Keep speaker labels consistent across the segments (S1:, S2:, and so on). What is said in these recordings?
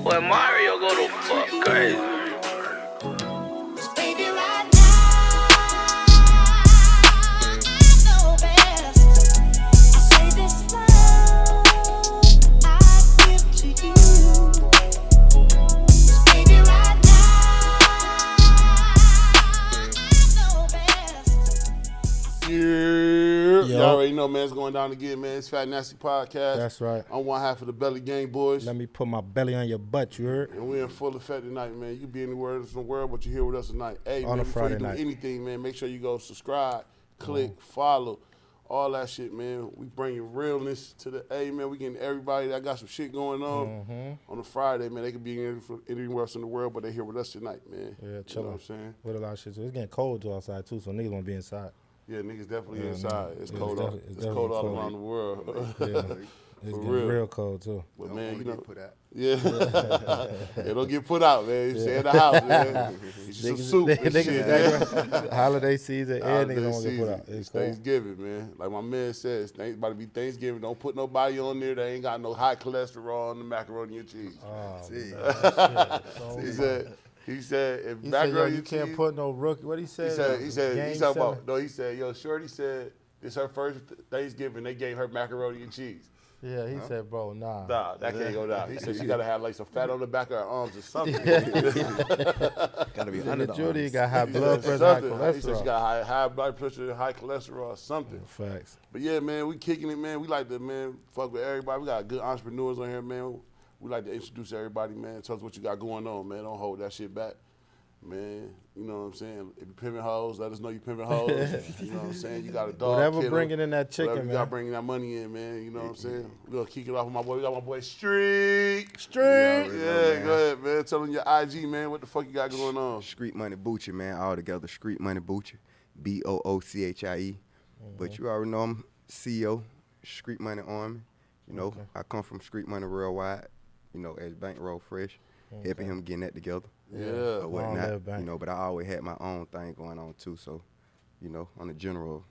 S1: Boy, Mario go to fuck crazy.
S2: Y'all already know, man. It's going down again, man. It's Fat Nasty Podcast.
S3: That's right.
S2: I'm one half of the Belly Gang boys.
S3: Let me put my belly on your butt, you heard?
S2: And we're in full effect tonight, man. You be anywhere in the world, but you're here with us tonight. Hey,
S3: On
S2: man,
S3: a
S2: before
S3: Friday
S2: you do
S3: night.
S2: anything, man, make sure you go subscribe, click, follow, all that shit, man. We bringing realness to the man. We getting everybody that got some shit going on a Friday, man. They could be anywhere else in the world, but they here with us tonight, man.
S3: Yeah,
S2: You
S3: chill
S2: know what
S3: out.
S2: I'm saying?
S3: With a lot of shit. It's getting cold outside, too, so niggas won't be inside.
S2: Yeah, niggas definitely inside. It's
S3: Yeah,
S2: cold.
S3: it's
S2: It's cold all
S3: cold.
S2: around the world.
S3: Yeah. It's
S2: For
S3: getting
S2: real.
S3: real cold, too.
S2: But man, you know,
S4: put out.
S2: yeah, yeah, don't get put out, man. You stay in the house, man. Eat some soup and shit.
S3: Holiday season, and niggas
S2: Holiday
S3: don't want to get put
S2: season.
S3: out. It's
S2: It's
S3: cold.
S2: Thanksgiving, man. Like my man says, it's about to be Thanksgiving. Don't put nobody on there that ain't got no high cholesterol on the macaroni and cheese. He said, if
S3: He said, yo,
S2: macaroni
S3: you
S2: and
S3: can't
S2: cheese,
S3: put no rookie. What he said?
S2: he
S3: Game
S2: talking about,
S3: seven?
S2: no, he said, yo, Shorty said, this her first Thanksgiving, they gave her macaroni and cheese.
S3: Yeah, he said, bro, nah.
S2: Nah, that can't go down. He said she got to have like some fat on the back of her arms or something.
S4: Gotta be under the
S3: Judy
S4: arms.
S3: got high
S2: He
S3: blood
S2: said
S3: pressure, high
S2: something. He said she
S3: cholesterol.
S2: got high blood pressure, high cholesterol or something.
S3: Facts.
S2: But yeah, man, we kicking it, man. We like to, man, fuck with everybody. We got good entrepreneurs on here, man. We like to introduce everybody, man. Tell us what you got going on, man. Don't hold that shit back. Man, you know what I'm saying? If you pimping hoes, let us know you pimping hoes. You know what I'm saying? You got a dog.
S3: Whatever
S2: kiddo,
S3: bringing in that chicken,
S2: whatever you
S3: man.
S2: got bringing that money in, man. You know what I'm saying? We're going to kick it off with my boy. We got my boy Street.
S3: Street.
S2: Yeah,
S4: man.
S2: go ahead, man. Tell them your IG, man. What the fuck you got going on?
S4: Street Money Boochie, man. All together, Street Money Boochie. Boochie. But you already know I'm CEO, Street Money Army. You know, I come from Street Money Worldwide, you know, as Bankroll Fresh, helping him getting that together.
S2: Yeah.
S4: Or
S3: Long
S4: whatnot,
S3: live Bank.
S4: you know, but I always had my own thing going on too. So, you know, I'm the general of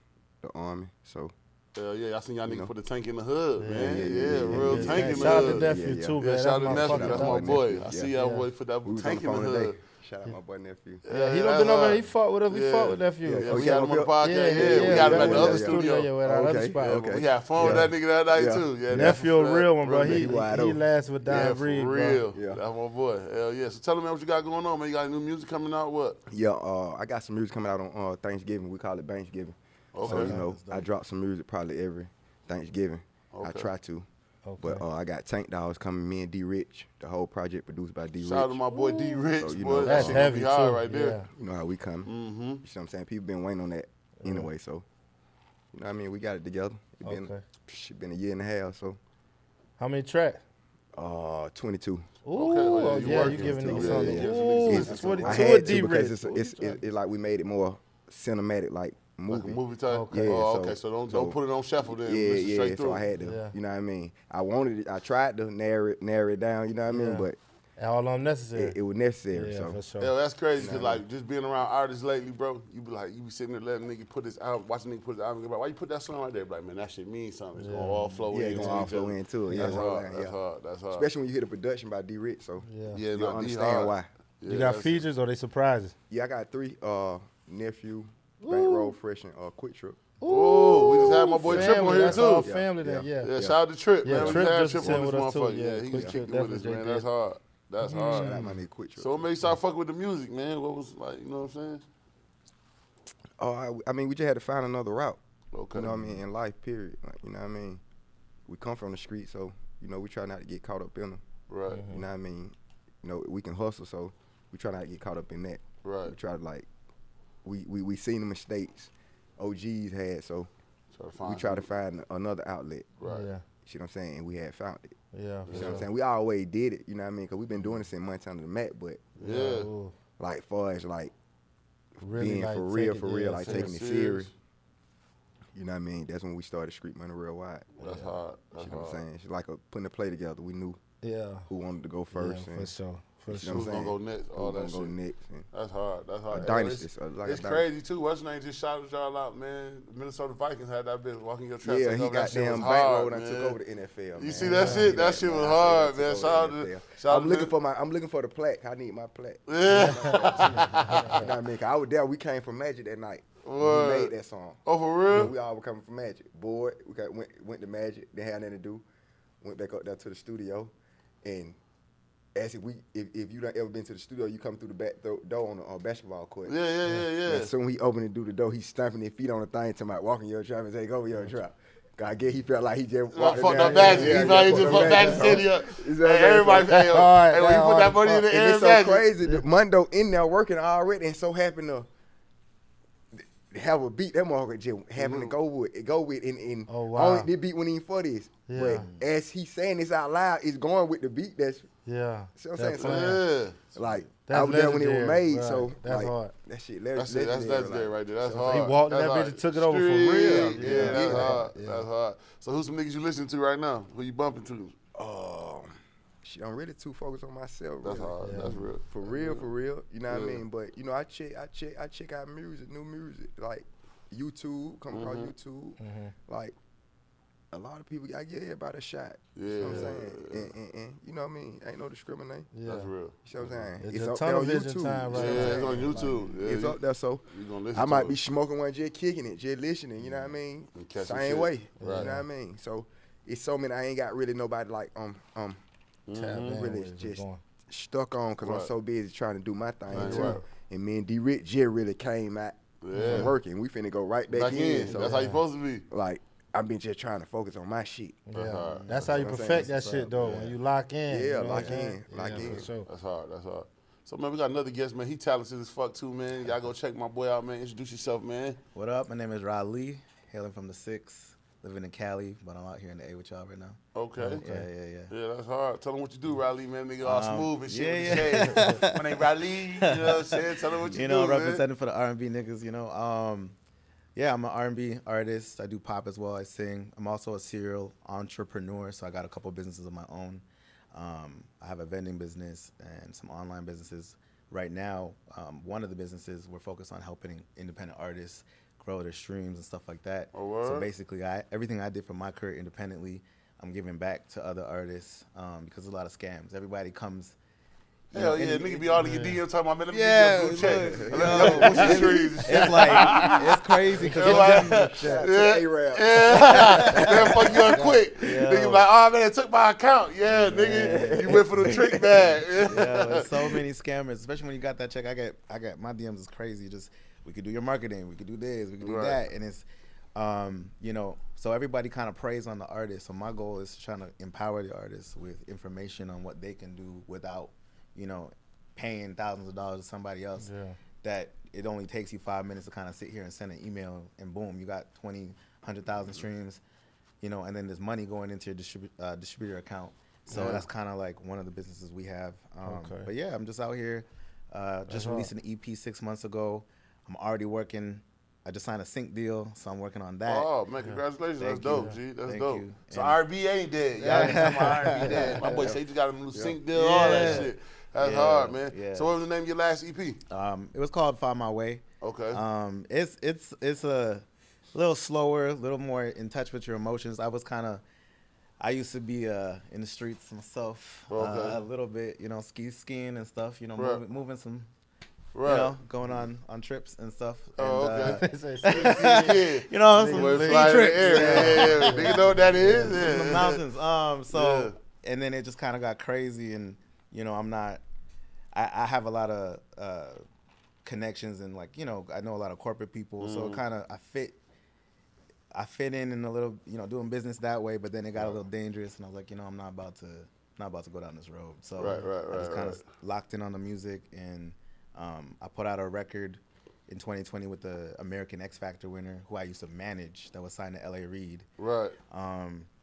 S4: the Army. So,
S2: Hell yeah, I seen y'all niggas
S4: know.
S2: put the tank in the hood, man.
S4: yeah,
S2: real
S4: yeah,
S2: tank in the
S3: Shout out to
S2: hood.
S3: nephew,
S4: Yeah,
S3: too,
S4: yeah.
S3: man.
S2: Yeah, shout out to
S3: my
S2: nephew.
S3: fucking
S2: That's my
S3: dog.
S2: boy.
S4: nephew.
S2: I see
S4: Yeah.
S2: y'all boy put that
S4: we was on
S2: tank
S4: the
S2: in the
S4: phone
S2: hood.
S4: today. Shout out my boy nephew.
S3: Yeah, he
S2: that's
S3: done been over
S2: hard.
S3: there. He fought with us. We
S2: Yeah.
S3: fought with nephew.
S2: Yeah,
S4: Oh,
S2: we
S4: you
S2: had
S4: got
S2: him on the
S4: him
S2: podcast. Yeah, we got him at the
S3: Yeah,
S2: other
S3: yeah,
S2: studio.
S3: Yeah, we're at our other
S4: Okay,
S3: spot.
S4: okay.
S2: We had fun with that nigga that night
S4: Yeah.
S2: too. Yeah,
S3: Nephew a real one, bro.
S2: nigga.
S3: He
S4: wide
S3: he
S4: open.
S3: lasts with
S2: Yeah,
S3: Don
S2: for
S3: Reed,
S2: real.
S3: bro.
S4: Yeah.
S2: That's my boy. Hell yeah. So tell him, man, what you got going on, man. You got new music coming out, what?
S4: Yeah, I got some music coming out on Thanksgiving. We call it Thanksgiving.
S2: Okay.
S4: So, you know, I drop some music probably every Thanksgiving. I
S2: Okay.
S4: try to.
S3: Okay.
S4: But I got Tank Dogs coming, me and D Rich. The whole project produced by D Rich.
S2: Shout out to my boy D Rich,
S4: So, you
S2: boy.
S4: know,
S2: That
S3: That's
S2: shit gonna
S3: heavy
S2: be
S3: too.
S2: hard right there.
S3: Yeah.
S4: You know how we come.
S2: Mm-hmm.
S4: You know what I'm saying? People been waiting on that anyway, so. You know what I mean? We got it together. It been,
S3: Okay.
S4: shit been a year and a half, so.
S3: How many tracks?
S4: 22.
S3: Ooh,
S2: Oh, yeah, you
S3: yeah, you
S2: working.
S3: giving niggas
S4: Yeah,
S3: something.
S4: yeah.
S3: Ooh,
S2: It's-
S3: it's 22
S4: I
S3: a
S4: had
S3: D
S4: to because
S3: Rich.
S4: it's like we made it more cinematic, like
S2: Like a
S4: movie.
S2: movie type?
S3: Okay.
S4: Yeah,
S2: Oh,
S4: so-
S2: okay. So don't
S4: so-
S2: put it on shuffle then.
S4: Yeah,
S2: Listen
S4: yeah.
S2: straight through.
S4: So I had to,
S3: Yeah.
S4: you know what I mean? I wanted it. I tried to narrow it down. You know what I mean?
S3: Yeah.
S4: But
S3: All unnecessary.
S4: it was necessary.
S3: Yeah,
S4: so
S3: for sure.
S2: Yeah, that's crazy because like just being around artists lately, bro. You be sitting there letting a nigga put his album, watching a nigga put his album. Why you put that song right there? Like, man, that shit means something. It's gonna all flow
S4: yeah,
S2: in.
S4: it's gonna all flow into it. Yeah,
S2: That's
S4: so,
S2: hard.
S4: like,
S2: That's
S4: yeah.
S2: hard. That's hard.
S4: Especially when you hear the production by D Rich. So
S3: Yeah.
S2: Yeah,
S4: you
S2: no,
S4: understand
S2: hard.
S4: why.
S2: Yeah,
S3: You got
S2: that's-
S3: features or they surprises?
S4: Yeah, I got 3 nephew, Bankroll Fresh, and Quick Trip.
S2: Ooh, we just had my boy Trip
S3: Family,
S2: on here
S3: that's all
S2: too.
S3: family then, yeah.
S2: Yeah, shout out to Trip,
S3: Yeah,
S2: man. We
S3: Trip
S2: had
S3: just
S2: Trip
S3: sitting
S2: on this
S3: with us, too.
S2: motherfucker.
S3: Yeah,
S2: Yeah, he
S3: Quick
S2: was
S3: Trip
S2: kicking with us,
S3: definitely
S2: man.
S3: did.
S2: That's hard. That's hard.
S4: Shout out my nigga Quick Trip.
S2: So what made you start fucking with the music, man? What was like, you know what I'm saying?
S4: I mean, we just had to find another route.
S2: Okay.
S4: You know what I mean? In life, period. Like, you know what I mean? We come from the street, so, you know, we try not to get caught up in them.
S2: Right.
S4: You know what I mean? You know, we can hustle, so we try not to get caught up in that.
S2: Right.
S4: We try to, like, we seen the mistakes OGs had, so we try to find another outlet.
S2: Right.
S3: Yeah.
S4: You see what I'm saying? And we had found it.
S3: Yeah.
S4: You know what I'm saying? We always did it, you know what I mean? Because we've been doing this in Montana the Mac, but,
S2: Yeah.
S3: Ooh,
S4: like, far as, like,
S3: really
S4: being
S3: like
S4: for
S3: take
S4: real,
S3: it,
S4: like
S3: yeah,
S4: taking it
S2: serious.
S4: serious. You know what I mean? That's when we started Street Money Worldwide.
S2: That's hard. That's
S4: You know what I'm
S2: hard.
S4: saying? It's like putting a play together. We knew
S3: Yeah.
S4: who wanted to go first.
S3: Yeah,
S4: and
S3: for sure. For
S4: You
S3: sure.
S4: know
S2: Who's
S4: what I'm
S2: gonna go
S4: saying?
S2: next? All
S4: Who's
S2: that
S4: gonna go
S2: shit.
S4: next? And
S2: That's hard. That's hard.
S4: A
S2: Hey,
S4: dynasty,
S2: It's,
S4: so like a
S2: it's
S4: dynasty.
S2: crazy too. What's your name just shouted y'all out, man? The Minnesota Vikings had that bitch walking your trap.
S4: Yeah,
S2: take
S4: he
S2: over. That
S4: got
S2: shit was
S4: damn
S2: hard,
S4: bankrolled and
S2: man.
S4: took over the NFL.
S2: You
S4: man.
S2: see that shit? That shit was hard, man. Shout out to.
S4: I'm looking for the plaque. I need my plaque.
S2: Yeah.
S4: You know what I mean? 'Cause I was there. We came from Magic that night. when
S2: Word.
S4: He made that song.
S2: Oh, for
S4: You know,
S2: real?
S4: we all were coming from Magic. Bored. Went to Magic. Didn't have nothing to do. Went back up there to the studio, and asked if you done ever been to the studio, you come through the back door on a basketball court.
S2: Yeah.
S4: And soon he opened and do the door, he stamping his feet on the thing, talking about walking your trap and take over your trap. I guess he felt like he just walked
S2: Fucked
S4: down
S2: up Magic.
S4: there.
S2: He probably just fucked Magic City up.
S4: Exactly.
S2: Hey, everybody, hey, when you put that money in the
S4: And
S2: air,
S4: it's so
S2: Magic.
S4: crazy. The Mundo in there working already and so happened to have a beat that motherfucker just having to go with and
S3: Oh, wow.
S4: only the beat when he for this.
S3: Yeah.
S4: But as he's saying this out loud, it's going with the beat that's
S3: Yeah.
S4: see what I'm
S3: That
S4: saying?
S3: plan.
S2: Yeah.
S4: like
S3: That's
S4: I was there when it was
S3: legendary,
S4: made, so
S3: right. That's
S4: like
S3: hard.
S4: that shit
S2: That's it. That's
S4: legendary,
S2: good right there. That's
S4: so
S2: hard.
S3: He walked in
S2: That's
S3: that bitch
S2: hard.
S3: and took it over for
S2: Street.
S3: real.
S2: Yeah,
S3: Yeah.
S2: that's
S3: Yeah.
S2: hard.
S3: Yeah.
S2: That's hard. So who's some niggas you listen to right now? Who you bumping to?
S4: Shit, I'm really too focused on myself.
S2: That's
S4: really.
S2: hard.
S3: Yeah.
S2: That's real.
S4: For real. You know what I
S2: Yeah.
S4: mean? But you know, I check out new music, like YouTube, come across YouTube. Like a lot of people, I give everybody a shot. You know what I'm saying? And you know what I mean? Ain't no discriminate.
S3: Yeah.
S2: That's real.
S4: You know what I'm saying?
S3: It's a
S4: up
S3: tunnel
S4: there on
S3: vision
S4: YouTube.
S3: time right
S2: Yeah,
S3: now.
S2: it's on YouTube. Yeah,
S4: It's up there, so
S2: You gonna listen
S4: I
S2: to
S4: might
S2: it.
S4: be smoking one, just kicking it, just listening. You know what I mean?
S2: And catch some
S4: Same
S2: shit.
S4: way.
S2: Right.
S4: You know what I mean? So it's so many. I ain't got really nobody like
S3: Tap in
S4: really
S3: with it,
S4: just
S3: going.
S4: stuck on because
S2: Right.
S4: I'm so busy trying to do my thing
S2: Right,
S4: too.
S2: right.
S4: And me and D Rich just really came out from working. We finna go right back in. So
S2: That's how you supposed to be.
S4: like I've been just trying to focus on my shit.
S2: That's
S3: Yeah.
S2: hard.
S3: That's how you
S4: what I'm
S3: perfect
S4: saying.
S3: that shit though. When you lock in.
S4: Yeah,
S3: you know what
S4: lock
S3: I'm saying?
S4: in, lock
S3: Yeah,
S4: in.
S3: For sure.
S2: That's hard. That's hard. So man, we got another guest, man. He talented as fuck too, man. Y'all go check my boy out, man. Introduce yourself, man.
S5: What up? My name is Rawle, hailing from the 6, living in Cali, but I'm out here in the A with y'all right now.
S2: Okay.
S5: Yeah.
S2: Yeah, that's hard. Tell them what you do, Riley, man. Nigga all smooth and shit
S5: yeah,
S2: with the shade. My name Riley. You know what I'm saying? Tell them what you
S5: You
S2: do,
S5: know,
S2: man.
S5: representing for the R&B niggas, you know. Yeah, I'm an R&B artist. I do pop as well. I sing. I'm also a serial entrepreneur, so I got a couple businesses of my own. I have a vending business and some online businesses. Right now, one of the businesses, we're focused on helping independent artists grow their streams and stuff like that.
S2: Oh, word?
S5: So basically, everything I did for my career independently, I'm giving back to other artists because there's a lot of scams. Everybody comes.
S2: Hell yeah, nigga be all in your DM talking about, man, let me
S5: Yeah,
S2: give you a blue check.
S5: look,
S2: Let me help you with your streams and shit.
S5: It's like, it's crazy because
S2: They'll fuck you up quick. Nigga be like, oh man, it took my account. Yeah, nigga, you went for the trick bag.
S5: there's so many scammers, especially when you got that check. I got my DMs is crazy. Just we could do your marketing, we could do this, we could do
S2: Right.
S5: that, and it's you know, so everybody kind of preys on the artist. So my goal is trying to empower the artists with information on what they can do without, you know, paying thousands of dollars to somebody else.
S3: Yeah.
S5: That it only takes you 5 minutes to kind of sit here and send an email, and boom, you got 20, 100,000 streams, you know, and then there's money going into your distributor account. So that's kind of like one of the businesses we have.
S3: Okay.
S5: But yeah, I'm just out here. Just released an EP 6 months ago. I'm already working. I just signed a sync deal, so I'm working on that.
S2: Oh man, congratulations. That's
S5: Thank
S2: dope,
S5: you.
S2: G. That's
S5: Thank
S2: dope.
S5: you.
S2: So
S5: And-
S2: R&B ain't dead. Y'all ain't talking about R&B dead. My boy say he just got a new sync deal, all that
S5: Yeah.
S2: shit. That's
S5: Yeah,
S2: hard, man.
S5: yeah.
S2: So what was the name of your last EP?
S5: It was called Find My Way.
S2: Okay.
S5: It's a little slower, a little more in touch with your emotions. I used to be in the streets myself,
S2: Okay.
S5: a little bit, you know, skiing and stuff, you know,
S2: Right.
S5: moving some,
S2: Right.
S5: you know, going on trips and stuff.
S2: Oh,
S5: and,
S2: okay. Yeah.
S5: you know, some
S2: Boy,
S5: ski
S2: fly in the
S5: trips.
S2: air. Yeah. Nigga know what that is?
S5: In
S2: Yeah.
S5: the mountains. And then it just kind of got crazy, and you know, I have a lot of connections, and like, you know, I know a lot of corporate people, so kind of I fit in a little, you know, doing business that way, but then it got a little dangerous, and I was like, you know, I'm not about to go down this road. So
S2: Right,
S5: I just kind of
S2: right.
S5: locked in on the music, and I put out a record in 2020 with the American X Factor winner, who I used to manage, that was signed to LA Reid.
S2: Right.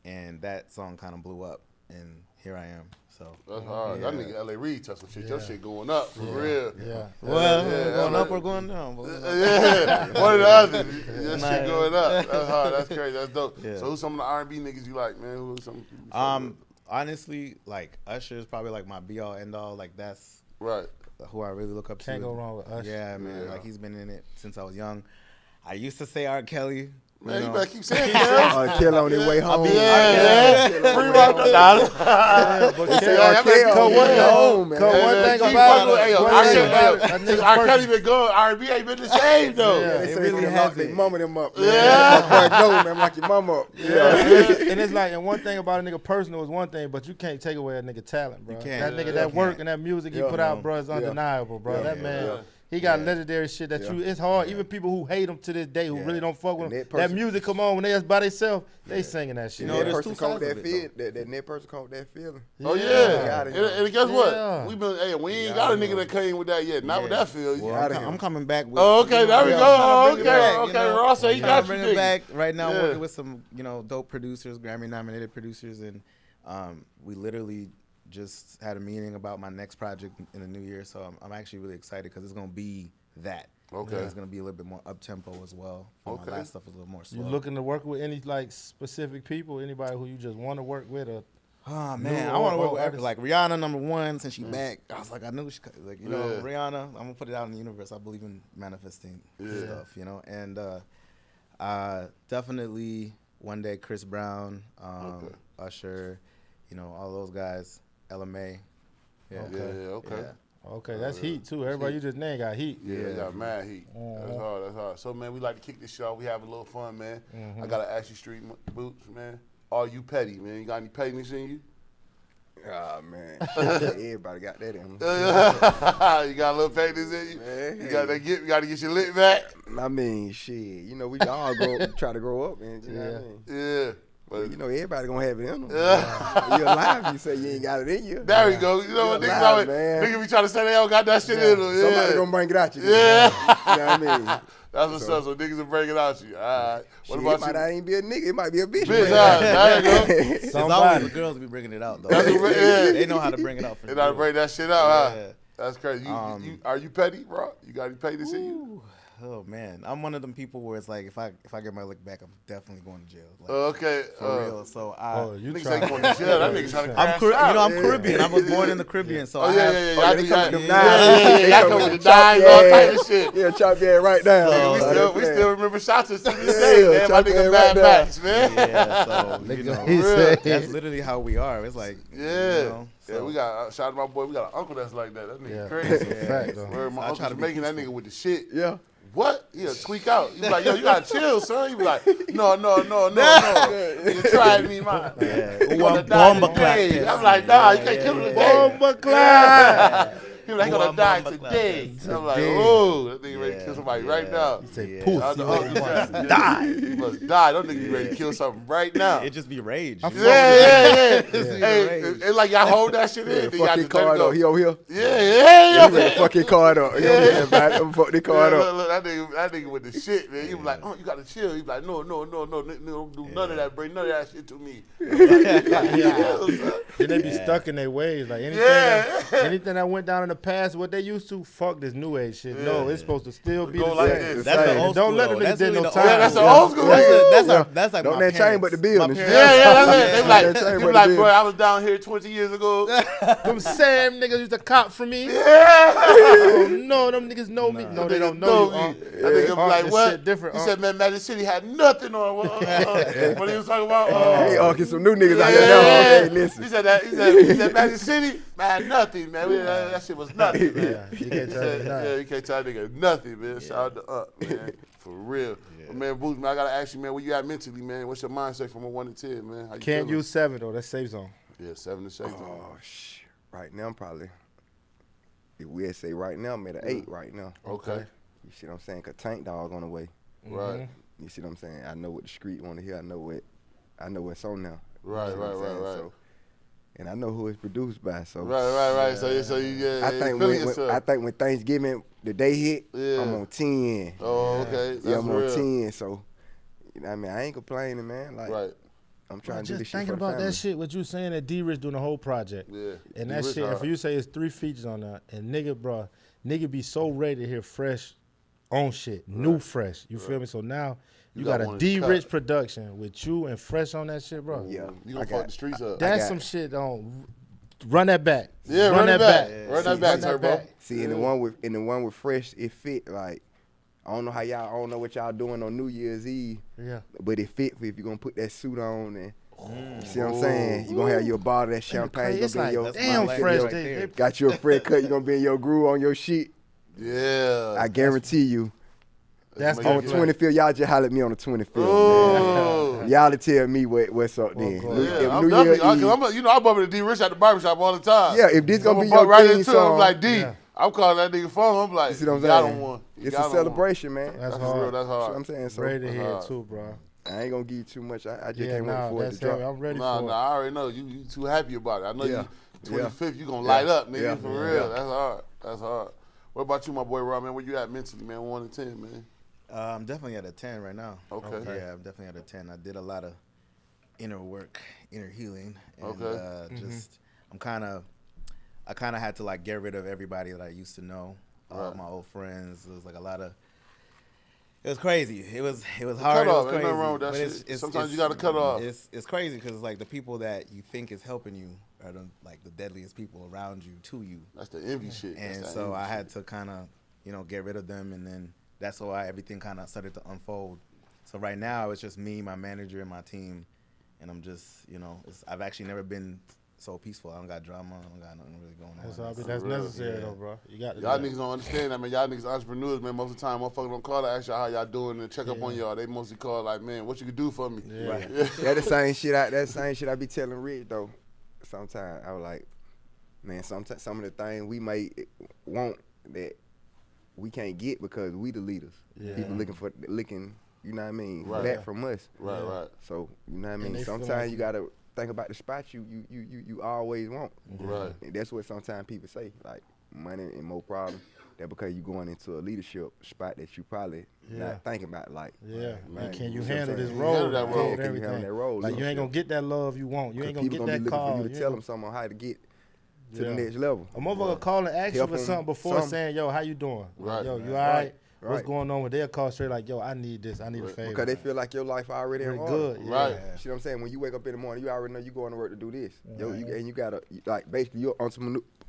S5: And that song kind of blew up, and here I am. So
S2: That's hard. That nigga LA Reid touched some shit. Your shit going up for real.
S3: Yeah.
S5: well, going
S2: LA
S5: up or going down. But,
S2: Yeah, one or the other. Your
S5: Nah.
S2: shit going up. That's hard. That's crazy. That's dope.
S5: Yeah.
S2: So who's some of the R&B niggas you like, man? Who's some?
S5: Honestly, like Usher is probably like my be all end all. Like that's
S2: Right.
S5: who I really look up to.
S3: Can't go wrong with Usher.
S5: Yeah, man.
S2: Yeah.
S5: Like he's been in it since I was young. I used to say R. Kelly.
S2: Man, you
S5: know.
S2: better keep saying that.
S4: Kill on his way home.
S2: Yeah. Free rock.
S3: Yeah, but one thing about it,
S2: R. Kelly been going. R&B ain't been the same though.
S3: Yeah.
S4: They
S5: It
S4: say
S5: really
S4: you
S5: has
S4: lock their
S5: been.
S4: mama them up.
S2: Yeah.
S4: Yeah. Boy, go, man, lock your mama up. Yeah.
S3: and it's like, and one thing about a nigga personal is one thing, but you can't take away a nigga talent, bro.
S5: You
S3: That
S5: can't.
S3: nigga,
S5: You
S3: that work
S5: can't.
S3: and that music he
S4: Yeah,
S3: put out,
S5: man.
S3: bro, is undeniable, bro.
S4: Yeah.
S3: That man,
S2: Yeah.
S3: he got legendary shit that it's hard. Even people who hate him to this day, who really don't fuck with him, that music come on when they just by themselves, they singing that shit.
S5: You know,
S4: That
S5: there's
S4: person
S5: two
S4: come with
S5: sides
S4: that
S5: of it,
S4: feel. That net person come with that feeling.
S2: Oh
S4: Yeah.
S2: yeah. And guess what?
S3: Yeah.
S2: We ain't got a nigga that came with that yet. Not with that feel.
S5: Well,
S4: outta
S5: I'm
S4: here.
S5: coming back with.
S2: Oh, okay, there we
S5: Yeah,
S2: go.
S5: I'm trying
S2: Oh,
S5: to bring it back,
S2: okay,
S5: you know.
S2: Ross said he
S5: Trying
S2: got
S5: to bring
S2: you
S5: it
S2: niggas.
S5: back. Right now, I'm
S2: Yeah.
S5: working with some, dope producers, Grammy-nominated producers, and we literally just had a meeting about my next project in the new year. So I'm actually really excited because it's gonna be that.
S2: Okay.
S5: And it's gonna be a little bit more up tempo as well.
S2: Okay.
S5: My last stuff was a little more slow.
S3: You looking to work with any like specific people, anybody who you just want to work with, or
S5: Oh man,
S3: New
S5: I want to
S3: or
S5: work with
S3: artists?
S5: like Rihanna #1 since she back. I was like, I knew she could, like
S2: Yeah.
S5: Rihanna. I'm gonna put it out in the universe. I believe in manifesting stuff, and definitely one day Chris Brown, Usher, all those guys, LMA. Yeah.
S2: Yeah, okay.
S5: Yeah.
S3: okay, that's heat too. Everybody you just named got heat.
S2: Yeah, they got mad heat. That's hard. So, man, we like to kick this shit off. We have a little fun, man. I got to ask you street boots, man. Are you petty, man? You got any pettiness in you?
S4: Ah, man. Everybody got that in them.
S2: You got a little pettiness in you?
S4: Man,
S2: You got to get your lit back?
S4: I mean, shit. We all try to grow up, man. You know what I mean?
S2: Yeah. But
S4: Everybody gonna have it in them. You're alive. You say you ain't got it in you.
S2: there we go. You know what
S4: You're
S2: niggas
S4: alive,
S2: always,
S4: man.
S2: niggas be trying to say they don't got that shit in them. Yeah.
S4: Somebody gonna bring it out you.
S2: Yeah.
S4: You know what I mean?
S2: That's what's up. So niggas will bring it out to you. All right. What
S4: Shit,
S2: about
S4: it might
S2: you?
S4: not even be a nigga. It might be a bitch.
S2: Bitch, all right. There you go.
S5: It's always the girls be bringing it out though.
S2: That's what- yeah.
S5: They know how to bring it out for
S2: They gotta
S5: real.
S2: bring that shit out, huh?
S5: Yeah.
S2: That's crazy. Are you petty, bro? You got any pettiness in you?
S5: Oh man, I'm one of them people where it's like if I get my lick back, I'm definitely going to jail. Like,
S2: Okay.
S5: for real. So
S3: you
S2: Niggas
S3: try.
S2: ain't going to jail. That nigga trying to
S5: I'm
S2: crash out.
S5: I'm Caribbean. I was born in the Caribbean, so
S2: Oh,
S5: I
S2: yeah,
S5: have,
S2: yeah, yeah.
S4: Oh,
S2: Y'all
S4: they
S2: do
S4: come
S2: that.
S4: with them
S2: Yeah,
S4: knives.
S2: yeah, y'all come with the knives, all type of shit.
S4: Yeah, chop that right down.
S2: Yeah, we still remember shots to this day, man. My
S4: chop
S2: nigga
S4: that
S2: Mad
S4: right
S2: Max, man.
S5: yeah. So
S3: He said-
S5: that's literally how we are. It's like
S2: Yeah. Yeah,
S5: so-
S2: we got, shout out to my boy, we got an uncle that's like that. That nigga
S3: Yeah.
S2: crazy.
S3: Fact, though.
S2: Where my
S5: I try
S2: uncle's
S5: to be
S2: making that nigga with the shit.
S4: Yeah.
S2: What? He'll tweak out. He be like, yo, you gotta chill, son. He be like, no. You tried me, man. You gonna die
S5: Bomba clap
S2: today.
S5: test.
S2: I'm like, nah, you can't kill him today.
S3: Bomba clap.
S2: He be like, he gonna die today. I'm like, oh, that nigga ready to kill somebody right now.
S3: Say
S5: Yeah.
S3: pussy.
S2: Shout out to Uncle die. He must die. Those niggas be ready to kill something right now.
S5: It just be rage.
S2: Yeah. Hey,
S5: rage.
S2: it's like y'all hold that shit in. then y'all
S4: Fuck his
S2: just let it
S4: card
S2: go.
S4: up. He over here.
S2: Yeah.
S4: He ready to fuck his card up. He over here, man. I'm fuck the card
S2: Yeah,
S4: up.
S2: look, that nigga with the shit, man. He was like, oh, you gotta chill. He was like, no, don't do none of that. Bring none of that shit to me.
S3: Then they be stuck in their ways. Like anything,
S2: Yeah.
S3: anything that went down in the past, what they used to, fuck this new age shit. No, it's supposed to still be
S2: Go
S3: the
S2: like
S3: same.
S2: this.
S5: That's the
S4: Same.
S5: old
S3: Don't
S5: school.
S3: let them
S5: though.
S3: niggas
S5: That's
S3: get
S5: really
S3: no
S5: the
S3: time.
S2: Yeah, that's the old school.
S5: That's like
S4: Don't
S5: my
S4: that chain
S5: parents.
S4: but the business.
S5: My
S2: Yeah,
S5: parents-
S2: that's it.
S4: Yeah.
S2: They be like, bro, I was down here 20 years ago.
S3: Them same niggas used to cop for me.
S2: Yeah.
S3: Oh no, them niggas know me. No, they don't know you.
S2: That nigga be like,
S3: this
S2: what?
S3: shit different,
S2: He said, man, Magic City had nothing on. What he was talking about?
S4: Hey, get some new niggas out here now. Hey, listen.
S2: He said Magic City, man, nothing, man. That shit was nothing, man.
S3: You can't tell me nothing.
S2: Yeah, you can't tell a nigga nothing, man. Shout out to Up, man. For real. But man, Booch, man, I gotta ask you, man, where you at mentally, man? What's your mindset from a 1 to 10, man? How you
S3: Can't
S2: feeling?
S3: use 7 though. That's safe zone.
S2: Yeah, 7 to 6.
S4: Oh, shit. Right now, I'm probably, if we'd say right now, I'm at an 8 right now.
S2: Okay.
S4: You see what I'm saying? Cause Tank Dog on the way.
S2: Right.
S4: You see what I'm saying? I know what the street want to hear. I know what's on now.
S2: Right,
S4: You see what I'm
S2: right,
S4: saying?
S2: right.
S4: So, and I know who it's produced by. So
S2: Right. So you
S4: I
S2: you
S4: think
S2: feeling
S4: when
S2: yourself.
S4: I think when Thanksgiving the day hit,
S2: Yeah.
S4: I'm on 10.
S2: Oh, okay. That's
S4: Yeah, I'm
S2: real.
S4: on 10. So you know what I mean? I ain't complaining, man. Like
S2: Right.
S4: I'm trying to do
S3: Just
S4: this shit
S3: thinking
S4: for the
S3: about
S4: family.
S3: that shit, what you saying that D-Rich doing the whole project.
S2: Yeah.
S3: And that
S2: D-Rich
S3: shit, and
S2: hard.
S3: for you say it's 3 features on that, and nigga be so ready to hear fresh on shit, new fresh. You feel me? So now You got a D-Rich production with you and Fresh on that shit, bro.
S4: Yeah.
S2: You gonna fuck the streets up.
S3: That's some shit on. Run that back.
S2: Yeah, run that back.
S3: Yeah.
S2: Run that back, Turbo.
S4: See, in the one with Fresh, it fit like. I don't know what y'all doing on New Year's Eve.
S3: Yeah.
S4: But it fit for if you're gonna put that suit on and you see what I'm saying? You're gonna have your bottle of that champagne.
S3: It's like,
S4: your,
S3: damn, Fresh.
S4: Got your Fred cut, you're gonna be in your groove on your shit.
S2: Yeah.
S4: I guarantee you.
S3: That's
S4: on the 25th, y'all just holler at me on the 25th.
S2: Oh.
S4: Man. Y'all to tell me what's up then.
S2: Yeah, I'm definitely, I'm bumping the D-Rich at the barbershop all the time.
S4: Yeah, if this gonna be your
S2: right
S4: theme
S2: into
S4: song.
S2: I'm like, D, I'm calling that nigga phone. I'm like,
S4: you see what I'm
S2: got
S4: saying?
S2: him one.
S4: It's a celebration, man.
S3: That's
S2: hard.
S3: hard.
S2: That's hard.
S4: That's what I'm saying. So,
S3: ready to hear too, bro.
S4: I ain't gonna give you too much. I just can't wait for it to drop.
S3: I'm ready for it.
S2: Nah, I already know. You too happy about it. I know you 25th, you gonna light up, nigga,
S4: Yeah.
S2: for real. That's hard. That's hard. What about you, my boy Rawle, man? Where you at mentally, man? 1 to 10, man.
S5: I'm definitely at a 10 right now.
S2: Okay.
S5: Yeah, I'm definitely at a 10. I did a lot of inner work, inner healing, and just I kind of had to like get rid of everybody that I used to know, all my old friends. It was like a lot of. It was crazy. It was hard.
S2: Cut off.
S5: It was
S2: Ain't
S5: crazy.
S2: nothing wrong with that
S5: But
S2: shit. Sometimes you gotta cut off.
S5: It's crazy because like the people that you think is helping you are the deadliest people around you to you.
S2: That's the envy shit.
S5: And so I had to kind of get rid of them, and then that's why everything kind of started to unfold. So right now it's just me, my manager, and my team, and I'm just I've actually never been so peaceful. I don't got drama. I don't got nothing really going on.
S3: That's necessary though, bro. You got
S2: y'all niggas don't understand that, man. Y'all niggas entrepreneurs, man. Most of the time, motherfuckers don't call to ask y'all how y'all doing and check up on y'all. They mostly call like, man, what you could do for me?
S3: Yeah.
S5: Right.
S4: That same shit I be telling Rich though. Sometimes I was like, man, some of the things we may want that we can't get because we the leaders.
S3: Yeah.
S4: People looking, you know what I mean,
S2: Right.
S4: for that from us.
S2: Right.
S4: So you know what I mean.
S3: they feel
S4: Sometimes
S3: like
S4: you gotta think about the spot you always want.
S2: Right.
S4: And that's what sometimes people say, like money and more problems. That because you going into a leadership spot that you probably not thinking about, like,
S3: yeah.
S4: man,
S3: Can you
S4: see what I'm
S3: handle this
S4: saying?
S3: role?
S2: handle that role.
S3: and
S4: Can you handle that role?
S3: Like you ain't gonna get that love you want. You ain't gonna
S4: People
S3: get
S4: be
S3: that
S4: looking
S3: call.
S4: for you to tell them something on how to get to the next level.
S3: A motherfucker call and ask you
S4: Help
S3: for
S4: 'em
S3: something before saying, yo, how you doing?
S2: Right.
S3: Yo, you all right? What's
S4: Right.
S3: going on with their call straight like, yo, I need this. I need a favor.
S4: Because they feel like your life already in order.
S3: good. Yeah.
S2: Right.
S4: You see what I'm saying? When you wake up in the morning, you already know you going to work to do this. Yo, and you gotta like basically you're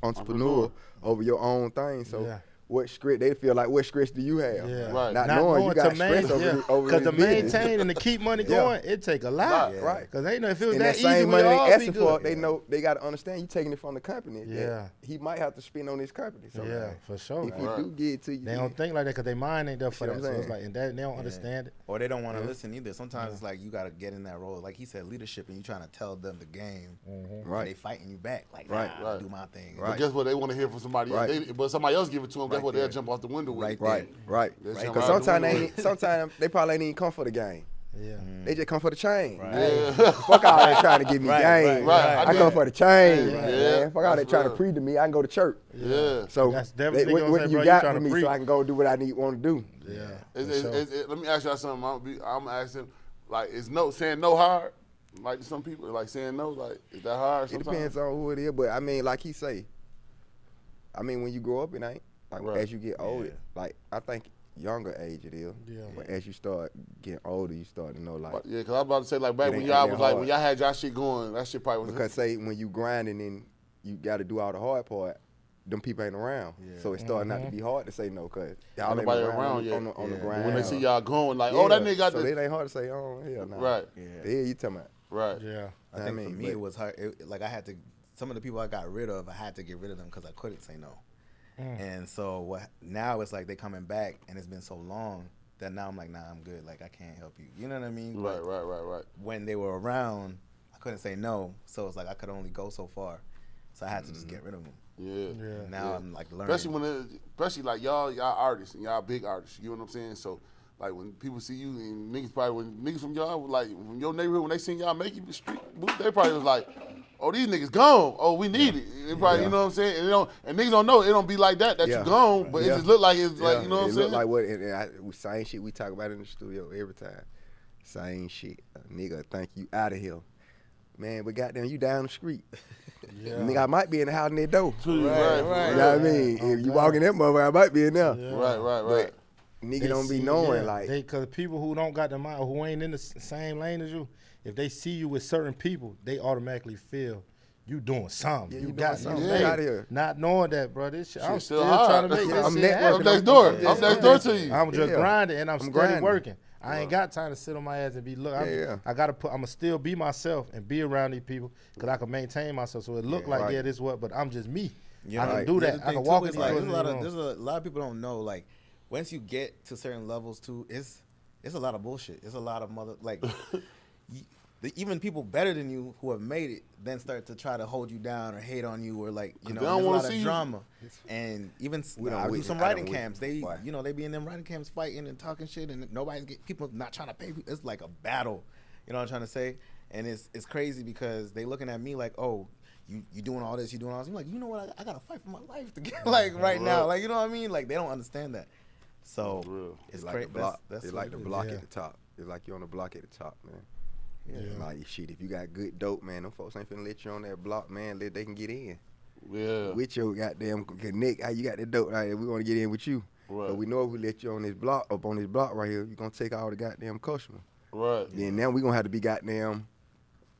S4: entrepreneur over your own thing. So what script they feel like? What scripts do you have?
S3: Yeah.
S2: Right.
S4: Not knowing you got
S3: to
S4: scripts over
S3: because to
S4: this business.
S3: maintain and to keep money going, it take a lot.
S4: Yeah. Right.
S3: Because ain't know if it was
S4: And
S3: that
S4: that
S3: easy,
S4: same
S3: we
S4: money they
S3: all be
S4: asking for,
S3: good.
S4: they know they got to understand you taking it from the company. that
S3: Yeah.
S4: he might have to spend on his company. So
S3: Yeah, for sure.
S4: if he do get it to you,
S3: They don't think like that because their mind ain't there for
S4: See what
S3: that.
S4: I'm
S3: So it's
S4: saying?
S3: like, and they don't understand it.
S5: Or they don't want to listen either. Sometimes it's like you got to get in that role. Like he said, leadership, and you trying to tell them the game.
S4: Right.
S5: And they fighting you back. Like,
S4: Right.
S5: nah,
S2: Right.
S5: do my thing.
S4: Right.
S2: But guess what? They want to hear from somebody else.
S4: Right.
S2: But somebody else give it to them. Guess what?
S5: there.
S2: They'll jump off the window with it.
S5: Right.
S4: right.
S2: They jump
S4: Because
S2: out the window.
S4: sometimes they probably ain't even come for the game.
S3: Yeah.
S4: They just come for the chain.
S5: Right.
S2: Yeah.
S4: Fuck all that trying to give me game.
S2: right.
S4: I come for the chain,
S2: Yeah.
S4: man. Fuck all
S2: That's
S4: that trying to
S2: real.
S4: preach to me. I can go to church.
S2: Yeah.
S4: So
S3: That's definitely gonna
S4: what
S3: say,
S4: you
S3: bro, you
S4: got
S3: tryna
S4: for me
S3: preach.
S4: so I can go do what I want to do.
S3: Yeah.
S2: Let me ask y'all something. I'm asking, like, is saying no hard? Like some people, like saying no, like, is that hard
S4: It
S2: sometimes?
S4: depends on who it is, but I mean, like he say, when you grow up, it ain't. Like
S2: Right.
S4: as you get older, like I think younger age it is.
S3: Yeah.
S4: But as you start getting older, you start to know like
S2: Yeah, because I was about to say, like, back
S4: It
S2: when
S4: ain't
S2: y'all
S4: that
S2: was like,
S4: hard.
S2: when y'all had y'all shit going, that shit probably was.
S4: because say when you grinding and you got to do all the hard part, them people ain't around. So it's starting not to be hard to say no because y'all ain't
S2: nobody around
S4: on,
S2: yet.
S4: on the
S5: Yeah.
S4: grind.
S2: when they see y'all going, like, oh, that nigga got
S4: so
S2: this.
S4: it ain't hard to say, oh hell no.
S2: Right,
S5: Yeah.
S4: The hell you talking about?
S2: right.
S3: Yeah.
S5: I think for me
S4: but-
S5: it was hard. Like I had to. Some of the people I got rid of, I had to get rid of them because I couldn't say no. And so now it's like they coming back, and it's been so long that now I'm like, nah, I'm good. Like I can't help you. You know what I mean?
S2: Right,
S5: But
S2: right.
S5: when they were around, I couldn't say no. So it's like I could only go so far. So I had to just get rid of them.
S2: Yeah.
S5: Now I'm like learning.
S2: Especially like y'all artists and y'all big artists. You know what I'm saying? So like when people see you and niggas probably when niggas from y'all like from your neighborhood when they seen y'all make it the street, they probably was like, oh, these niggas gone. Oh, we need it. They probably, you know what I'm saying? And niggas don't know. It don't be like that you gone, but it just look like it's like, you know what I'm saying?
S4: It look like what, same shit we talk about in the studio every time. Same shit. A nigga think you out of here. Man, but goddamn, you down the street. Nigga, I might be in the house near door.
S2: Right.
S4: You know what I mean? If you walk in that motherfucker, I might be in there.
S2: Right.
S4: nigga don't be knowing like
S3: because people who don't got the mind, who ain't in the same lane as you, if they see you with certain people, they automatically feel you doing something.
S4: Yeah,
S3: you got something.
S4: Yeah. Out here.
S3: Not knowing that, bro. This shit, I'm still
S2: hard.
S3: trying to make this
S4: I'm
S3: shit
S4: networking.
S3: happen.
S2: I'm next door. I'm next door to you.
S3: I'm just grinding and I'm steady
S4: grinding.
S3: working. I ain't got time to sit on my ass and be I gotta I'ma still be myself and be around these people because I can maintain myself. So it look like this is what, but I'm just me.
S5: Yeah,
S3: I can do that. I can walk in
S5: like,
S3: these
S5: there's a lot of people don't know. Like once you get to certain levels too, it's a lot of bullshit. It's a lot of even people better than you who have made it then start to try to hold you down or hate on you or like there's a lot of drama. And even I do some writing camps. They they be in them writing camps fighting and talking shit and people not trying to pay. It's like a battle. You know what I'm trying to say? And it's crazy because they looking at me like, oh, you doing all this, you doing all this. I'm like, you know what? I gotta fight for my life to get like right now. Like you know what I mean? Like they don't understand that. So it's
S4: like
S5: crazy.
S4: the block.
S5: That's
S4: it's like the block at the top. It's like you're on the block at the top, man. Yeah. Like shit, if you got good dope, man, them folks ain't finna let you on that block, man. They can get in.
S2: Yeah.
S4: With your goddamn connect, how you got that dope right here, we wanna get in with you.
S2: Right.
S4: But we know if we let you on this block, up on this block right here, you gonna take all the goddamn customers.
S2: Right.
S4: Then now we gonna have to be goddamn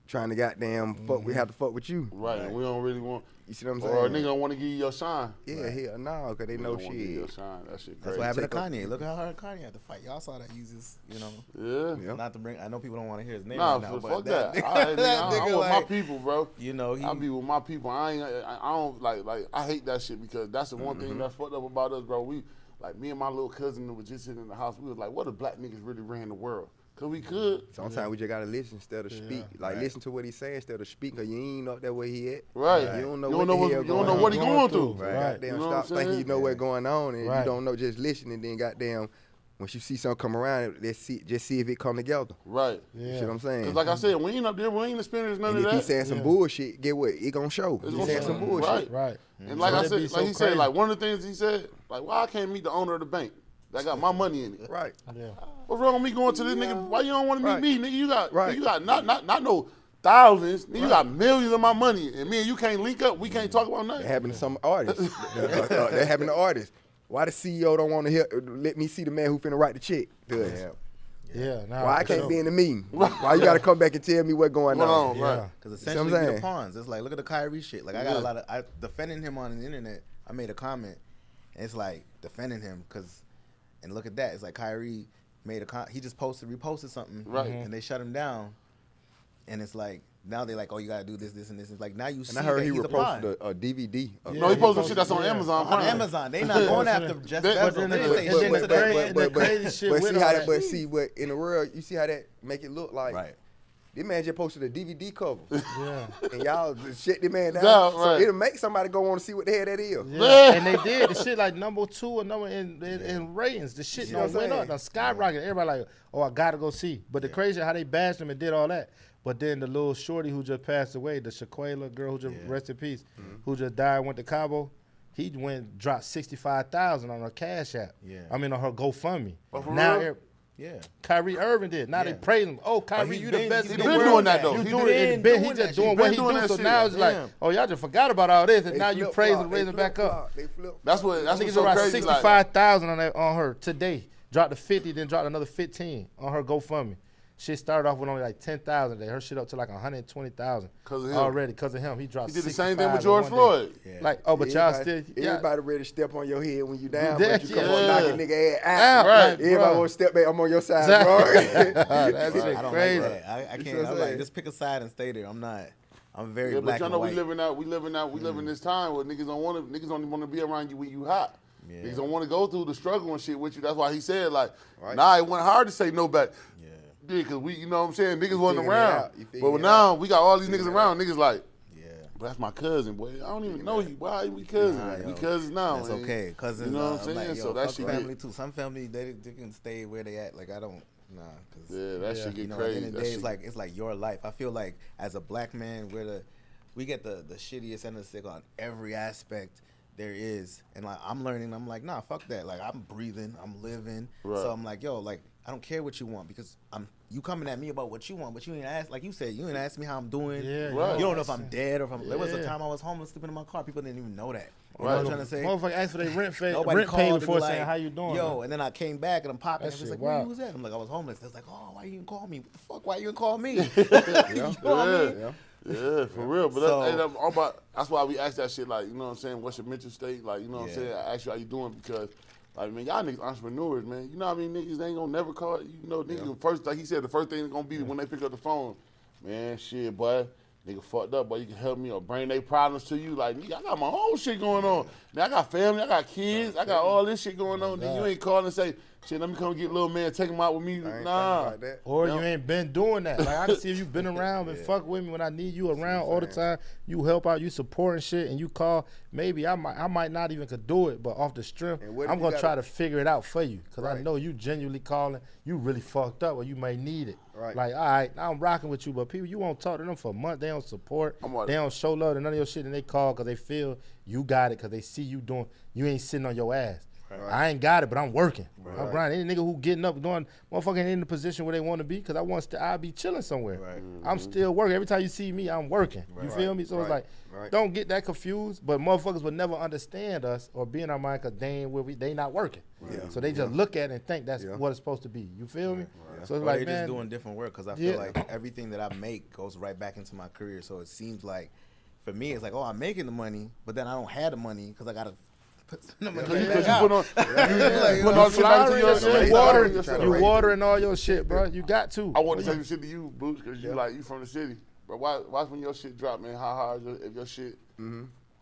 S4: trying to goddamn fuck. We have to fuck with you.
S2: Right. And we don't really want.
S4: You see what I'm saying?
S2: Or a nigga don't want to give you your shine.
S4: Yeah, hell no, cause they know
S2: Don't wanna give you
S4: shit.
S2: your shine. That shit crazy.
S5: That's what happened to Kanye. Look how hard Kanye had to fight. Y'all saw that uses,
S2: Yeah.
S5: Not to bring. I know people don't want to hear his name
S2: Nah,
S5: right now,
S2: fuck
S5: but
S2: that.
S5: nigga,
S2: I'm with my
S5: like,
S2: people, bro.
S5: He
S2: I be with my people. I don't like I hate that shit because that's the one thing that's fucked up about us, bro. We like me and my little cousin that was just sitting in the house. We was like, what if black niggas really ran the world? Cause we could.
S4: Sometimes we just gotta listen instead of speak. Like listen to what he's saying instead of speak. Cause you ain't know that way he at.
S2: Right.
S4: You don't know
S2: what he going through.
S4: Right. Goddamn,
S2: You know
S4: stop thinking you know what's going on and
S3: Right.
S4: you don't know. Just listen and then goddamn, once you see something come around, just see if it come together.
S2: Right.
S4: You see what I'm saying?
S2: Cause like I said, we ain't up there. We ain't experienced none
S4: And
S2: of
S4: if
S2: that.
S4: he's saying some bullshit, get what? It gonna show.
S2: It's
S4: He's
S2: gonna
S4: saying
S2: show.
S4: some bullshit.
S3: Right.
S2: And like
S3: So
S2: I
S3: that'd
S2: said,
S3: be
S2: like
S3: so
S2: he said,
S3: crazy.
S2: like one of the things he said, like, why I can't meet the owner of the bank that got my money in it?
S4: Right.
S3: Yeah.
S2: What's wrong with me going to this nigga? Why you don't want to meet me, nigga? You got,
S4: Right.
S2: you got not no thousands. Nigga, you got millions of my money, and me and you can't link up. We can't talk about nothing.
S4: That happened to some artists. That happened to artists. Why the CEO don't want to let me see the man who finna write the check?
S3: Yeah. Nah,
S4: Why I
S3: for
S4: can't
S3: sure.
S4: be in the meeting? Why you gotta come back and tell me what's going on?
S2: Right.
S5: Because
S4: See what I'm
S5: essentially we
S4: saying?
S5: the pawns. It's like, look at the Kyrie shit. Like I got a lot of I defending him on the internet. I made a comment, and it's like defending him and look at that. It's like Kyrie made he just reposted something,
S2: Right.
S5: And they shut him down, and it's like now they like, oh, you gotta do this, and this. It's like now you see
S4: And I heard
S5: that
S4: he
S5: he's applying.
S4: reposted a DVD.
S2: No, he posted shit that's on Amazon.
S5: on
S2: Prime.
S5: Amazon. They not going after Jeff
S2: But
S5: Bezos.
S3: then
S5: They didn't say
S3: but-
S5: shit
S3: but-
S5: to
S3: but-
S5: that.
S3: but- the crazy shit
S4: but
S3: with
S4: see
S3: all
S4: how
S3: that-
S4: but see what in the world you see how that make it look like.
S5: Right.
S4: This man just posted a DVD cover.
S3: Yeah.
S4: And y'all just shut the man down.
S2: Yeah,
S4: So
S2: right.
S4: it'll make somebody go on to see what the hell that is.
S3: Yeah. And they did. The shit like number 2 or number in ratings. The shit
S4: You know
S3: done
S4: what I'm
S3: went up,
S4: saying?
S3: done skyrocketed. Everybody like, oh, I gotta go see. But the crazy how they bashed him and did all that. But then the little shorty who just passed away, the Shaquela girl who just rest in peace, who just died, went to Cabo. He dropped $65,000 on her Cash App.
S5: Yeah.
S3: I mean on her GoFundMe.
S2: Oh, for
S3: Now
S2: real?
S5: Yeah.
S3: Kyrie Irving did. Now they praise him. Oh, Kyrie,
S5: he's
S3: you the
S5: been-
S3: best
S5: he's
S3: in the
S2: been
S3: world.
S2: doing that, though.
S3: You
S2: He
S3: doing
S2: been
S3: it.
S5: doing
S3: He
S5: that
S3: just
S5: shit.
S3: doing
S2: He
S3: what
S2: been
S3: he
S2: doing
S3: do.
S2: that
S3: So
S2: shit.
S3: now it's like,
S5: Yeah.
S3: oh, y'all just forgot about all this, and
S4: They
S3: now you
S4: flip-flop.
S3: praising and
S4: They
S3: raising back up.
S4: flip-flop. They flip.
S2: That's what's
S3: Niggas
S2: so
S3: around
S2: crazy. Like,
S3: 65,000 on her today. Dropped to 50, then dropped another 15 on her GoFundMe. Shit started off with only like 10,000. They her shit up to like 120,000
S2: 'Cause of him.
S3: already because of him. He dropped.
S2: he did the
S3: 65
S2: same thing with
S3: in
S2: George
S3: one day.
S2: Floyd.
S5: Yeah.
S3: Like, oh, but y'all
S4: Everybody-
S3: still, yeah.
S4: Everybody ready to step on your head when you down,
S3: Yeah,
S4: but you come
S2: yeah.
S4: on knocking nigga ass
S3: Out,
S4: out.
S2: right,
S4: Everybody
S3: bro.
S4: want to step back. I'm on your side,
S3: Exactly.
S4: bro.
S3: That shit
S5: I don't
S3: crazy.
S5: like that. I
S4: You
S5: can't.
S4: see what I'm
S5: I'm like,
S4: saying?
S5: just pick a side and stay there. I'm very
S2: Yeah,
S5: black
S2: but y'all
S5: and
S2: know
S5: white.
S2: we live in this time where niggas don't want to be around you when you hot.
S5: Yeah.
S2: Niggas don't want to go through the struggle and shit with you. That's why he said like,
S4: Right.
S2: nah, it went hard to say no back.
S5: Yeah.
S2: Yeah, cause we, you know what I'm saying, niggas wasn't
S4: figuring it
S2: around.
S4: out. You figuring
S2: But
S4: it
S2: now
S4: out.
S2: we got all these
S4: Figuring
S2: niggas
S4: it
S2: around. Niggas like,
S5: Yeah.
S2: but that's my cousin, boy. I don't even know you. Why we cousins?
S5: Nah,
S2: We
S5: yo.
S2: cousins now.
S5: That's
S2: man.
S5: okay. Cousins,
S2: You know what I'm
S5: I'm
S2: saying?
S5: like, yo,
S2: So that
S5: fuck
S2: shit
S5: family
S2: get,
S5: too. Some family they can stay where they at. Like I don't. Nah. Cause
S2: yeah, that shit get
S5: you know,
S2: crazy.
S5: at the end of the
S2: That
S5: day,
S2: shit-
S5: it's like your life. I feel like as a black man, we get the shittiest end of the stick on every aspect there is, and like I'm learning. I'm like, nah, fuck that. Like I'm breathing, I'm living.
S2: Right.
S5: So I'm like, yo, like I don't care what you want because you coming at me about what you want, but you ain't ask, like you said, you ain't ask me how I'm doing.
S3: Yeah,
S2: Right.
S5: You don't know if I'm dead or if I'm. There was a
S3: Yeah.
S5: time I was homeless, sleeping in my car. People didn't even know that. You know what I'm trying to say?
S3: Motherfucker asked for their rent
S5: Nobody
S3: rent pay
S5: called
S3: before
S5: to be
S3: saying
S5: like,
S3: how you doing.
S5: Yo, and then I came back and I'm popping.
S3: That
S5: I was
S3: shit
S5: like, where you
S3: wild.
S5: was at? I'm like, I was homeless. They was like, oh, why you didn't call me? What the fuck? Why you didn't call me? You know what I mean?
S2: Yeah, for real. But
S5: So-
S2: that's why we ask that shit, like, you know what I'm saying, what's your mental state? Like, you know what I'm saying? I ask you how you doing because, like, man, y'all niggas entrepreneurs, man. You know what I mean? Niggas, they ain't gonna never call you. You know, niggas, first, like he said, the first thing is gonna be when they pick up the phone. Man, shit, boy. Nigga fucked up, boy. You can help me or bring their problems to you. Like, nigga, I got my own shit going on. Now, I got family, I got kids, I got all this shit going on. Then you ain't calling and say, shit, let me come get little man, take him out with me. Nah.
S3: Or you ain't been doing that. Like, I can see if you been around and fuck with me when I need you around all the time. You help out, you supporting shit, and you call. Maybe I might not even could do it, but off the strength, I'm going to try to figure it out for you. Because I know you genuinely calling. You really fucked up or you may need it.
S4: Right.
S3: Like, all right, now I'm rocking with you, but people, you won't talk to them for a month. They don't support. They don't show love to none of your shit, and they call because they feel you got it because they see you doing, you ain't sitting on your ass. Right. I ain't got it, but I'm working. Right. I'm grinding. Any nigga who getting up doing, motherfucking ain't in the position where they want to be because I'll be chilling somewhere. Right. I'm still working. Every time you see me, I'm working. You feel me? So it's like, don't get that confused, but motherfuckers will never understand us or be in our mind because they not working. Yeah. So they just look at it and think that's what it's supposed to be. You feel me? So it's like,
S5: they
S3: man,
S5: just doing different work because I feel like everything that I make goes right back into my career. So it seems like, for me, it's like, oh, I'm making the money, but then I don't have the money because I got to put some money
S2: Because
S5: back
S2: you
S5: out.
S2: put on flowers your shit.
S3: you watering all your shit, bro. You got to.
S2: I want to say some shit to you, Booch, because you like, you from the city. But watch when your shit drop, man, how hard if your shit,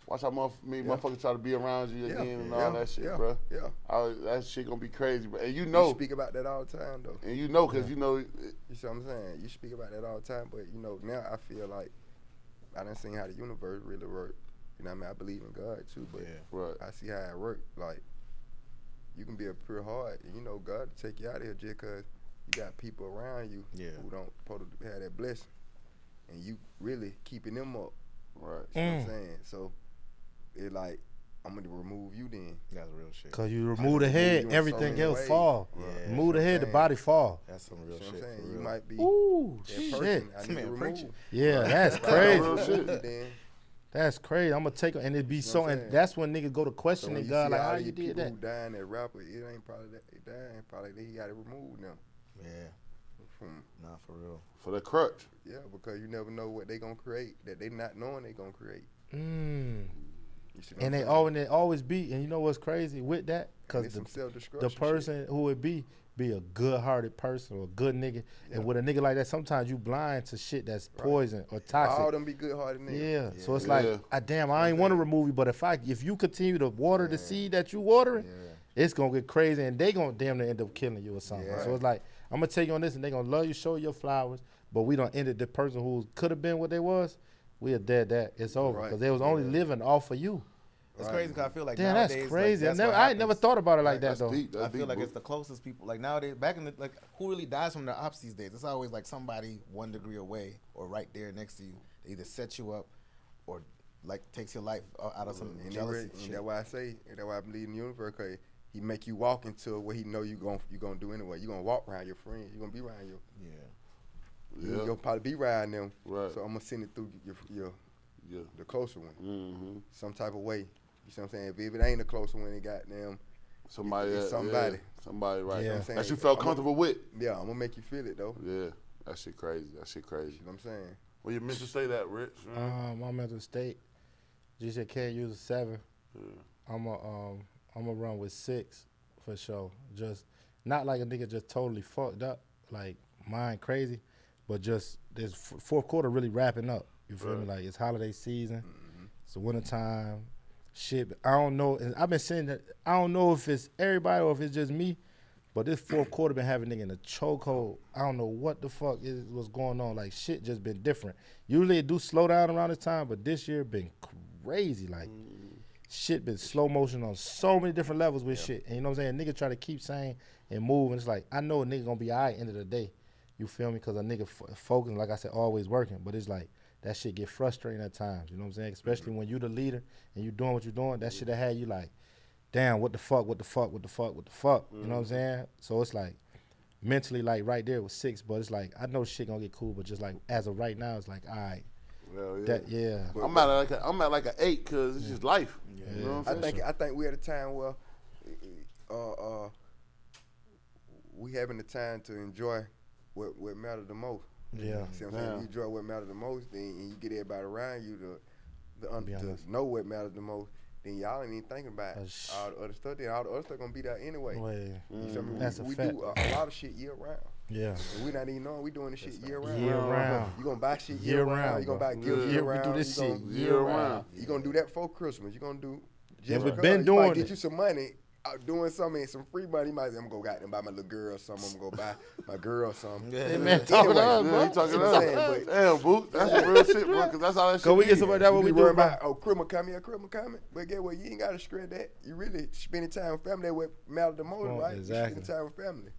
S2: watch how motherfuckers try to be around you again and all that shit, bro. Yeah. That shit gonna be crazy, bro. And you know.
S4: You speak about that all the time, though.
S2: And you know, because you know.
S4: You see what I'm saying? You speak about that all the time, but, you know, now I feel like I done seen how the universe really works. You know what I mean? I believe in God, too, but I see how it works. Like, you can be a pure heart, and, you know, God will take you out of here just because you got people around you who don't supposed to have that blessing. And you really keeping them up. Right. You know what I'm saying? So, it like, I'm going to remove you then.
S5: That's real shit.
S3: Because you remove the head, everything else fall. Yeah. Remove the head, the body fall.
S5: That's some real shit.
S4: I'm saying?
S5: For real.
S4: You might be
S3: that
S4: person I need to remove.
S3: Yeah, that's crazy.
S2: Real shit.
S3: That's crazy. I'm gonna take it, and it be so, and that's when niggas go to questioning God, like, how you did that?
S4: Who dying that rapper, it ain't probably that they dying. Probably he got to remove them.
S5: Yeah. Nah, for real.
S2: For the crutch.
S4: Yeah, because you never know what they gonna create that they not knowing they gonna create.
S3: And they always be, and you know what's crazy with that? Because the person who would be a good-hearted person or a good nigga, and with a nigga like that, sometimes you blind to shit that's poison or toxic.
S4: All them be good-hearted niggas.
S3: Yeah, so it's like, damn, I ain't want to remove you, but if you continue to water the seed that you watering, it's gonna get crazy, and they gonna damn near end up killing you or something. So it's like, I'm gonna take you on this, and they gonna love you, show you your flowers, but we done ended the person who could have been what they was. We are dead. That it's over because they was only living off of you.
S5: It's crazy because I feel like
S3: damn,
S5: nowadays,
S3: that's crazy.
S5: Like,
S3: I ain't never thought about it like that though.
S5: I feel like it's the closest people. Like nowadays, back in the who really dies from their ops these days? It's always like somebody 1 degree away or right there next to you. They either set you up or like takes your life out of some jealousy.
S4: And that's why I say, that's why I believe in the universe. Cause he make you walk into what he know you gonna do anyway. You gonna walk around your friends. You gonna be around your You gonna probably be around them. Right. So I'm gonna send it through the closer one. Some type of way. You see what I'm saying? If it ain't a closer one, it got them.
S2: Somebody, right?
S4: You know what I'm saying?
S2: That you felt comfortable with.
S4: Yeah, I'm gonna make you feel it though.
S2: Yeah, that shit crazy. You know
S4: what I'm saying?
S2: Well, your mental state that, Rich?
S3: My mental state, you said can't use a 7. I'm a run with 6 for sure. Just not like a nigga just totally fucked up, like mind crazy, but just this fourth quarter really wrapping up. You feel me? Like it's holiday season, it's the wintertime. Shit, I don't know. And I've been saying that I don't know if it's everybody or if it's just me, but this fourth quarter been having nigga in a chokehold. I don't know what the fuck was going on. Like shit just been different. Usually it do slow down around this time, but this year been crazy. Like shit been slow motion on so many different levels with shit. And you know what I'm saying? Nigga try to keep saying and move, and it's like I know a nigga gonna be all right end of the day. You feel me? Because a nigga focusing, like I said, always working. But it's like that shit get frustrating at times. You know what I'm saying? Especially when you the leader and you doing what you're doing. That shit that had you like, damn, what the fuck? You know what I'm saying? So it's like mentally like right there with 6, but it's like I know shit gonna get cool, but just like as of right now, it's like all right.
S2: Well, yeah.
S3: That yeah.
S2: I'm at like an 8 because it's just life.
S3: Yeah.
S2: You know what I'm saying?
S4: I think we at a time where we having the time to enjoy what matters the most.
S3: Yeah.
S4: See what I'm saying? You enjoy what matters the most, then and you get everybody around you to know what matters the most. Then y'all ain't even thinking about all the other stuff. Then all the other stuff gonna be there anyway. You feel me?
S3: That's
S4: we
S3: a fact.
S4: do a lot of shit year round.
S3: Yeah.
S4: And we not even knowing we doing this shit year round.
S3: Year round.
S4: You gonna buy shit
S3: Year
S4: year round.
S3: round,
S4: You gonna
S3: bro.
S4: buy gifts
S3: Yeah,
S4: year
S3: we
S4: round.
S3: do this
S4: You
S3: shit
S4: gonna-
S2: year round.
S4: You gonna do that for Christmas. You gonna do.
S3: Yeah, we've
S4: because
S3: been
S4: you
S3: doing
S4: might get
S3: it.
S4: you some money. Doing something, some free money, you might say, I'm gonna go out and buy my little girl something. I'm gonna go buy my girl something.
S3: Hey, man, talking to us,
S2: Yeah,
S3: bro.
S2: he talking
S4: See
S2: to
S4: what I'm saying?
S2: us.
S4: But-
S2: Damn, Boot. That's the real shit, bro, because that's all that shit
S3: Go we
S2: be.
S3: get somebody that what
S4: You
S3: we
S4: be
S3: do
S4: worried
S3: about.
S4: about, Christmas coming. But get what? You ain't gotta shred that. You really spending time with family. That what matters the most,
S3: Oh,
S4: right?
S3: exactly.
S4: You spending time with family.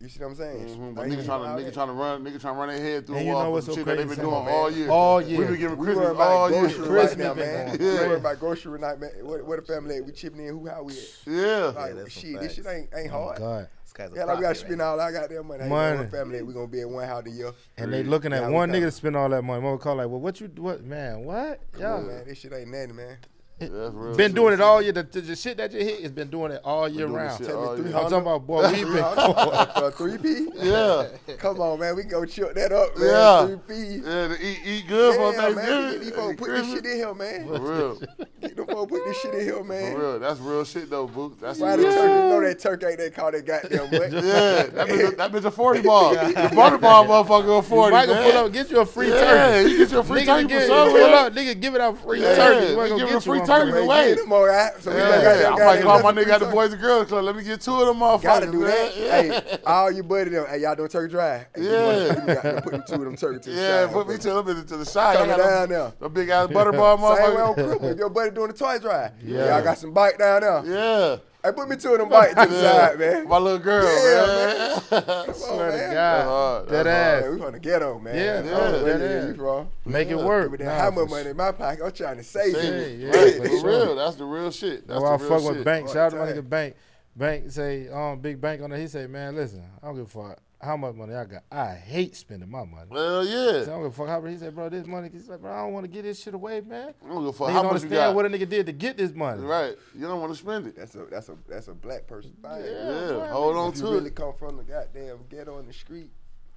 S4: You see what I'm saying?
S2: Mm-hmm. But
S4: Now,
S2: niggas trying to run their head through
S3: And
S2: a
S3: you know
S2: wall
S3: what's
S2: for
S3: so
S2: some shit that they
S3: crazy?
S2: been doing
S4: Come on,
S2: all
S4: man.
S2: year.
S3: All year.
S2: We been giving
S4: We
S2: Christmas
S4: worry about
S2: all year.
S4: grocery right
S3: Christmas
S4: now,
S3: been
S4: man.
S3: going
S4: We
S2: crazy.
S4: worry about grocery night, man. What the family at? We chipping in. Who how we at?
S2: Yeah.
S4: Like
S5: that's some
S4: shit, this shit
S5: facts.
S4: ain't
S3: Oh,
S4: hard.
S3: God.
S5: This guy's a
S4: Yeah, like we gotta
S5: prophet,
S4: spend
S5: man.
S4: all our goddamn money.
S3: Money.
S4: One family, we gonna be at one house a year.
S3: And they looking at
S4: Yeah,
S3: one
S4: we
S3: nigga
S4: got-
S3: to spend all that money. Mama call like, well, what, man, what?
S4: Come on,
S3: Y'all
S4: man. This shit ain't nothing, man.
S2: That's real
S3: been
S2: shit.
S3: doing it all year. The shit that you hit has been doing it all year
S2: doing this
S3: round.
S2: shit
S4: Tell me
S2: all year.
S3: I'm
S4: 300.
S3: talking about, boy, we been.
S4: 3P?
S2: Yeah.
S4: Come on, man. We can go chill that up, man.
S2: Yeah.
S4: 3P.
S2: Yeah, to eat good for
S4: Yeah, man.
S2: Thanksgiving.
S4: Get these folks put this shit in here, man.
S2: For real.
S4: Get them folks put this shit in here, man.
S2: For real. That's real shit, though, Boot. That's
S4: Why
S2: real
S4: the
S2: shit.
S4: turkey? You know that turkey ain't that called that goddamn what?
S2: Yeah, that bitch a 40 ball. The butter ball motherfucker a 40,
S3: Michael
S2: man.
S3: pull up, get you a free
S2: Yeah,
S3: turkey.
S2: you get your free
S3: Nigga,
S2: turkey for
S3: get,
S2: some
S3: pull
S2: reason.
S3: up, nigga, give it out free
S2: Yeah,
S3: turkey. You
S2: we
S3: ain't gonna
S2: give
S3: get
S2: a free
S3: you
S2: turkey
S3: one.
S2: away.
S4: Get them all right. So we
S2: Yeah,
S4: got that
S2: I might
S4: goddamn
S2: call my
S4: free
S2: nigga at the
S4: turkey.
S2: Boys and Girls Club. Let me get 2 of them motherfuckers.
S4: Gotta do that.
S2: man.
S4: Hey, all you buddy them. Hey, y'all doing turkey dry? Hey,
S2: Yeah.
S4: put them 2 of them turkey to the
S2: Yeah,
S4: side.
S2: put me to the side.
S4: Coming
S2: I got
S4: down there.
S2: the big ass butter ball
S4: Same way on
S2: motherfucker.
S4: Christmas. Your buddy doing the toy dry.
S3: Yeah.
S4: Y'all got some bite down there.
S2: Yeah.
S4: Hey, put me 2 of them bites to the side, man.
S2: My little girl,
S4: Yeah,
S2: man.
S4: Come on,
S3: Swear to
S4: man.
S2: That's
S3: God.
S2: hard.
S3: That
S2: That's
S3: ass.
S4: Yeah, we from the ghetto, man.
S3: Yeah,
S4: Where
S3: that
S4: you
S3: ass.
S4: from?
S3: Make it
S2: Yeah.
S3: work.
S4: With that
S3: Nah,
S4: how
S3: for
S4: much money in my pocket? I'm trying to save
S2: Say,
S4: it.
S3: yeah,
S2: right,
S3: for
S2: for
S3: sure.
S2: real. That's the real shit. That's
S3: That's why I
S2: the real
S3: fuck with
S2: shit.
S3: Bank. Shout out to my
S4: Time.
S3: nigga Bank. Bank say, big bank on there. He say, man, listen, I don't give a fuck how much money I got. I hate spending my money.
S2: Well,
S3: So I
S2: yeah.
S3: don't give a fuck how much. He said, bro, this money. He's like, bro, I don't want to get this shit away, man.
S2: I don't give a fuck
S3: Niggas
S2: how
S3: don't
S2: much you
S3: understand
S2: got.
S3: what a nigga did to get this money.
S2: Right. You don't want to spend it.
S4: That's a black person thing.
S2: Yeah. Hold on
S4: If you
S2: to
S4: really
S2: it.
S4: come from the goddamn ghetto in the street,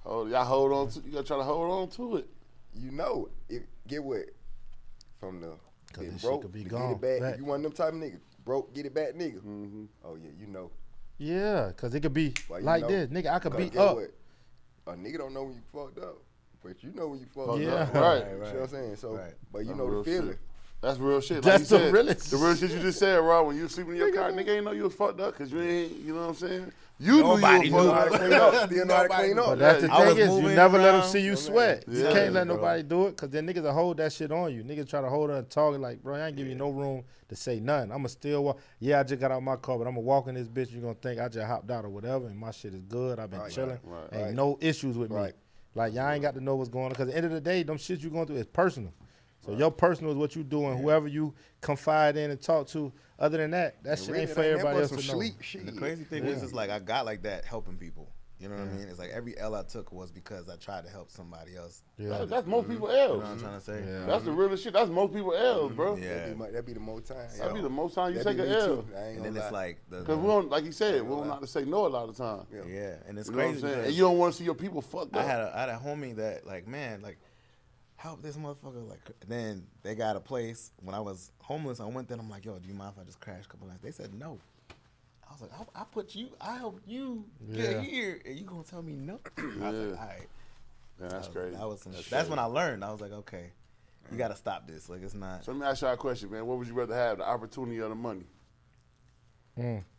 S2: Y'all hold on to. You gotta try to hold on to it.
S4: you know, get what from the
S3: 'Cause
S4: get
S3: this shit
S4: broke,
S3: could be
S4: to
S3: gone
S4: get it back.
S3: back.
S4: If you one of them type of niggas, broke, get it back, nigga.
S2: Mm-hmm.
S4: Oh yeah, you know.
S3: Yeah, because it could be
S4: Well, you
S3: like
S4: know.
S3: this. Nigga, I could
S4: 'Cause
S3: be
S4: get
S3: up.
S4: what? A nigga don't know when you fucked up, but you know when you fucked
S3: Yeah.
S4: up.
S2: Right.
S4: You know what I'm saying? So,
S5: Right.
S4: but you
S2: That's
S4: know
S2: real
S4: the feeling.
S2: shit. That's real shit.
S3: That's
S2: you
S3: the
S2: said,
S3: realest.
S2: The real shit you just said, Rawle. When you sleeping in your car, nigga ain't know you was fucked up because you ain't. You know what I'm saying? You
S5: Nobody
S2: knew you
S4: Know how
S2: was
S4: to
S2: fucked
S4: clean
S2: up.
S4: up. Still know how to clean up.
S3: But that's the
S5: I was
S3: thing is, you
S5: moving
S3: never let them
S5: around.
S3: see you
S4: Yeah.
S3: sweat. You
S2: Yeah.
S3: can't let
S5: Bro.
S3: nobody do it because then niggas will hold that shit on you. Niggas try to hold her and talk like, bro, I ain't give you no room to say nothing. I'ma still walk. Yeah, I just got out my car, but I'ma walk in this bitch. You're gonna think I just hopped out or whatever, and my shit is good. I've been
S4: Right,
S3: chilling.
S2: right,
S3: Ain't
S4: right.
S3: no issues with me.
S4: Right.
S3: Like y'all ain't got to know what's going on because at the end of the day, them shit you going through is personal. So your personal is what you doing. Whoever you confide in and talk to. Other than that, that shit
S4: Really,
S3: ain't for
S4: that
S3: everybody
S4: but
S3: else
S4: some
S3: to know.
S4: sleep shit.
S5: And the crazy thing is, it's like I got like that helping people. You know what I mean? It's like every L I took was because I tried to help somebody else.
S3: Yeah.
S2: That's most people
S5: You know
S2: L's.
S5: what I'm trying to say?
S3: Yeah.
S2: That's the realest shit. That's most people L's, bro.
S5: Yeah.
S4: That be the most time.
S2: That be the most time you
S4: That
S2: take
S4: be
S2: an
S4: me
S2: L.
S4: too. I ain't
S5: And then
S4: gonna
S5: it's
S4: lie.
S5: like the
S2: Because we don't, like you said, we don't know how to say no a lot of time.
S5: yeah, and it's
S2: You know what I'm
S5: crazy
S2: saying?
S5: because
S2: And you don't want to see your people fucked
S5: I
S2: up.
S5: had a homie that like, man, like help this motherfucker. Like then they got a place when I was homeless. I went there. And I'm like, yo, do you mind if I just crash a couple nights? They said no. I was like, I helped you
S3: Yeah.
S5: get here, and you gonna tell me no? I was like, all right.
S2: Yeah, that's crazy.
S5: That's when I learned. I was like, okay, you gotta stop this. Like it's not.
S2: So let me ask y'all a question, man. What would you rather have, the opportunity or the money?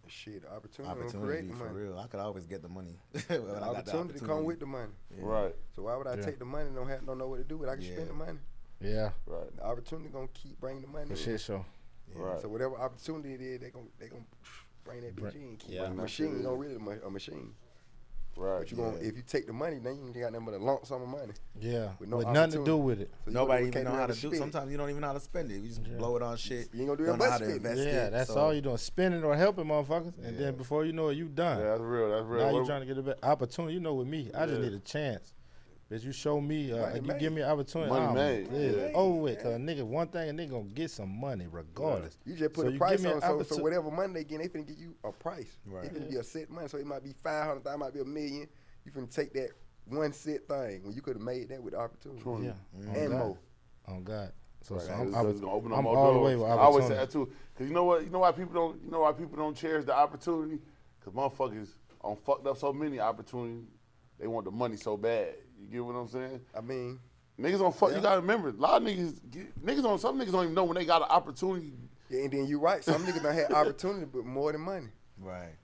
S4: Shit, the opportunity to create
S5: Opportunity
S4: the
S5: for
S4: money.
S5: real. I could always get the money. when
S4: The
S5: I got the
S4: opportunity come with the money.
S2: Right,
S4: So why would I take the money and don't know what to do with it? I can spend the money.
S3: Yeah,
S2: right,
S4: The opportunity gonna keep bringing the money.
S3: for
S4: in.
S3: shit show.
S2: right.
S4: So whatever opportunity it is, they gonna bring that bitch in. Keep
S3: Yeah.
S4: bringing the machine gonna really a machine.
S2: Right.
S4: But you gonna if you take the money, then you ain't got nothing but a lump sum of money.
S3: Yeah,
S4: With no
S3: with nothing to do
S4: opportunity.
S3: with it.
S4: So you
S5: Nobody
S4: can't
S5: even know how to do.
S4: spend it.
S5: Sometimes you don't even know how to spend it. You just blow it on shit.
S4: You ain't gonna do
S5: don't
S4: that
S5: know
S4: much
S5: how to
S4: spending.
S5: invest it.
S3: Yeah, that's
S5: so-
S3: all you doing. Spending or helping motherfuckers. And then before you know it, you done.
S2: Yeah, that's real. That's real.
S3: Now you
S2: What-
S3: trying to get a better opportunity. You know, with me, I just
S2: Yeah.
S3: need a chance. Bitch, you show me,
S4: Money
S3: you
S4: made.
S3: give me an opportunity.
S2: Money
S3: I'm
S2: made.
S3: it's over with. Cause a nigga, one thing, a nigga gonna get some money regardless.
S4: You just put
S3: So
S4: a
S3: you
S4: price
S3: give me
S4: on,
S3: an
S4: so whatever money they get, they finna give you a price.
S5: Right.
S4: It finna be a set money, so it might be 500,000, it might be $1 million. You finna take that one set thing when you could have made that with the opportunity.
S3: Yeah,
S4: And
S3: on
S4: more.
S3: God. On God. So,
S2: Right,
S3: so
S2: it's gonna open up
S3: I'm
S2: more
S3: all the
S2: doors.
S3: way with
S2: I always say
S3: opportunity.
S2: that too, cause you know why people don't cherish the opportunity, cause motherfuckers on fucked up so many opportunities, they want the money so bad. You get what I'm saying?
S4: I mean,
S2: Niggas on fuck. You gotta remember, a lot of some niggas don't even know when they got an opportunity.
S4: yeah, and then you right. Some niggas done had opportunity, but more than money.
S5: Right.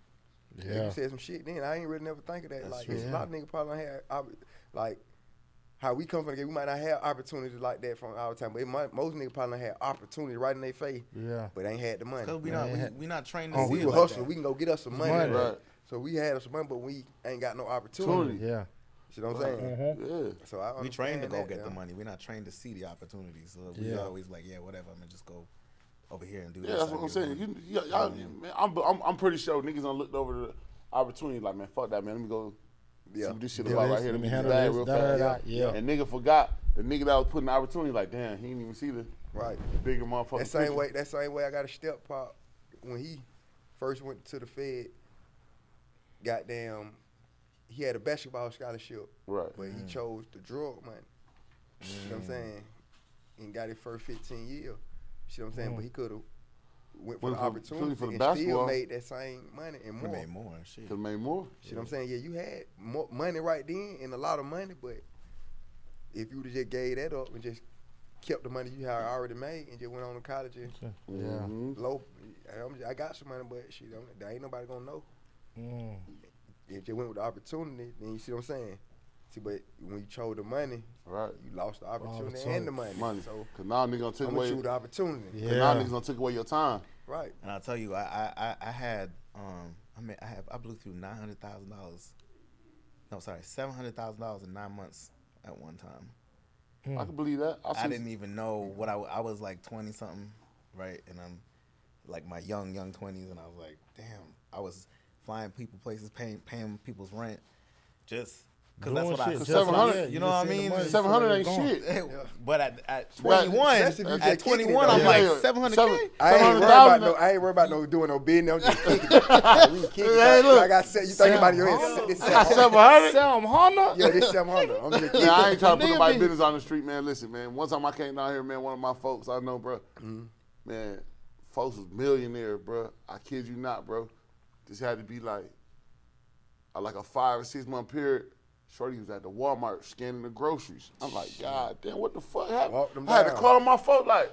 S3: Yeah.
S4: You said some shit then. I ain't really never think of that.
S5: That's
S4: Like,
S5: true.
S4: it's a lot of niggas probably don't have, like, how we come from the game, we might not have opportunities like that from our time, but most niggas probably don't have opportunity right in their face,
S3: Yeah.
S4: but ain't had the money.
S5: Because we not trained to
S3: Oh,
S5: see
S4: We
S5: it
S4: were
S5: like
S4: hustling.
S5: that.
S4: We can go get us some money.
S3: Money.
S2: Right.
S4: So we had us some money, but we ain't got no opportunity.
S2: Opportunity.
S3: Yeah.
S4: You know what I'm saying?
S3: Mm-hmm.
S2: Yeah.
S4: So I
S5: We trained to
S4: understand
S5: go
S4: that,
S5: get the
S4: yeah.
S5: money. We're not trained to see the opportunities. So we
S3: Yeah.
S5: always like, yeah, whatever. I'm gonna just go over here and do this.
S2: Yeah, that's
S5: I
S2: what I'm
S5: get
S2: saying.
S5: money.
S2: Y'all, man, I'm pretty sure niggas done looked over the opportunity like, man, fuck that, man. Let me go see
S4: Yeah.
S2: what this shit
S3: Yeah,
S2: about
S3: this,
S2: right here.
S3: let
S2: Let
S3: me
S2: me get
S3: handle
S2: that
S3: this,
S2: real
S3: da, da,
S2: fast.
S3: da, yeah.
S2: And nigga forgot the nigga that was putting the opportunity, like, damn, he didn't even see the
S4: Right.
S2: bigger motherfucker.
S4: That same way I got a step pop when he first went to the Fed. Goddamn, he had a basketball scholarship,
S2: Right.
S4: but he chose the drug money. You know what I'm saying? And got it for 15 years. You know what I'm saying? But he could have went for
S2: Went
S4: the
S2: for-
S4: opportunity
S2: for the
S4: and
S2: basketball.
S4: still made that same money and
S5: We
S4: more.
S5: made more. Shit.
S2: Could've made more.
S4: You know what I'm saying? Yeah, you had more money right then and a lot of money, but if you would've just gave that up and just kept the money you had already made and just went on to college and
S3: Yeah.
S2: Mhm.
S4: low, I got some money, but shit, there ain't nobody gonna know.
S3: Mm.
S4: If you went with the opportunity, then you see what I'm saying? See, but when you chose the money,
S2: Right.
S4: you lost the opportunity and the money.
S2: Money.
S4: So
S2: Cause now niggas gonna take
S4: I'm
S2: away.
S4: gonna choose the opportunity.
S3: Yeah.
S2: Cause now niggas gonna take away your time.
S4: Right.
S5: And I'll tell you, I had I blew through $900,000. No, sorry, $700,000 in 9 months at one time.
S2: I can believe that.
S5: I didn't even know what I was like 20 something, right? And I'm like my young 20s, and I was like, damn, I was flying people places, paying people's rent, just because that's
S3: Doing
S5: what I.
S3: shit,
S5: Cause
S3: just
S5: that's what I-
S2: $700,
S5: you know what I
S3: just seeing
S5: mean?
S3: the money.
S2: 700 ain't
S3: Going.
S2: shit.
S5: But at 21,
S4: Especially if you
S5: at
S4: just kicking it,
S5: 21, I'm
S4: though.
S5: like
S2: Yeah.
S5: 700K.
S4: I ain't worried about no doing no business. I'm just kicking it. We kicking it.
S2: Hey, look.
S4: Like I said, you think about your head. This
S2: I got
S4: 700.
S2: 700.
S3: Sam Hunter?
S4: Yeah, this 700. I'm just kicking
S2: Yeah, I ain't
S4: it.
S2: trying to put
S3: Nigga
S2: nobody
S3: be-
S2: business on the street, man. Listen, man. One time I came down here, man. One of my folks I know, bro. Man, folks was millionaire, bro. I kid you not, bro. This had to be like a 5 or 6 month period. Shorty was at the Walmart scanning the groceries. I'm like, God damn, what the fuck happened?
S4: Walk them
S2: I had to
S4: down.
S2: call my folks like,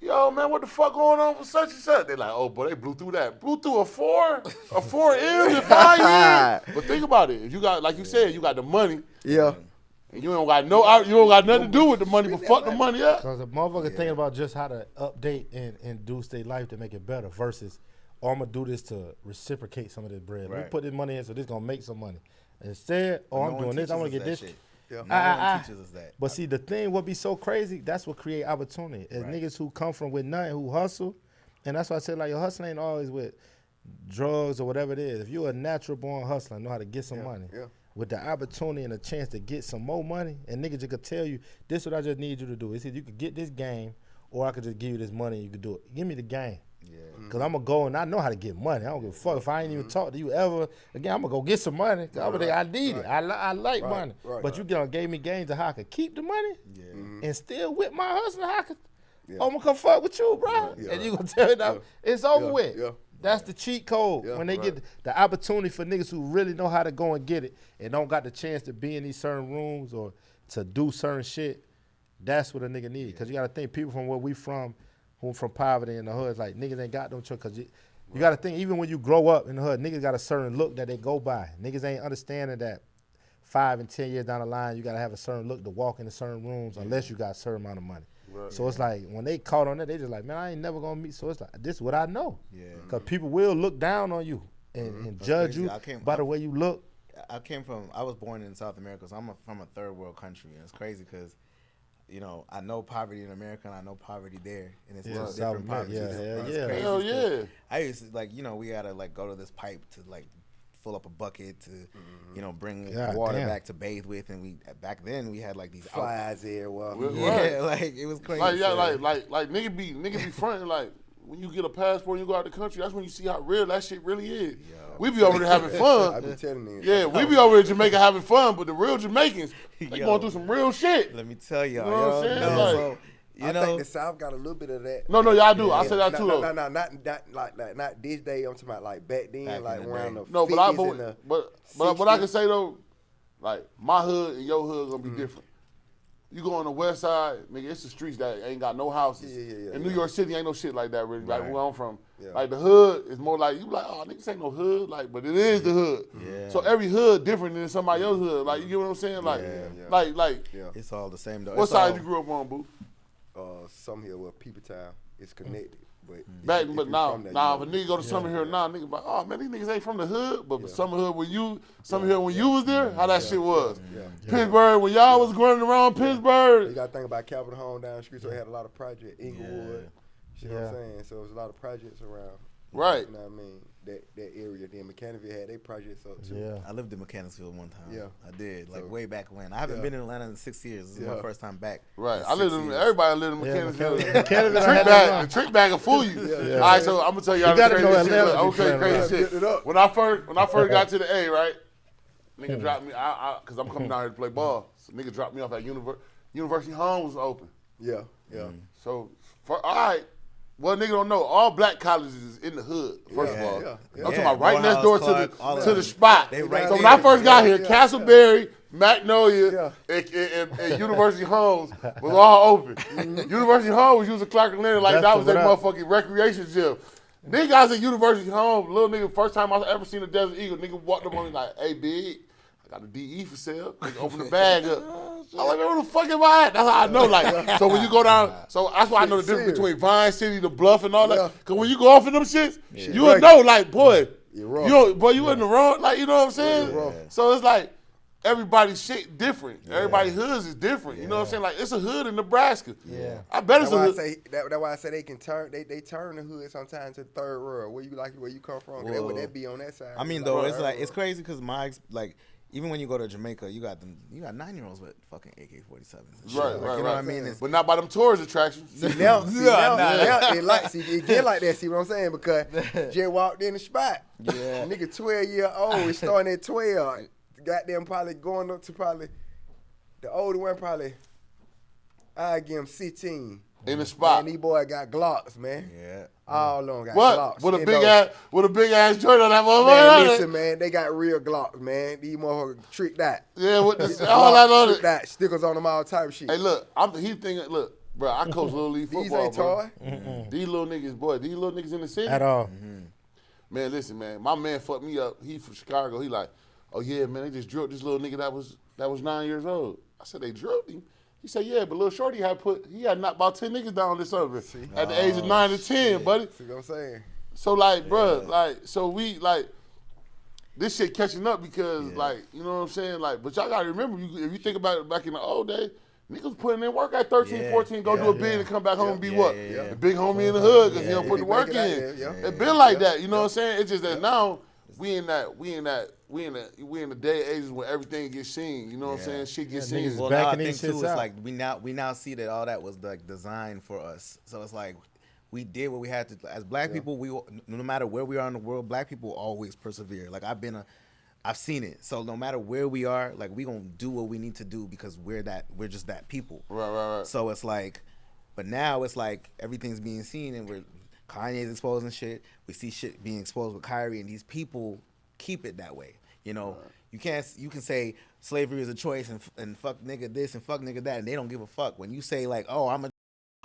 S2: yo, man, what the fuck going on with such and such? They like, oh, boy, they blew through that. Blew through a 4 M's in 5 years. But think about it. If you got, like you said, you got the money,
S4: Yeah.
S2: and you don't got nothing to do with the money, but fuck the money up.
S3: Because a motherfucker thinking about just how to update and induce their life to make it better versus, oh, I'm going to do this to reciprocate some of this bread. Let me
S5: Right.
S3: put this money in so this going to make some money. Instead, oh, I'm doing this, I want to get this.
S4: Yeah.
S5: No one teaches us that.
S3: But see, the thing what be so crazy, that's what create opportunity. As
S5: Right.
S3: niggas who come from with nothing, who hustle, and that's why I said, like, your hustle ain't always with drugs or whatever it is. If you're a natural born hustler, know how to get some money.
S4: yeah.
S3: With the opportunity and a chance to get some more money, and niggas just could tell you, this is what I just need you to do. It's either you could get this game, or I could just give you this money and you could do it. Give me the game.
S5: Yeah.
S3: Because I'm going to go and I know how to get money. I don't give a fuck. If I ain't even talk to you ever again, I'm going to go get some money. 'Cause I need it. I like money. But you gave me games of how I could keep the money
S5: Yeah.
S3: and still with my husband, how I could, I'm going to come fuck with you, bro. And you going to tell me that it's over with.
S4: Yeah.
S3: That's the cheat code.
S4: Yeah,
S3: when they get the opportunity for niggas who really know how to go and get it and don't got the chance to be in these certain rooms or to do certain shit, that's what a nigga need. Because you got to think people from where we from, who from poverty in the hood, like niggas ain't got no choice. Because you got to think, even when you grow up in the hood, niggas got a certain look that they go by. Niggas ain't understanding that 5 and 10 years down the line, you got to have a certain look to walk into certain rooms unless you got a certain amount of money.
S2: Right.
S3: So it's like, when they caught on that, they just like, man, I ain't never going to meet. So it's like, this is what I know.
S5: Yeah.
S3: Because people will look down on you and judge
S5: crazy.
S3: you by the way you look.
S5: I was born in South America, so I'm from a third world country, and it's crazy because, you know, I know poverty in America and I know poverty there, and it's two
S3: South
S5: different
S3: America,
S5: poverties.
S3: yeah,
S5: It's
S3: yeah.
S5: crazy
S2: Hell
S5: 'cause
S2: yeah.
S5: I used to, like, you know, we gotta like go to this pipe to like fill up a bucket to, you know, bring
S3: God
S5: water
S3: damn.
S5: back to bathe with. And back then we had like these
S4: Flies everywhere.
S5: Yeah, like it was crazy.
S2: Like nigga be fronting like when you get a passport and you go out the country, that's when you see how real that shit really is. We be over there having fun.
S4: I be telling you.
S2: Yeah, we be over in Jamaica having fun, but the real Jamaicans, they going through some real shit.
S5: Let me tell y'all,
S2: You know what I'm saying? Like,
S5: so,
S4: I think the South got a little bit of that.
S2: No, y'all do. I say that too.
S4: No, not this day. I'm talking about like back then,
S5: Back
S4: like
S5: in the
S4: around
S5: day.
S4: the
S2: No,
S4: 50s and the
S2: but what I
S4: 60s.
S2: can say though, like my hood and your hood gonna be different. You go on the west side, nigga, it's the streets that ain't got no houses. In New York City, ain't no shit like that really. Like where I'm from, like the hood is more like you like, oh niggas ain't no hood, like, but it is the hood.
S5: Yeah.
S2: So every hood different than somebody else's hood. Like you get what I'm saying? Like, like
S5: it's all the same though.
S2: what
S5: It's
S2: side
S5: all-
S2: you grew up on, boo?
S4: Some here with People Town. It's connected, but
S2: Back,
S4: if
S2: but
S4: you
S2: now,
S4: from there,
S2: if
S4: you
S2: a
S4: know.
S2: nigga go to Summer Hill now, nigga like, oh man, these niggas ain't from the hood, but Summer Hill when you was there, how that shit was. Pittsburgh, when y'all was running around Pittsburgh.
S4: You got to think about Capitol Home down the street, so they had a lot of projects. Inglewood, you know what I'm saying? So there's a lot of projects around.
S2: Right.
S4: You know what I mean? That area. Then Mechanicsville had their projects up too.
S3: Yeah.
S5: I lived in Mechanicsville one time.
S4: Yeah.
S5: I did, like
S4: So-
S5: way back when. I haven't been in Atlanta in 6 years. This is my first time back.
S2: Right,
S5: in
S2: I lived
S5: 6
S2: in.
S5: years.
S2: Everybody lived in Mechanicsville.
S3: Mechanicsville
S2: The
S3: had
S2: trick bag, the trick bag will fool you.
S3: Yeah.
S2: All right, so I'm gonna tell y'all
S3: You
S2: the
S3: gotta
S2: crazy
S3: know
S2: shit.
S3: Atlanta
S2: Look,
S3: to be
S2: okay,
S3: playing
S2: crazy
S4: around.
S2: shit.
S4: Get it up.
S2: When I first got to the A, right, nigga dropped me. Cause I'm coming down here to play ball. So nigga dropped me off at University Home was open.
S4: Yeah.
S2: So all right. Well, nigga don't know. All black colleges is in the hood. First of all,
S4: yeah.
S2: I'm talking about right
S5: Morehouse,
S2: next door
S5: Clark, all
S2: to
S5: of
S2: the
S5: them.
S2: spot.
S5: They right
S2: so when
S5: there.
S2: I first got here,
S4: Yeah.
S2: Castleberry, Magnolia, and University Homes was all open. University Homes was using Clark and Leonard like
S3: That's
S2: that was
S3: the
S2: their
S3: what up.
S2: motherfucking recreation gym. Nigga, I was at University Homes, little nigga, first time I ever seen a Desert Eagle. Nigga walked up on me like, hey, big. I got a DE for sale. Nigga, open the bag up. I'm like, where the fuck am I at? That's how I know. Like, so when you go down, so that's why I know the difference between Vine City, the Bluff, and all that. Cause when you go off in them shits, you will know, like, boy,
S4: You're wrong.
S2: you in the wrong. Like, you know what I'm saying?
S4: wrong.
S2: So it's like everybody's shit different. Everybody's hoods is different. You know what I'm saying? Like, it's a hood in Nebraska.
S3: Yeah.
S2: I bet
S4: That's
S2: it's a
S4: why I
S2: hood.
S4: say that's why I say they can turn they turn the hood sometimes to the third world. Where you come from? 'Cause
S5: Well,
S4: that be on that side.
S5: I mean,
S4: Like,
S5: though,
S4: third
S5: it's like it's
S4: world.
S5: crazy because like even when you go to Jamaica, you got 9-year-olds with fucking AK-47s. And shit.
S2: Right,
S5: Like,
S2: right,
S5: you know
S2: right.
S5: what I mean? It's,
S2: But not by them tourist attractions.
S4: Now,
S5: nah.
S4: it get like that. See what I'm saying? Because Jay walked in the spot.
S5: Yeah.
S4: Nigga 12-year-old. It's starting at 12. Goddamn, probably going up to probably the older one. Probably I give him 16.
S2: In the spot.
S4: Man, these boy got Glocks, man.
S5: yeah.
S4: All of them got
S2: What?
S4: Glocks.
S2: With a
S4: You
S2: big
S4: know.
S2: ass joint on that
S4: Man,
S2: motherfucker.
S4: listen, man, they got real Glocks, man. These motherfuckers trick that.
S2: Yeah, with the, all that on
S4: Trick
S2: it.
S4: that. Stickers on them, all type of shit.
S2: Hey, look, look, bro, I coach Little League
S4: These
S2: football,
S4: ain't
S2: bro.
S4: toy.
S2: These little niggas, boy, these little niggas in the city.
S3: At all.
S2: Man, listen, man, my man fucked me up. He from Chicago. He like, oh yeah, man, they just drilled this little nigga that was 9 years old. I said, they drilled him? He said, yeah, but little Shorty had knocked about 10 niggas down this summer at the age of 9 to 10, buddy.
S4: See what I'm saying?
S2: So like, bruh, like, so we like this shit catching up because like, you know what I'm saying? Like, but y'all gotta remember, if you think about it back in the old days, niggas putting in work at 13, 14, go do a bid and come back home and be what? The big homie in the hood because he don't put the work in. It been like that, you know what I'm saying? It's just that now we in the day and ages where everything gets seen. You know what I'm saying? Shit gets seen.
S3: niggas
S5: Well, now I
S3: backing
S5: think
S3: these
S5: too,
S3: shits
S5: it's
S3: out.
S5: like we now see that all that was like designed for us. So it's like we did what we had to. As black people, we no matter where we are in the world, black people always persevere. Like I've seen it. So no matter where we are, like we gonna do what we need to do because we're just that people.
S2: Right.
S5: So it's like, but now it's like everything's being seen and Kanye's exposing shit. We see shit being exposed with Kyrie, and these people keep it that way. You know, you can say slavery is a choice and fuck nigga this and fuck nigga that, and they don't give a fuck. When you say like, oh,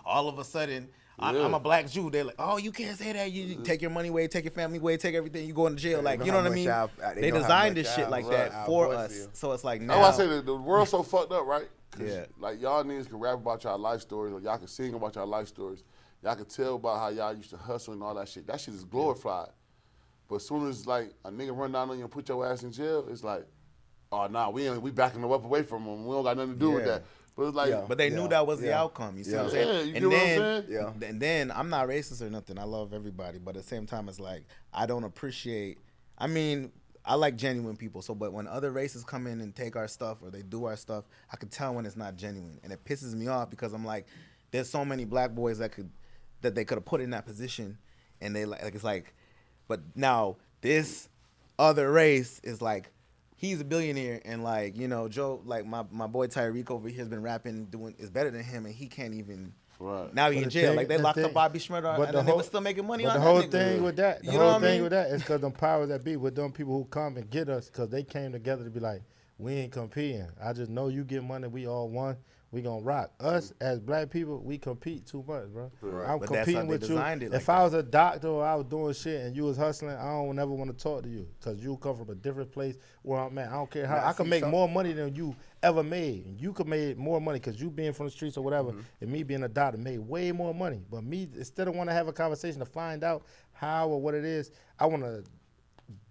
S5: all of a sudden I'm a black Jew, they're like, oh, you can't say that. You take your money away, take your family away, take everything. You go into jail. Like, you know what I mean? They designed this shit like that for us. So it's like now.
S2: That's why I say that the world's so fucked up, right? 'Cause,
S5: Yeah.
S2: like y'all niggas can rap about y'all life stories, or y'all can sing about y'all life stories. Y'all can tell about how y'all used to hustle and all that shit. That shit is glorified. But as soon as like a nigga run down on you and put your ass in jail, it's like, oh nah, we backing the up away from him. We don't got nothing to do with
S5: Yeah.
S2: that. But it's like,
S5: But they knew that was the outcome. You see what I'm saying?
S2: Yeah, you
S5: and
S2: get what I'm
S5: then,
S2: saying?
S5: and then I'm not racist or nothing. I love everybody, but at the same time, it's like I don't appreciate. I mean, I like genuine people. So, but when other races come in and take our stuff or they do our stuff, I can tell when it's not genuine, and it pisses me off because I'm like, there's so many black boys that they could have put in that position, and they like it's like, but now this other race is like, he's a billionaire, and like, you know, Joe, like my boy Tyreek over here has been rapping, is better than him, and he can't even.
S2: Right.
S5: Now he in jail. Like they locked up Bobby Schmurder, and then they were still making money on that nigga.
S3: But the whole thing with that,
S5: you know what I mean?
S3: with that is because them powers that be with them people who come and get us, because they came together to be like, we ain't competing. I just know you get money. We all won. We gonna rock. Us as black people, we compete too much, bro.
S5: Right.
S3: I'm
S5: But
S3: competing with you. If I was a doctor or I was doing shit and you was hustling, I don't never want to talk to you because you come from a different place where I'm at. I don't care how. I can make more money than you ever made. And you could make more money because you being from the streets or whatever, and me being a doctor made way more money. But me, instead of want to have a conversation to find out how or what it is, I want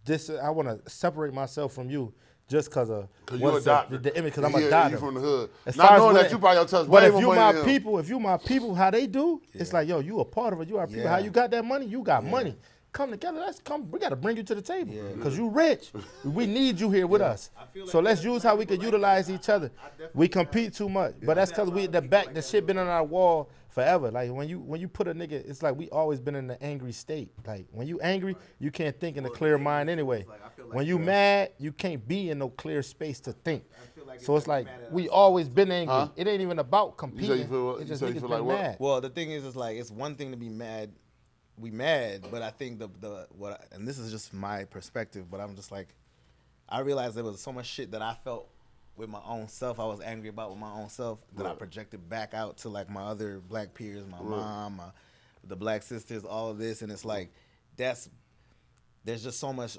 S3: to separate myself from you. Just because of
S2: you're a doctor.
S3: The image, because I'm a doctor.
S2: You from the hood.
S3: As
S2: Not knowing that you probably don't touch way more money than him.
S3: If you my people, how they do, it's like, yo, you a part of it. You are people. How you got that money? You got money. Come together. Let's come. We got to bring you to the table because you rich. We need you here with us. So let's use how we can utilize each other. We compete too much, but that's because the shit been on our wall forever. Like when you put a nigga, it's like we always been in an angry state. Like when you angry, you can't think in a clear mind anyway. When you mad, you can't be in no clear space to think. So it's like we always been angry. It ain't even about competing. It's just niggas been mad.
S5: Well, the thing is like it's one thing to be mad. We mad, but I think and this is just my perspective, but I'm just like, I realized there was so much shit that I felt with my own self. I was angry about with my own self that I projected back out to like my other black peers, my mom, the black sisters, all of this, and it's like there's just so much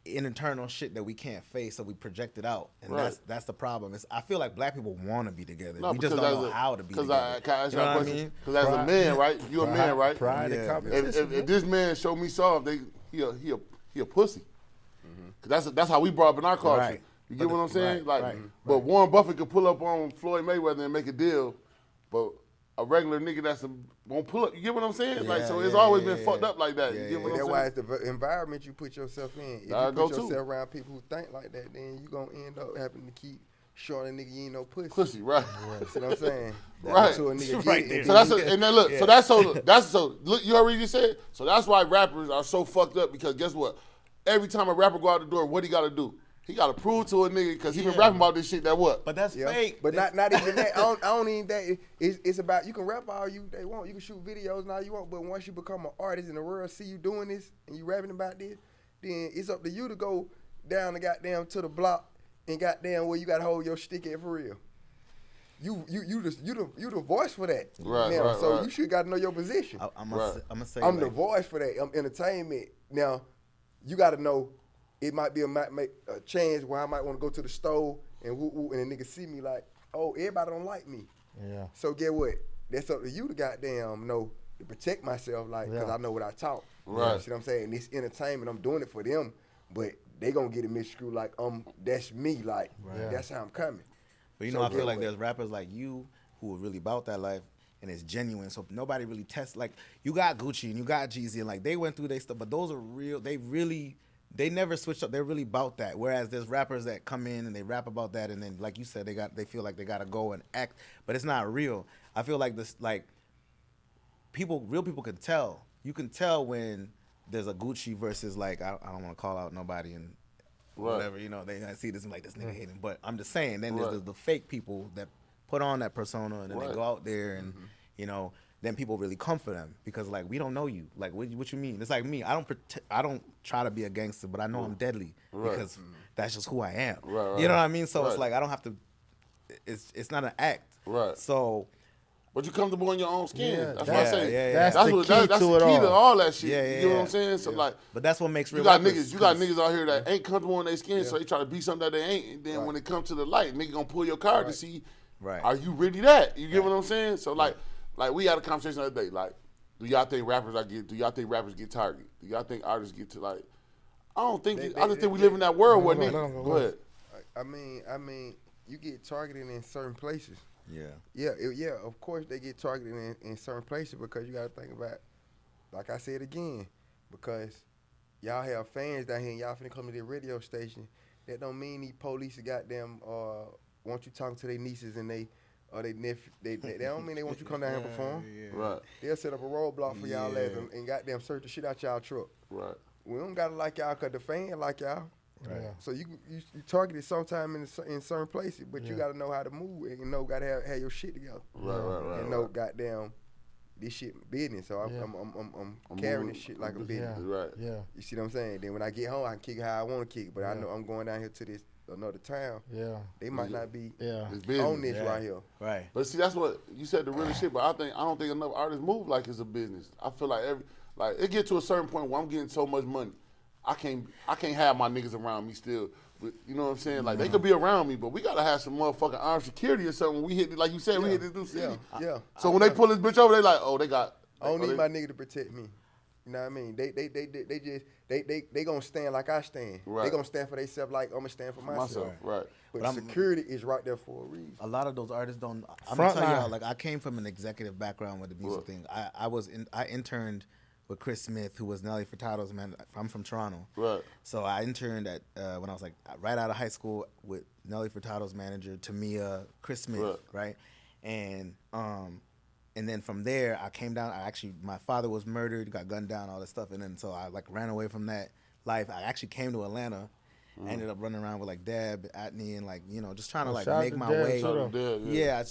S5: internal shit that we can't face, so we project it out, and that's the problem. I feel like black people want to be together. We just don't know how to be together.
S2: Because as a man, right? You're a man, right?
S3: Pride and competition.
S2: If this man show me soft, he a pussy. Cause that's how we brought up in our culture.
S5: Right.
S2: You get what I'm saying? But Warren Buffett could pull up on Floyd Mayweather and make a deal, but a regular nigga won't pull up. You get what I'm saying? So it's always been fucked up like that. You get what I'm saying?
S4: That's why it's the environment you put yourself in. If you put yourself around people who think like that, then you gonna end up having to keep showing a nigga you ain't no pussy.
S2: Pussy, right?
S4: See what I'm saying?
S2: Right.
S4: So a nigga
S5: right there.
S2: So look, you already just said. So that's why rappers are so fucked up, because guess what? Every time a rapper go out the door, what he got to do? He got to prove to a nigga, because he been rapping about this shit that what?
S5: But that's fake.
S4: But not even that. I don't even that. It's about, you can rap all they want. You can shoot videos and all you want. But once you become an artist and the world see you doing this and you rapping about this, then it's up to you to go down the goddamn to the block and goddamn where you got to hold your stick at for real. You the voice for that.
S2: Right,
S4: now,
S2: right,
S4: so
S2: right.
S4: you should got to know your position.
S5: I'm gonna say
S4: I'm the voice for that. I'm entertainment. Now, you got to know. It might be a chance where I might want to go to the store and and a nigga see me like, oh, everybody don't like me.
S3: Yeah.
S4: So get what? That's up to you to goddamn know to protect myself, like, because I know what I talk.
S2: Right.
S4: You see what I'm saying? This entertainment, I'm doing it for them, but they gonna get it misconstrued like, that's me, like, that's how I'm coming.
S5: But you know, I feel like there's rappers like you who are really about that life, and it's genuine. So nobody really tests. Like, you got Gucci and you got Jeezy, and like they went through their stuff, but those are real. They never switch up. They're really about that. Whereas there's rappers that come in and they rap about that, and then, like you said, they feel like they gotta go and act, but it's not real. I feel like this, like, real people can tell. You can tell when there's a Gucci versus, like, I don't want to call out nobody and whatever, you know, they see this and like, this nigga hating. But I'm just saying, then there's the fake people that put on that persona, and then they go out there and you know. Then people really come for them, because like, we don't know you. Like, what you mean? It's like me. I don't try to be a gangster, but I know I'm deadly because that's just who I am.
S2: Right.
S5: You know what I mean? So it's like, I don't have to. It's not an act.
S2: Right.
S5: So.
S2: But you comfortable in your own skin.
S3: Yeah,
S2: that's what I say.
S3: That's the key
S2: to all that shit.
S5: Yeah.
S2: You know what I'm saying? So like,
S5: but that's what makes real.
S2: You got niggas out here that ain't comfortable in their skin, so they try to be something that they ain't. And then when it comes to the light, nigga gonna pull your card to see, are you really that? You get what I'm saying? So like we had a conversation the other day. Like, do y'all think rappers get targeted? Do y'all think artists get to, like? I don't think. I just think we live in that world where niggas. Go ahead.
S4: I mean, you get targeted in certain places.
S5: Yeah.
S4: Yeah. Of course, they get targeted in certain places, because you got to think about, like I said again, because y'all have fans down here and y'all finna come to the radio station. That don't mean these police goddamn want you talking to their nieces and they nephew. They don't mean they want you come down here and perform.
S2: Right.
S4: They'll set up a roadblock for y'all ass and goddamn search the shit out y'all truck.
S2: Right.
S4: We don't gotta like y'all cause the fan like y'all.
S3: Right.
S4: So you targeted sometime in certain places, but you gotta know how to move and gotta have your shit together.
S2: Right.
S4: And know goddamn this shit business. So I'm carrying this shit like a business.
S2: Right.
S3: Yeah.
S4: You see what I'm saying? Then when I get home, I can kick it how I want to kick. But I know I'm going down here to this another town.
S3: Yeah.
S4: They might not be
S2: It's business.
S4: on this right here.
S5: Right.
S2: But see, that's what you said, the real shit. But I don't think enough artists move like it's a business. I feel like it get to a certain point where I'm getting so much money, I can't have my niggas around me still. But you know what I'm saying? Like they could be around me, but we gotta have some motherfucking armed security or something. We hit, like you said, we hit this new city.
S4: Yeah.
S2: So when they pull this bitch over, they like, oh, they got.
S4: I don't need my nigga to protect me. You know what I mean? They gonna stand like I stand.
S2: Right.
S4: They gonna stand for themselves like I'm gonna stand for myself.
S2: Right.
S4: But security is right there for a reason.
S5: A lot of those artists don't. I'm
S3: Front
S5: gonna tell y'all,
S3: line.
S5: like I came from an executive background with the music thing. I interned with Chris Smith, who was Nelly Furtado's man. I'm from Toronto.
S2: Right.
S5: So I interned at when I was like right out of high school with Nelly Furtado's manager, Tamia, Chris Smith, right? And then from there, I came down. My father was murdered, got gunned down, all that stuff. And then so I like ran away from that life. I actually came to Atlanta. I ended up running around with like Deb, Atney, and like, just trying to like
S3: shout out
S5: make
S3: to
S5: my
S3: Deb,
S5: way.
S3: shout out.
S2: Deb,
S5: Yeah,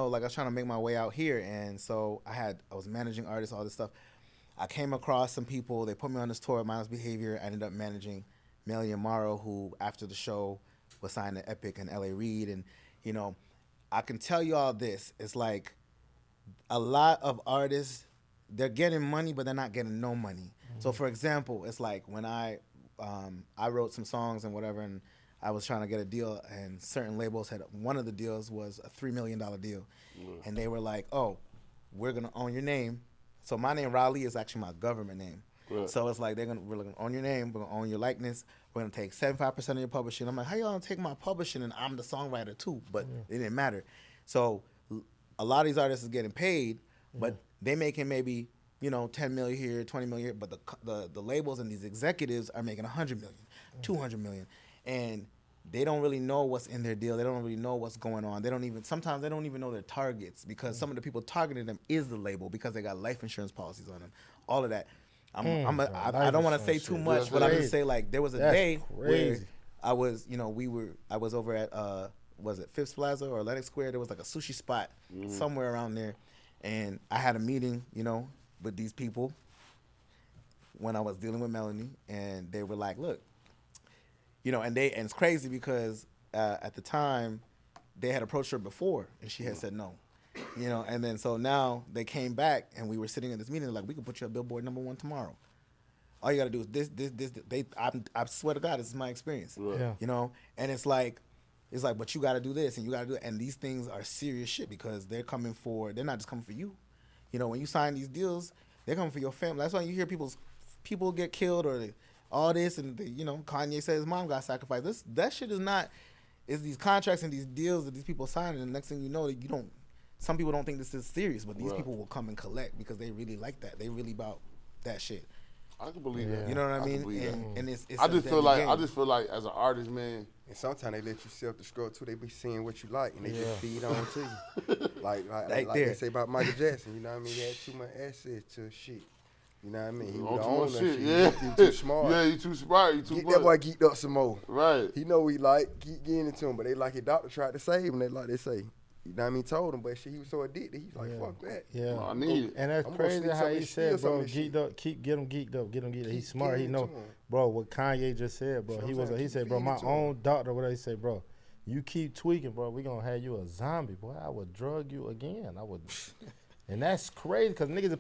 S5: like I was trying to make my way out here. And so I was managing artists, all this stuff. I came across some people. They put me on this tour of Mindless Behavior. I ended up managing Melly and Morrow, who after the show was signed to Epic and L.A. Reid. And, I can tell you all this. It's like a lot of artists, they're getting money, but they're not getting no money. So, for example, it's like when I wrote some songs and whatever, and I was trying to get a deal, and certain labels had, one of the deals was a $3 million deal. And they were like, oh, we're going to own your name. So my name, Rawle, is actually my government name.
S2: Right.
S5: So it's like we're gonna own your name, we're gonna own your likeness, we're gonna take 75% of your publishing. I'm like, how y'all gonna take my publishing and I'm the songwriter too? But it didn't matter. So a lot of these artists is getting paid, but they making maybe 10 million here, 20 million here, but the labels and these executives are making 100 million, 200 million, and they don't really know what's in their deal. They don't really know what's going on. Sometimes they don't even know their targets because some of the people targeting them is the label because they got life insurance policies on them. All of that. I don't want to say too much, but I'm gonna say like there was a day where I was, I was over at was it Phipps Plaza or Atlantic Square? There was like a sushi spot somewhere around there, and I had a meeting, with these people when I was dealing with Melanie, and they were like, look. And it's crazy because at the time they had approached her before and she had said no, and then so now they came back and we were sitting in this meeting like we could put you at Billboard #1 tomorrow. All you got to do is this. I swear to God, this is my experience.
S2: Right.
S3: Yeah.
S5: And it's like, but you got to do this and you got to do it. And these things are serious shit because they're not just coming for you. When you sign these deals, they're coming for your family. That's why you hear people get killed or all this, and Kanye said his mom got sacrificed. That shit is not. It's these contracts and these deals that these people sign, and the next thing you know, that you don't. Some people don't think this is serious, but these people will come and collect because they really like that. They really about that shit.
S2: I can believe that.
S5: You know what I mean?
S2: can believe that.
S5: And it's
S2: I just feel like as an artist, man.
S4: And sometimes they let you self-destruct too. They be seeing what you like and they just feed on to you. like they say about Michael Jackson. You know what I mean? He had too much access to shit. You know what I mean? He was on that shit.
S2: Yeah.
S4: He too smart.
S2: Yeah, he too smart. He too
S4: Get
S2: much.
S4: that boy geeked up some more.
S2: Right.
S4: He know what he like. Keep getting into him. But they like his doctor tried to save him. They say. You know what I mean? Told him. But shit, he was so addicted. He's like, fuck that.
S3: Yeah.
S2: I need it.
S3: And that's
S4: I'm gonna
S3: crazy
S4: sneak
S3: how
S4: some
S3: he
S4: and
S3: said,
S4: steal
S3: bro,
S4: some of
S3: geeked up, get him geeked up. He's smart. He
S4: getting
S3: know,
S4: into him.
S3: bro, what Kanye just said, bro. He said, bro, my own doctor, whatever he said, bro, you keep tweaking, bro, we gonna have you a zombie, boy. I would drug you again. I would. And that's crazy because niggas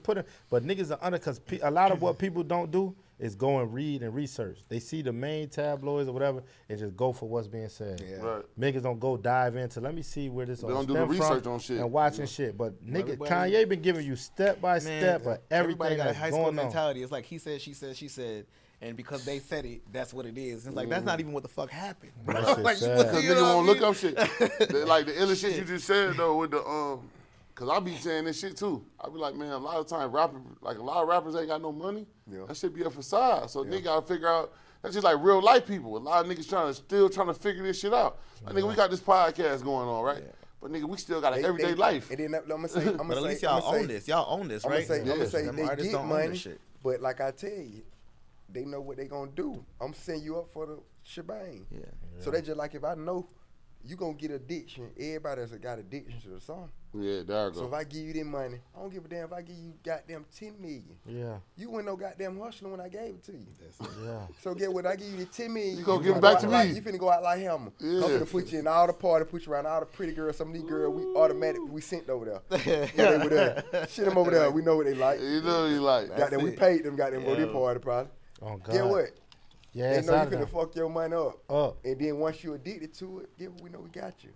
S3: niggas are because a lot of what people don't do is go and read and research. They see the main tabloids or whatever and just go for what's being said.
S5: Yeah.
S2: Right.
S3: Niggas don't go dive into, let me see where this
S2: They
S3: all
S2: don't do the
S3: stem
S2: research
S3: from
S2: on shit.
S3: and watching shit. But nigga,
S5: Everybody-
S3: Kanye been giving you step by step of
S5: everybody
S3: everything
S5: got a
S3: that's
S5: high school
S3: going on.
S5: mentality. It's like he said, she said, she said. And because they said it, that's what it is. It's like, that's not even what the fuck happened. Bro.
S3: That shit
S5: Like,
S3: sad.
S2: Because
S5: you
S2: niggas
S5: know
S2: won't
S5: what I
S2: look up shit. Like the illest shit you just said though with the Cause I be saying this shit too. I be like, man, a lot of times a lot of rappers ain't got no money.
S4: Yeah.
S2: That shit be a facade. So nigga gotta figure out. That's just like real life people. A lot of niggas still trying to figure this shit out. Like, nigga, we got this podcast going on, right? Yeah. But nigga, we still got an everyday life.
S4: And then I'm gonna say,
S5: But at least y'all own this. Y'all own this, right?
S4: I'm gonna say
S5: Them
S4: they
S5: artists
S4: get
S5: don't own
S4: money,
S5: this shit.
S4: but like I tell you, they know what they gonna do. I'm setting you up for the shebang.
S5: Yeah.
S4: So they just like, if I know you gonna get addiction, everybody that's got addiction to the song.
S2: Yeah, there you go.
S4: So if I give you that money, I don't give a damn if I give you goddamn 10 million.
S3: Yeah.
S4: You wouldn't no goddamn hustling when I gave it to you.
S3: Yeah.
S4: So get what I give you the 10 million.
S2: You gonna give it back to me.
S4: You finna go out like Hammer.
S2: Yeah.
S4: I'm finna put you in all the party, put you around all the pretty girls. Some of these girls we automatically we sent over there. Yeah, they were there. Shit them over there. We know what they like.
S2: You know what you like.
S4: Goddamn, we paid them. Goddamn, go to their party probably.
S3: Oh God.
S4: Get what?
S3: Yeah,
S4: They
S3: it's
S4: know you
S3: out of
S4: finna fuck your money up. And then once you addicted to it, get what we know we got you.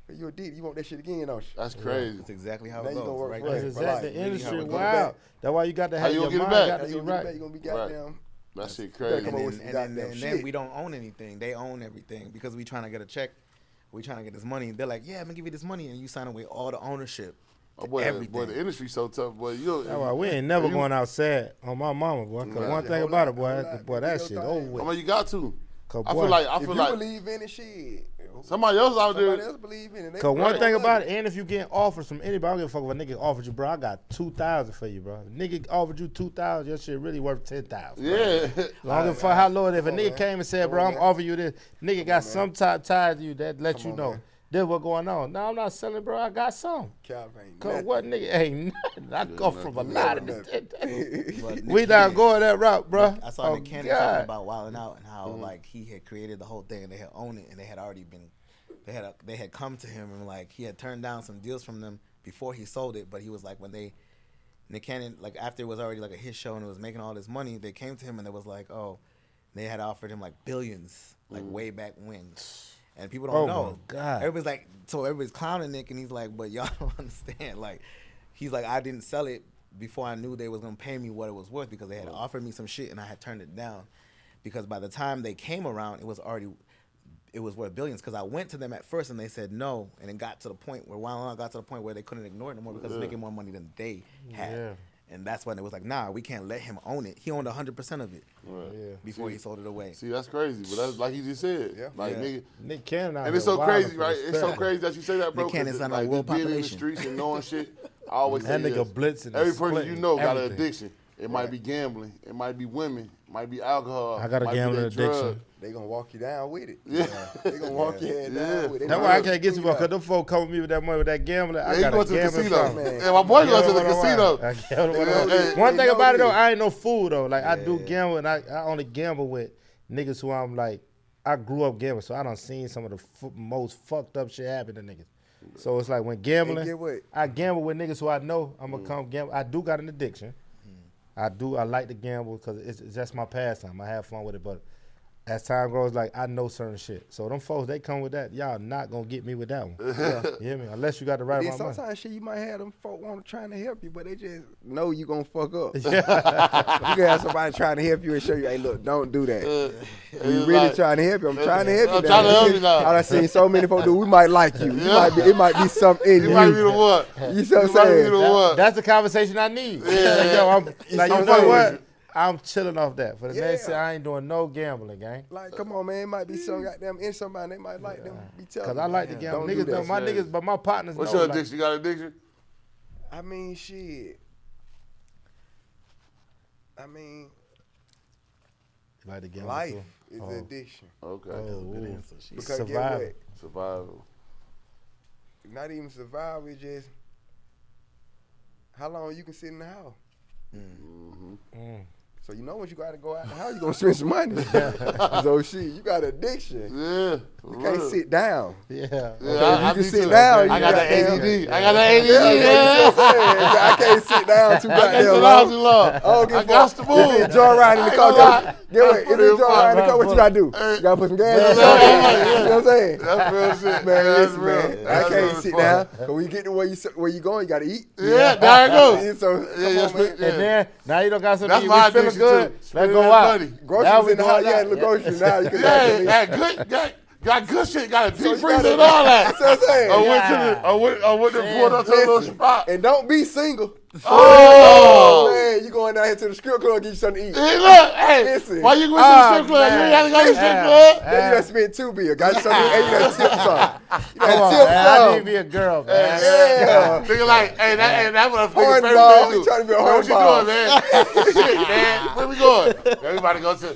S4: But you addicted, you want that shit again, don't you?
S2: That's crazy.
S5: That's exactly how
S4: Now
S5: it
S4: you gonna
S5: goes.
S4: work
S5: Right
S4: for
S5: there.
S4: it.
S3: That's
S4: For
S3: exactly
S4: life.
S3: the industry.
S4: Really
S3: Wow. That's why you got to have
S2: you
S3: your
S2: gonna get it
S3: mind.
S2: back?
S3: Got
S4: How
S3: to
S4: you
S3: be
S4: gonna get
S3: right.
S4: back? You gonna be
S2: Right.
S4: goddamn.
S2: That shit
S4: Better
S2: crazy.
S4: come on with some
S5: And
S4: goddamn
S5: then
S4: shit.
S5: we don't own anything. They own everything because we trying to get a check. We trying to get this money. They're like, yeah, I'm gonna give you this money, and you sign away all the ownership.
S2: Oh, boy,
S5: everything.
S2: boy, the industry's so tough, boy.
S3: That's why we ain't never going outside on my mama, boy. Cause one thing about it, boy, that shit over
S2: I
S3: with.
S2: mean, you got to.
S3: Cause
S2: I
S3: boy,
S2: feel like
S4: If you believe in it, shit.
S2: somebody else out
S4: Somebody
S2: there.
S4: else believe in it. They
S3: Cause one
S4: right
S3: thing
S4: on
S3: about
S4: it.
S3: it, and if you getting offers from anybody, I don't give a fuck what nigga offered you, bro. I got 2,000 for you, bro. Nigga offered you 2,000, your shit really worth 10,000.
S2: Yeah.
S3: I don't give a fuck how low it is. If a nigga came and said, bro, I'm offering you this, nigga got some type tied to you that let you know. This what going on. No, I'm not selling, bro. I got some.
S4: Calvin ain't
S3: Cause
S4: nothing.
S3: what nigga ain't nothing. I come from a lot of
S4: Never
S3: this.
S5: But
S3: We
S5: Nick
S3: not
S5: Cannon-
S3: going that route, bro.
S5: I saw
S3: Oh,
S5: Nick Cannon
S3: God.
S5: talking about Wildin' Out and how like he had created the whole thing and they had owned it and they had already been, they had come to him and like he had turned down some deals from them before he sold it, but he was like when Nick Cannon, like after it was already like a hit show and it was making all this money, they came to him and it was like, oh, they had offered him like billions, like way back when. And people don't
S3: Oh,
S5: know.
S3: my God.
S5: Everybody's like, so everybody's clowning Nick and he's like, but y'all don't understand. Like, he's like, I didn't sell it before I knew they was gonna pay me what it was worth because they had offered me some shit and I had turned it down. Because by the time they came around, it was worth billions. Because I went to them at first and they said no, and it got to the point where Wildin' Out got to the point where they couldn't ignore it no more because it's making more money than they had.
S3: Yeah.
S5: And that's when it was like, nah, we can't let him own it. He owned 100% of it before he sold it away.
S2: See, that's crazy, but that's like he just said.
S4: Yeah.
S2: Like,
S5: Yeah.
S2: nigga.
S3: Nick Cannon out
S2: And it's
S3: here
S2: so
S3: wildin'
S2: crazy,
S3: for
S2: right?
S3: the
S2: It's so
S3: spec.
S2: crazy that you say that, bro.
S5: Nick Cannon's
S2: 'cause
S5: not
S2: like
S5: on world
S2: just being in the
S5: population.
S2: streets and knowing shit, I always say
S3: That nigga
S2: this.
S3: blitzing and
S2: Every person you
S3: splitting
S2: know got an
S3: everything.
S2: addiction. It might be gambling. It might be women. It might be alcohol.
S3: I got a
S2: might be
S3: gambling
S2: that drug.
S3: addiction.
S4: They gonna walk you down with it.
S2: Yeah.
S4: They gonna walk your head down with it.
S3: That's why I can't get you, because them folk come with me with that money, with that gambling. I
S2: Yeah, you
S3: got
S2: go
S3: a
S2: to the
S3: gambling
S2: casino.
S3: phone.
S4: Man.
S2: Yeah, my boy goes to the
S3: Gamble
S2: casino.
S3: I gamble with
S2: Yeah,
S3: them.
S2: hey,
S3: One
S4: they
S3: thing
S4: know
S3: about it though,
S4: this.
S3: I ain't no fool though. Like I do gamble, and I only gamble with niggas who I'm like, I grew up gambling, so I done seen some of the most fucked up shit happen to niggas. So it's like when gambling,
S4: get what?
S3: I gamble with niggas who I know I'm gonna come gamble. I do got an addiction. I like to gamble because it's that's my pastime. I have fun with it, but as time goes, like I know certain shit. So them folks, they come with that. Y'all not gonna get me with that one. You hear me? Unless you got the right
S4: Then
S3: amount of money.
S4: sometimes shit you might have them folk want trying to help you, but they just know you gonna fuck up.
S3: Yeah.
S4: You can have somebody trying to help you and show you, hey, look, don't do that.
S2: It's
S4: We really
S2: like-
S4: trying to help you. I'm trying to help you.
S2: I'm trying to help you now.
S4: I done seen so many folks do. We might like you. It might be something in
S2: You
S4: you.
S2: might be the one.
S4: You see what I'm
S2: You might be
S4: saying?
S2: the one.
S3: That's the conversation I need.
S2: Yeah.
S3: Yo, I'm, like, you
S4: so
S3: know
S4: good.
S3: what? I'm chilling off that. For the next
S4: Yeah.
S3: year, I ain't doing no gambling, gang.
S4: Like, come on, man. It might be some goddamn in somebody. They might like them. Be telling
S3: Cause I like to
S4: you,
S3: gamble.
S4: don't do
S3: Niggas,
S4: that.
S3: know, my
S2: Yeah.
S3: niggas, but my partners
S2: What's
S3: know.
S2: your
S3: like,
S2: addiction? You got addiction?
S4: I mean, shit. I mean,
S3: like to gamble
S4: life
S3: too.
S4: is
S3: Oh.
S4: an addiction.
S2: Okay.
S3: Ooh.
S4: Because get
S3: Survival.
S4: what?
S2: Survival.
S4: Not even survival. It's just how long you can sit in the house.
S3: Mm.
S4: So you know when you gotta go out the house, you gonna spend some money. So shit, you got addiction.
S2: Yeah.
S4: You can't sit down.
S3: Yeah.
S2: Yeah,
S4: Okay,
S2: I
S4: you can
S2: do
S4: sit
S2: too.
S4: down.
S2: I
S4: you
S2: got the
S4: goddamn-
S2: ADD. I got the ADD.
S4: Yeah,
S2: Yeah.
S4: that's what I'm saying. I can't sit down too
S2: I can't
S4: goddamn
S2: sit
S4: long.
S2: down too long.
S4: I don't give
S2: I
S4: a
S2: got
S4: fuck.
S2: to move.
S4: If it's joy riding in the
S2: I
S4: car,
S2: ain't gonna lie.
S4: get what? If
S2: That's
S4: it's joy
S2: pretty
S4: riding in the car, what you gotta do? You gotta put some gas in the car. You know what I'm saying?
S2: That's real shit.
S4: Man,
S2: That's
S4: listen,
S2: real.
S4: man. I
S2: That's
S4: can't
S2: real
S4: sit
S2: fun.
S4: down. Cause when you get to where you going, you gotta eat.
S2: Yeah, there it goes.
S4: So
S2: Yeah,
S4: come
S2: yeah,
S4: on, man.
S2: yeah.
S3: And then now you don't got something.
S2: That's
S3: We
S2: my
S3: feeling
S2: addiction
S3: good.
S2: too.
S3: Let's
S2: Spending
S3: go
S2: that
S3: out.
S2: money.
S3: Now
S4: Groceries
S3: we
S4: in the house,
S3: doing
S4: yeah,
S3: that.
S4: the groceries now. You can
S2: Yeah,
S4: actually
S2: that good. Got good shit, got a deep
S4: you
S2: freezer
S4: gotta-
S2: and all that.
S4: That's what I'm saying.
S2: I went to pull up to a little
S4: Listen,
S2: spot.
S4: and don't be single.
S2: Oh!
S4: Man, you going down here to the strip club and get you something to eat.
S2: Hey, look, hey,
S4: Listen.
S2: why you went to the strip club? You ain't had to go to the strip club.
S4: Then you done spent $2 bills. Got you something to eat. And you done tip some. You
S3: Come
S4: done
S3: on,
S4: tip
S3: man. I need to
S4: some.
S3: be a girl, man.
S4: Yeah.
S2: Nigga like, hey, that's what I'm thinking.
S4: Hornball. You trying to be a
S2: What you
S4: hornball.
S2: doing, man? Shit, man. Where we going? Everybody go to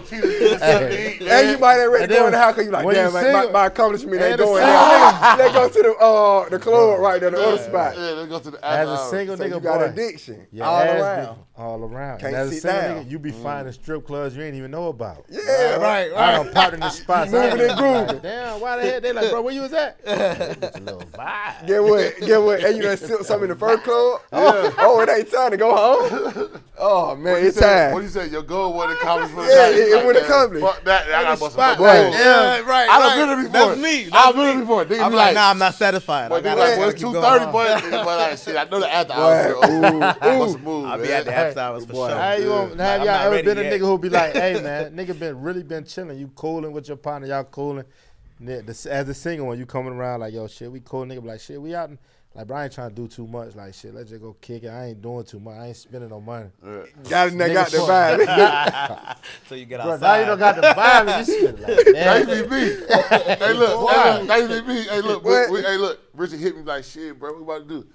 S2: Cheetah's get something to eat, man.
S4: And you might already
S3: And
S4: go
S3: then
S4: in the house because you like,
S3: when
S4: damn,
S3: you
S4: man,
S3: single-
S4: my accomplishment ain't
S3: and the
S4: going
S3: single
S4: there. Let's go to the club right there, the other spot.
S2: Yeah, let's go to the
S3: As
S2: after
S3: a
S2: hours.
S3: single
S4: So
S3: nigga
S4: you got
S3: boy,
S4: addiction
S3: your
S4: all
S3: ass be
S4: around.
S3: all around.
S4: Can't
S3: And as a
S4: sit
S3: single
S4: down.
S3: nigga, you be finding strip clubs you ain't even know about.
S4: Yeah, right.
S3: I done popped in the spots.
S4: Moving and grooving.
S3: Damn, why the hell? They like, bro, where you was at? It's a little vibe.
S4: Get what? And you done sipped something in the first club? Oh, it ain't time to go home? Oh, man, it's time.
S2: What you say? Your goal wasn't accomplished for the
S4: Yeah,
S2: night.
S4: it wasn't
S2: man,
S4: accomplished.
S2: Fuck that. I got bust
S3: spot,
S2: some
S4: boy.
S5: Yeah, right.
S2: I've been there before.
S5: That's me.
S2: I've been there before. Nigga
S5: I'm
S2: be
S5: like, nah, I'm not satisfied.
S2: But
S5: I
S2: nigga
S5: gotta,
S2: like,
S5: I
S2: well, it's
S5: gotta keep
S2: 2:30,
S5: going.
S2: but like, shit, I know the after hours. Bust a move,
S5: I'll be
S2: man.
S5: at the after hours for
S4: Boy.
S5: sure.
S3: Have y'all
S5: I'm not
S3: ever
S5: ready
S3: been a
S5: yet.
S3: nigga who be like, hey man, nigga really been chilling. You cooling with your partner, y'all cooling. As a single one, you coming around like, yo, shit, we cool. Nigga be like, shit, we out. Like, bro, I ain't trying to do too much. Like, shit, let's just go kick it. I ain't doing too much. I ain't spending no money.
S4: Got the
S3: fuck.
S4: vibe.
S5: So you get
S3: Bro,
S5: outside.
S3: now you don't got the vibe and you spend like,
S2: That
S3: man.
S2: used to be me. Hey, look. That used to be me. Hey, look.
S4: What?
S2: Hey, look. Richard hit me like, shit, bro. What we about to do?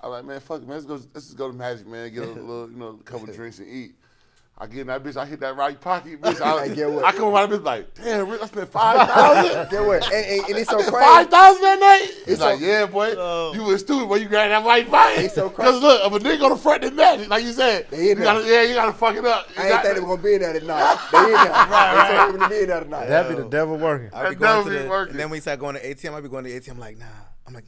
S2: I'm like, man, fuck it, man. Let's just go to Magic, man. Get a little, a couple drinks and eat. I get in that bitch. I hit that right pocket, bitch.
S4: Hey, get what?
S2: I come around that bitch like, damn, Rich, I spent $5,000.
S4: Get what? And it's so crazy.
S2: $5,000 that night? He's
S4: so-
S2: like, yeah, boy. You was stupid, boy. You grabbed that white pocket.
S4: It's so crazy.
S2: Because look, if a nigga on the front of Magic, like you said,
S4: They in
S2: you gotta fuck it up.
S4: I ain't think they were going to be in there tonight. They in there. Right. They going to be in there tonight.
S3: That be the devil working.
S5: I be
S2: That
S5: going
S2: never
S5: to
S2: be
S5: the,
S2: working.
S5: and then when we start going to ATM, I be going to ATM. I'm like, nah.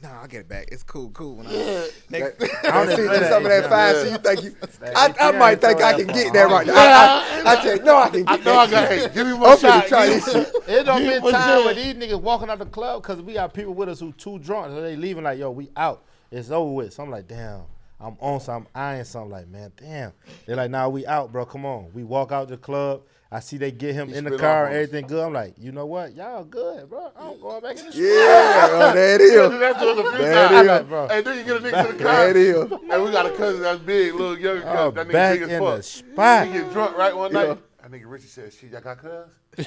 S5: I'll get it back. It's cool. When I next,
S3: I don't
S4: See,
S3: even play that
S4: some of that
S3: ATM.
S4: fine, so you think you. I
S3: ATM
S4: might
S3: ain't
S4: think I
S3: throwing
S4: can
S3: that
S4: get
S3: far.
S4: that right now. I tell you, no, I can
S2: I
S4: get
S2: know I
S4: that.
S2: got, hey, give me
S4: I'm
S2: one
S4: finna
S2: shot.
S4: try
S2: Give
S4: this
S2: me-
S4: shit.
S3: It don't
S2: You
S3: be
S2: put
S3: time
S2: your-
S3: when these niggas walking out the club because we got people with us who too drunk. So they leaving like, yo, we out. It's over with. So I'm like, damn. I'm on something, eyeing something like, man, damn. They're like, nah, we out, bro. Come on. We walk out the club. I see they get him
S2: He
S3: in the
S2: spit
S3: car,
S2: off on us.
S3: everything good. I'm like, you know what? Y'all good, bro. I'm going back in the street.
S4: Yeah, oh, there it is.
S2: That's just a few
S4: There
S2: times.
S4: it
S3: is.
S2: Bro. Hey, then you get a nigga to the car.
S4: There it is.
S2: Hey, we got a cousin that's big, little younger cousin.
S3: Oh,
S2: That nigga
S3: back
S2: big
S3: in
S2: as
S3: the
S2: fuck.
S3: spot.
S2: He get drunk right one night.
S4: Yeah.
S2: That nigga Richie said, shit, y'all got cuz?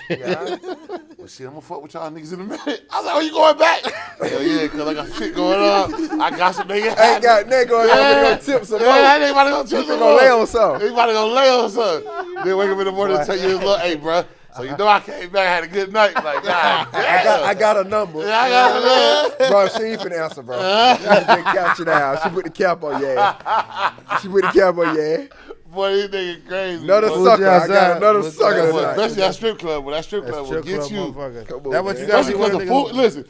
S2: Yeah, all right. Well, shit, I'm gonna fuck with y'all niggas in a minute. I was like, oh, you going back? Hell yeah, cuz I got shit going on. I got some nigga.
S4: Ain't got that going on.
S2: Yeah.
S4: I'm going to tip some
S2: Yeah,
S4: more.
S2: that nigga about to go tip
S4: You
S2: some
S4: gonna
S2: more.
S4: lay on something.
S2: He about to go lay on something. Then wake up in the morning and tell you his little, hey, bro. So you know I came back, had a good night. Like, God damn.
S4: I got a number.
S2: Yeah, I got it.
S4: Bro, she ain't finna answer, bro. She just couch it out. She put the cap on your ass. She put the cap on your ass.
S2: Boy, these niggas crazy.
S4: Another
S2: boy.
S4: sucker. I got
S3: outside.
S4: another
S3: What's
S4: sucker
S3: that?
S4: tonight.
S2: Especially that strip club, but that strip club will
S3: Strip
S2: get
S3: club
S2: you.
S3: motherfucker.
S4: Come on,
S3: That what you
S4: man.
S3: got
S2: Especially
S3: to
S2: because
S3: do.
S2: the food. Listen,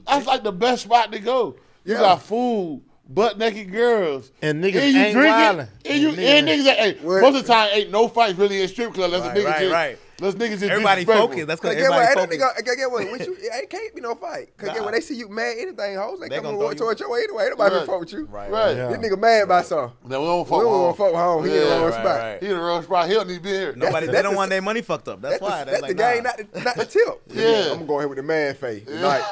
S2: that's like the best spot to go. You
S4: Yeah.
S2: got food, butt naked girls,
S3: And niggas
S2: and you
S3: ain't
S2: drinking,
S3: wildin'.
S2: and niggas. Hey,
S4: What?
S2: most of the time ain't no fights really in strip club. Unless a
S5: Right,
S2: nigga
S5: right,
S2: just,
S5: right.
S2: unless niggas just
S5: everybody
S2: disrespectful.
S5: focused. That's
S4: Cause
S5: because
S4: get what?
S5: everybody focused.
S4: Get what? With you, it can't be no fight. Cause get what? They see you mad, anything, hoes. They
S5: They
S4: come
S5: gonna throw
S4: and
S5: you-
S4: towards your way anyway. Ain't nobody
S2: Right.
S4: finna fuck with you.
S5: Right.
S2: Right.
S3: Yeah.
S4: This nigga mad about something.
S2: Now we don't
S4: We
S2: fuck
S4: don't
S2: home.
S4: want to fuck home. He in the
S2: Yeah,
S4: wrong
S5: right,
S4: spot.
S5: right.
S2: He in the wrong spot. He don't need to be here.
S5: Nobody, they
S4: that's
S5: don't
S4: the-
S5: want their money fucked up. That's why.
S4: That's
S5: like,
S4: the game,
S5: nah.
S4: not the tip.
S2: Yeah.
S4: I'm gonna go here with the man face tonight.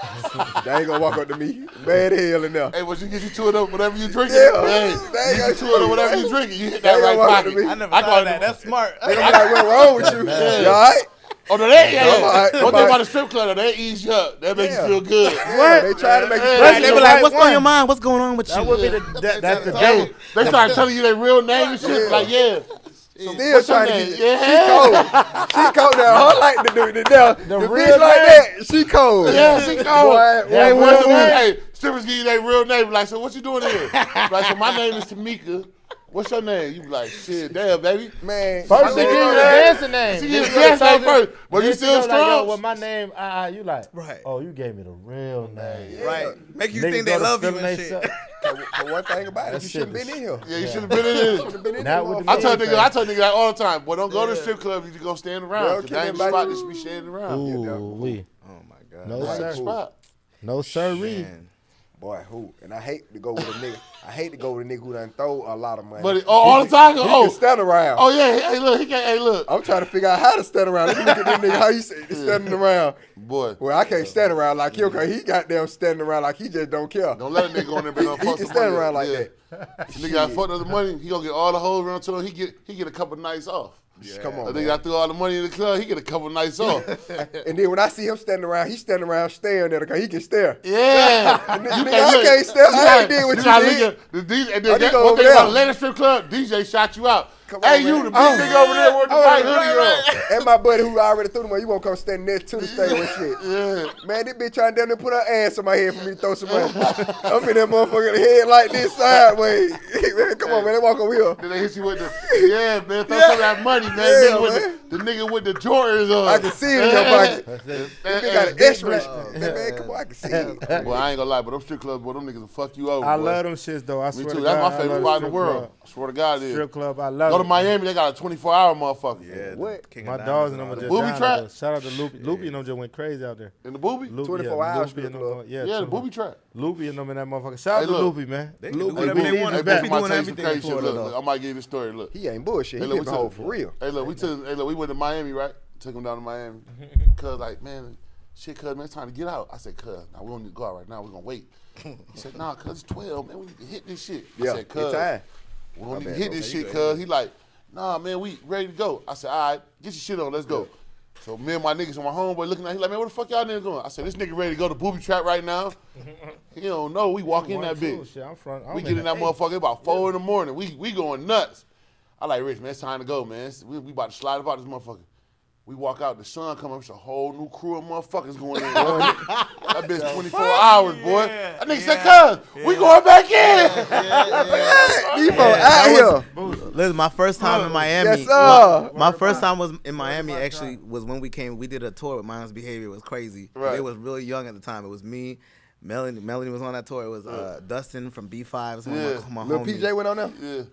S4: They ain't gonna walk up to me. Mad hell in there.
S2: Hey, once you get you two of them, whatever you drinking,
S4: Yeah.
S2: hey,
S4: They ain't
S2: you
S4: gonna
S2: get two of them, whatever you
S4: shoot.
S2: drinking, you hit
S4: They
S2: that
S4: ain't
S2: right
S4: gonna walk to
S2: pocket.
S4: me.
S5: I never
S2: I
S5: thought
S2: call
S5: of that.
S2: it-
S5: That's smart.
S4: They gonna be like, what's wrong with you? You all right?
S2: Oh, no, they, yeah,
S4: I'm all right,
S2: One
S4: I'm
S2: thing
S4: all
S2: about
S4: right.
S2: the strip club, though, they ease you up. That makes
S4: Yeah.
S2: you feel good.
S4: Yeah, they try to make you
S2: Yeah.
S5: Right,
S4: feel
S5: they
S3: the
S5: be like,
S3: right
S5: what's
S3: one.
S5: on your mind? What's going on with you?
S3: That would be that's the
S2: Hey,
S3: devil.
S2: they start telling you their real name and shit.
S4: Yeah.
S2: Like, yeah.
S4: Still
S2: What's your
S4: trying to
S2: name?
S4: get
S2: Yeah.
S4: She cold. She cold now. Her like to do it now. The
S3: real
S4: bitch like
S3: name?
S4: that, she cold.
S2: Yeah, she cold.
S4: Boy,
S2: Hey,
S4: boy,
S2: what's
S4: boy.
S2: your name? Hey, strippers give you their real name. Like, so what you doing here? Like, so my name is Tamika. What's your name? You be like, shit, damn, baby.
S4: Man,
S3: First,
S2: My
S3: she
S2: name
S3: give you
S2: is-
S3: the dancing name.
S2: She give you the
S3: Then
S2: dance name
S3: talking-
S2: first, but
S3: then
S2: you
S3: she
S2: still
S3: go like, yo,
S2: strong.
S3: well, my name, you like,
S5: Right.
S3: oh, you gave me the real name.
S5: Right. Make you
S3: Niggas
S5: think
S3: go
S5: they
S3: to
S5: love you
S3: feeling
S5: and
S3: they
S5: shit.
S3: self.
S4: But one thing about it,
S3: That
S4: you
S3: shit
S4: shouldn't
S3: is-
S4: been in here.
S2: Yeah, you should have been in it.
S4: Should've been in
S3: Not
S4: here,
S3: with the
S2: I tell
S3: face.
S2: niggas that all the time. Boy, don't go to the strip club. You just go stand around.
S4: Bro,
S2: 'Cause that ain't the
S4: can't
S2: spot
S4: nobody-
S2: to be standing around.
S3: Ooh, we.
S5: Oh my god.
S3: No,
S2: That ain't
S3: sir.
S2: the spot.
S3: No, sir,
S5: Man.
S4: Boy, who? And I hate to go with a nigga. I hate to go with a nigga who done throw a lot of money.
S2: But all the time,
S4: He can stand around.
S2: Oh yeah, hey look, he can't. Hey look,
S4: I'm trying to figure out how to stand around. Let me look at this nigga how you standing around.
S2: boy.
S4: Well, I can't stand around like him because he goddamn standing around like he just don't care.
S2: Don't let a nigga go in there and
S4: He can stand around like that.
S2: Nigga got fucked up the money. He gonna get all the hoes around to him. He get a couple nights off.
S4: Yeah. Come on,
S2: A nigga got threw all the money in the club. He get a couple nights off.
S4: And then when I see him standing around, he's standing around staring at her because he can stare.
S2: Yeah,
S4: Nigga, I can't stare. I ain't did what you did.
S2: The DJ, and
S4: I
S2: then
S4: go
S2: one
S4: over
S2: thing about
S4: there.
S2: Atlanta strip club, DJ shot you out.
S4: Come
S2: Hey,
S4: on,
S2: you
S4: man.
S2: the big nigga over there with the white hoodie on.
S4: And my buddy who already threw the money, you won't come stand next to the stage and shit.
S2: Yeah.
S4: Man, this bitch trying down there put her ass on my head for me to throw some money. I'm in that motherfucking head like this sideways. Man, come on, man, they walk over here.
S2: Then they hit you with the, yeah, man, throw some of that money, man.
S4: Yeah,
S2: Nigga with the nigga with the Jordans on.
S4: I can see it in your pocket. This bitch got an X-ray. Man, come on, I can see it.
S2: Well, I ain't gonna lie, but them strip clubs, boy, them niggas will fuck you over.
S3: I
S2: boy.
S3: love them shits though. I
S2: Me
S3: swear
S2: too.
S3: to
S2: That's
S3: God,
S2: my
S3: I
S2: favorite
S3: love
S2: spot in the
S3: strip
S2: world.
S3: club.
S2: I swear to God, it is.
S3: Strip club, I love
S2: Go
S3: it.
S2: to Miami, they got a 24-hour motherfucker.
S5: Yeah,
S4: What?
S5: King
S3: My
S5: of
S3: dogs
S5: Diamonds
S3: and them
S5: all
S3: were
S5: that.
S3: just
S2: Booby
S3: down
S2: trap?
S3: there. Shout out to Loopy. Loopy and them just went crazy out there.
S2: In the booby?
S3: Loopy,
S4: 24 hours
S3: Loopy
S4: strip
S3: and them
S4: club.
S3: going-
S2: Yeah, the booby trap.
S3: Loopy and them in that motherfucker. Shout out
S2: Hey,
S3: to
S2: look.
S3: Loopy, man.
S5: They can do
S3: Loopy,
S5: whatever
S3: we
S5: they
S3: need
S5: want.
S3: him
S5: They
S3: back.
S5: be
S2: might
S5: doing
S2: tell you some
S5: everything
S2: crazy
S5: in
S2: shit.
S5: Florida,
S2: Look,
S5: though.
S2: I might give you the story. Look.
S4: He ain't bullshit. He
S2: Hey, look,
S4: hit the hole for real.
S2: Hey, look, we went to Miami, right? Took him down to Miami. Cuz, like, man, shit, cuz, man, it's time to get out. I said, cuz, now we don't need to go out right now. We're going to wait. He said, nah, cuz, it's 12, man. We need to hit this shit. I
S4: Yeah,
S2: said,
S4: it's
S2: cuz,
S4: time.
S2: we don't need to
S4: bad,
S2: hit
S4: bro.
S2: this shit, cuz. He like, nah, man, we ready to go. I said, all right, get your shit on. Let's go. So me and my niggas and my homeboy looking at him, he like, man, where the fuck y'all niggas going? I said, this nigga ready to go to booby trap right now. He don't know. We walk in that bitch.
S3: Shit,
S2: We get in that motherfucker about 4 in the morning. We going nuts. I like, Rich, man, it's time to go, man. We about to slide about this motherfucker. We walk out, the sun come up, it's a whole new crew of motherfuckers going in. That bitch 24 hours, boy. That nigga said, cuz, we going back in.
S4: These folks out here.
S5: Listen, my first time in Miami.
S4: Yes, sir.
S5: My first time was in Miami. Actually, was when we came. We did a tour with Mind's Behavior. It was crazy.
S2: Right.
S5: They was really young at the time. It was me, Melanie was on that tour. It was Dustin from B5. One of my
S4: Lil
S5: homies.
S4: PJ went on there?
S2: Yeah.